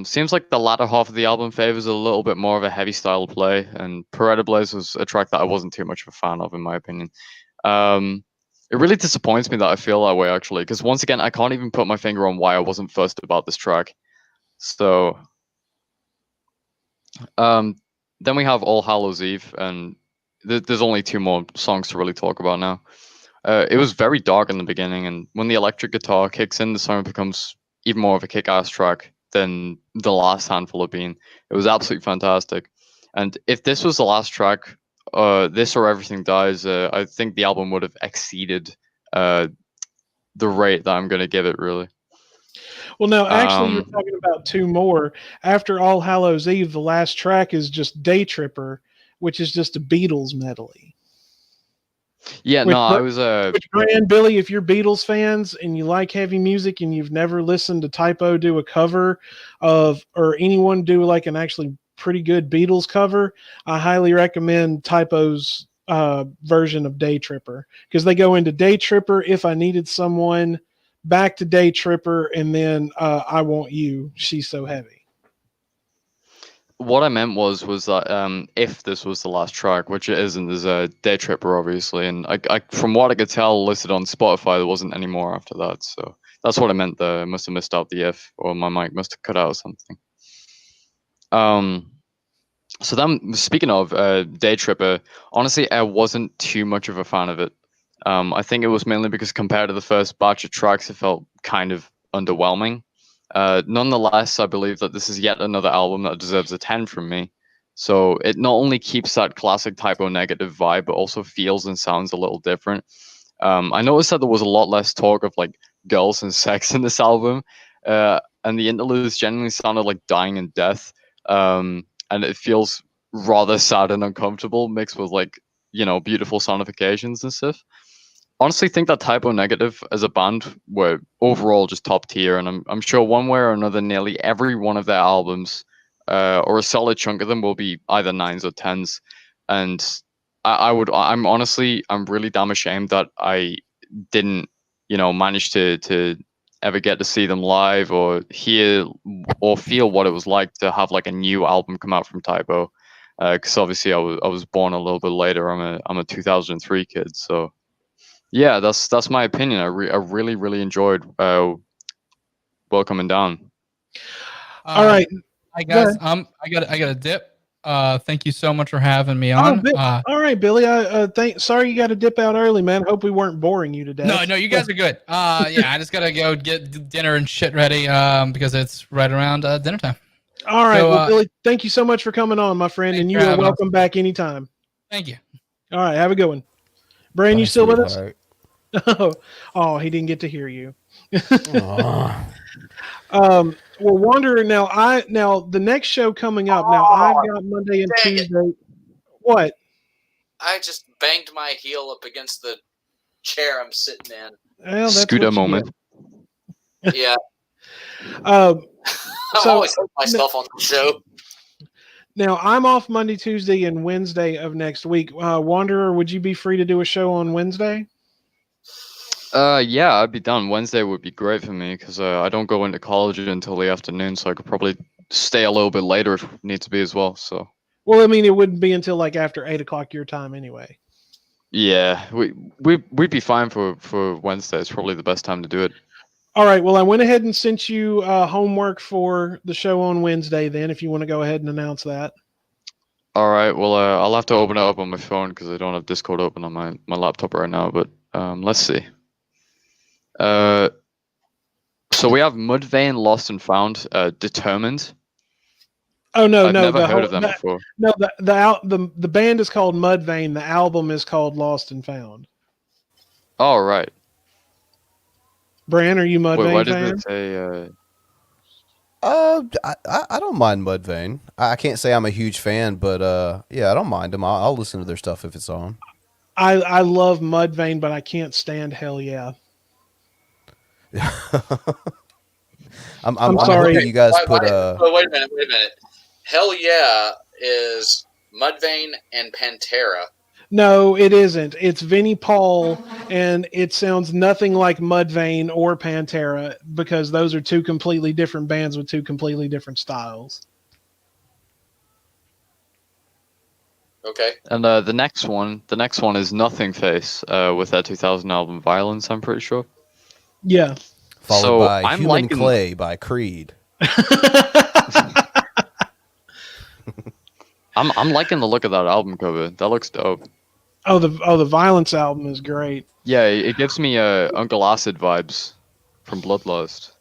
Seems like the latter half of the album favors a little bit more of a heavy style play, and Peretta Blaze was a track that I wasn't too much of a fan of, in my opinion. It really disappoints me that I feel that way, actually, because once again, I can't even put my finger on why I wasn't fussed about this track. So, then we have All Hallows Eve, and there's only 2 more songs to really talk about now. It was very dark in the beginning, and when the electric guitar kicks in, the song becomes even more of a kick-ass track. than the last handful have been. It was absolutely fantastic. And if this was the last track, this or Everything Dies, I think the album would have exceeded the rate that I'm going to give it, really. Well, no, actually, you're talking about two more. After All Hallows Eve, the last track is just Day Tripper, which is just a Beatles medley. Yeah, no, I was Which, BRAN, BILLY, if you're Beatles fans and you like heavy music and you've never listened to Typo do a cover of, or anyone do like an actually pretty good Beatles cover, I highly recommend Typo's version of Day Tripper, because they go into Day Tripper, If I Needed Someone, back to Day Tripper, and then I Want You, She's So Heavy. What I meant was that if this was the last track, which it isn't, there's a Day Tripper, obviously, and I from what I could tell, listed on Spotify, there wasn't any more after that. So that's what I meant. I must have missed out the if, or my mic must have cut out or something. So then, speaking of Day Tripper, honestly, I wasn't too much of a fan of it. I think it was mainly because compared to the first batch of tracks, it felt kind of underwhelming. Nonetheless, I believe that this is yet another album that deserves a 10 from me. So it not only keeps that classic Typo Negative vibe, but also feels and sounds a little different. I noticed that there was a lot less talk of like girls and sex in this album, and the interludes generally sounded like dying and death. And it feels rather sad and uncomfortable, mixed with like, beautiful sonifications and stuff. Honestly, think that Typo Negative as a band were overall just top tier, and I'm sure one way or another, nearly every one of their albums, or a solid chunk of them, will be either 9s or 10s. And I'm really damn ashamed that I didn't, manage to ever get to see them live or hear or feel what it was like to have like a new album come out from Typo. Because obviously I was born a little bit later. I'm a 2003 kid, so. Yeah, that's my opinion. I really enjoyed Welcoming Down. All right, hi guys. I got a dip. Thank you so much for having me on. All right, Billy. Sorry you got to dip out early, man. Hope we weren't boring you to death. No, you guys are good. Yeah, I just gotta go get dinner and shit ready. Because it's right around dinner time. All right, well, Billy, thank you so much for coming on, my friend, and you are welcome back anytime. Thank you. All right, have a good one. Bran, you still with us? Oh, he didn't get to hear you. Well, Wanderer, now the next show coming up. Now I've got Monday and Tuesday. What? I just banged my heel up against the chair I'm sitting in. Well, Scooter moment. Yeah. I always hurt myself on the show. Now I'm off Monday, Tuesday, and Wednesday of next week. Wanderer, would you be free to do a show on Wednesday? Yeah, I'd be done. Wednesday would be great for me because I don't go into college until the afternoon, so I could probably stay a little bit later if need to be as well. So. Well, I mean, it wouldn't be until like after 8 o'clock your time anyway. Yeah, we'd be fine for Wednesday. It's probably the best time to do it. All right. Well, I went ahead and sent you homework for the show on Wednesday. Then, if you want to go ahead and announce that. All right. Well, I'll have to open it up on my phone because I don't have Discord open on my laptop right now. But let's see. So we have Mudvayne, Lost and Found, Determined. Oh no, I've never heard of them before. No, the band is called Mudvayne. The album is called Lost and Found. All right. Bran, are you Mudvayne why fan? Did it say? I don't mind Mudvayne. I can't say I'm a huge fan, but yeah, I don't mind them. I'll listen to their stuff if it's on. I love Mudvayne, but I can't stand Hell Yeah. I'm sorry. You guys put wait a minute. Hell Yeah is Mudvayne and Pantera. No, it isn't. It's Vinnie Paul, and it sounds nothing like Mudvayne or Pantera because those are two completely different bands with two completely different styles. Okay. And the next one is Nothing Face with their 2000 album Violence, I'm pretty sure. Yeah. Followed by Human Clay by Creed. I'm liking the look of that album cover. That looks dope. Oh, the Violence album is great. Yeah, it gives me Uncle Acid vibes from Bloodlust.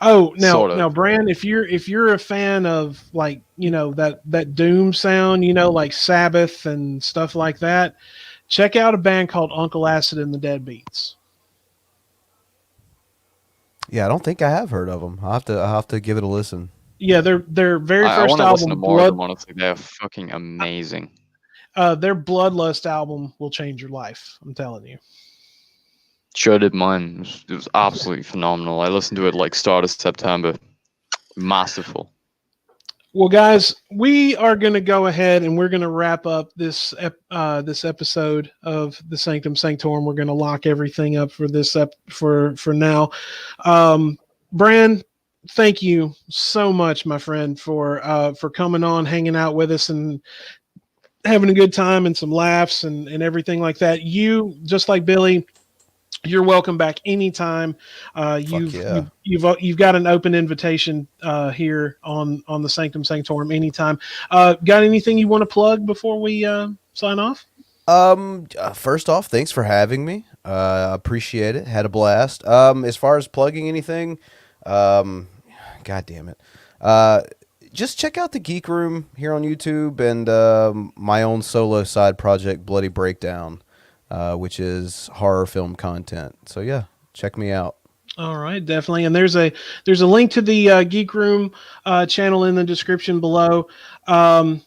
Oh, Sort now, of. Brand, if you're a fan of like that doom sound, like Sabbath and stuff like that, check out a band called Uncle Acid and the Deadbeats. Yeah, I don't think I have heard of them. I'll have to give it a listen. Yeah, their very I first want to listen to album, more of them. Honestly, they're fucking amazing. their Bloodlust album will change your life. I'm telling you. Sure did mine. It was absolutely phenomenal. I listened to it like start of September. Masterful. Well, guys, we are going to go ahead and we're going to wrap up this episode of the Sanctum Sanctorum. We're going to lock everything up for this for now. Bran, thank you so much, my friend, for coming on, hanging out with us, and having a good time and some laughs and everything like that. You, just like Billy, you're welcome back anytime. You've got an open invitation here on the Sanctum Sanctorum anytime. Got anything you want to plug before we sign off? First off, thanks for having me. Appreciate it. Had a blast. As far as plugging anything, God damn it. Just check out the Geek Room here on YouTube and my own solo side project, Bloody Breakdown. Which is horror film content. So yeah, check me out. All right, definitely. And there's a link to the Geek Room channel in the description below. And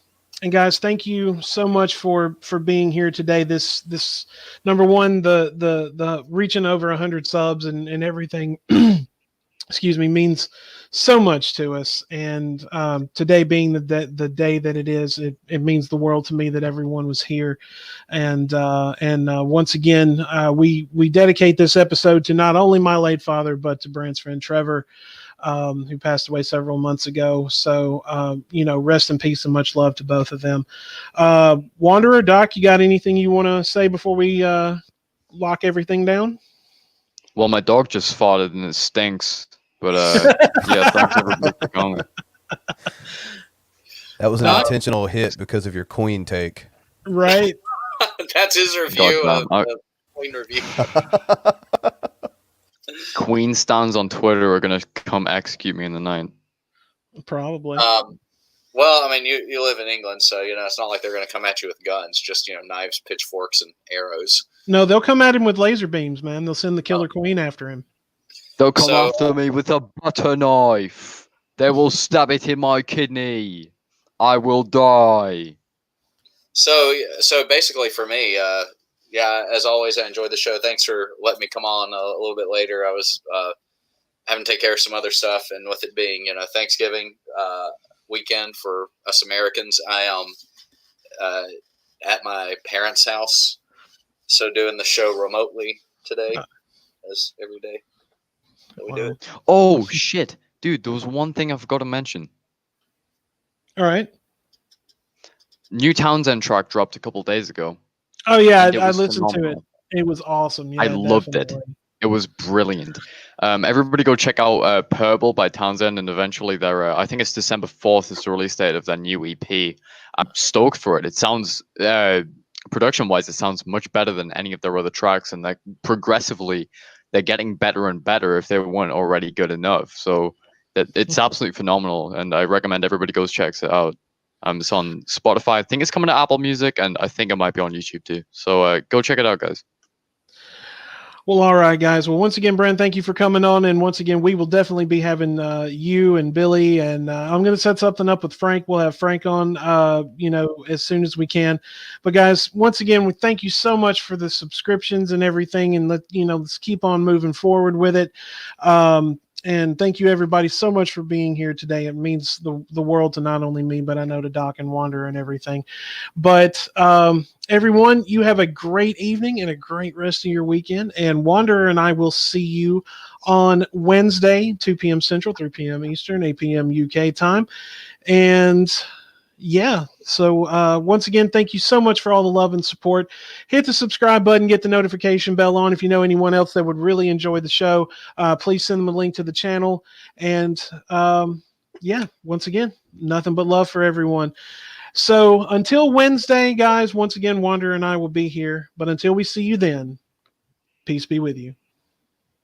guys, thank you so much for being here today. This number one, the reaching over 100 subs and everything. Excuse me, means so much to us. And today being the day that it is, it means the world to me that everyone was here. And once again, we dedicate this episode to not only my late father, but to Brand's friend Trevor, who passed away several months ago. So, rest in peace and much love to both of them. Wanderer, Doc, you got anything you want to say before we lock everything down? Well, my dog just farted and it stinks. But yeah, thanks everybody for coming. That was an intentional hit because of your Queen take. Right. That's his review of Queen review. Queen stands on Twitter are gonna come execute me in the night. Probably. Well, I mean, you live in England, so it's not like they're going to come at you with guns. Just knives, pitchforks, and arrows. No, they'll come at him with laser beams, man. They'll send the Killer Queen after him. They'll come after me with a butter knife. They will stab it in my kidney. I will die. So basically, for me, as always, I enjoyed the show. Thanks for letting me come on a little bit later. I was having to take care of some other stuff, and with it being Thanksgiving weekend for us Americans, I am at my parents' house, so doing the show remotely today, as every day that we do it. Oh shit, dude! There was one thing I forgot to mention. All right. New Townsend track dropped a couple days ago. Oh yeah, I listened to it. It was awesome. Yeah, I loved it. It was brilliant. Everybody go check out Purple by Townsend, and eventually their I think it's December 4th is the release date of their new EP. I'm stoked for it. It sounds production-wise, it sounds much better than any of their other tracks, and like progressively they're getting better and better if they weren't already good enough. So it's absolutely phenomenal, and I recommend everybody goes checks it out. It's on Spotify. I think it's coming to Apple Music, and I think it might be on YouTube too. So go check it out, guys. Well, all right, guys. Well, once again, Brand, thank you for coming on. And once again, we will definitely be having you and Billy. And I'm going to set something up with Frank. We'll have Frank on, as soon as we can. But, guys, once again, we thank you so much for the subscriptions and everything. And, let's keep on moving forward with it. And thank you, everybody, so much for being here today. It means the world to not only me, but I know to Doc and Wander and everything. But everyone, you have a great evening and a great rest of your weekend. And Wanderer and I will see you on Wednesday, 2 p.m. Central, 3 p.m. Eastern, 8 p.m. UK time. And yeah, so once again, thank you so much for all the love and support. Hit the subscribe button, get the notification bell on. If you know anyone else that would really enjoy the show, please send them a link to the channel. And once again, nothing but love for everyone. So until Wednesday, guys, once again, Wanderer and I will be here. But until we see you then, peace be with you.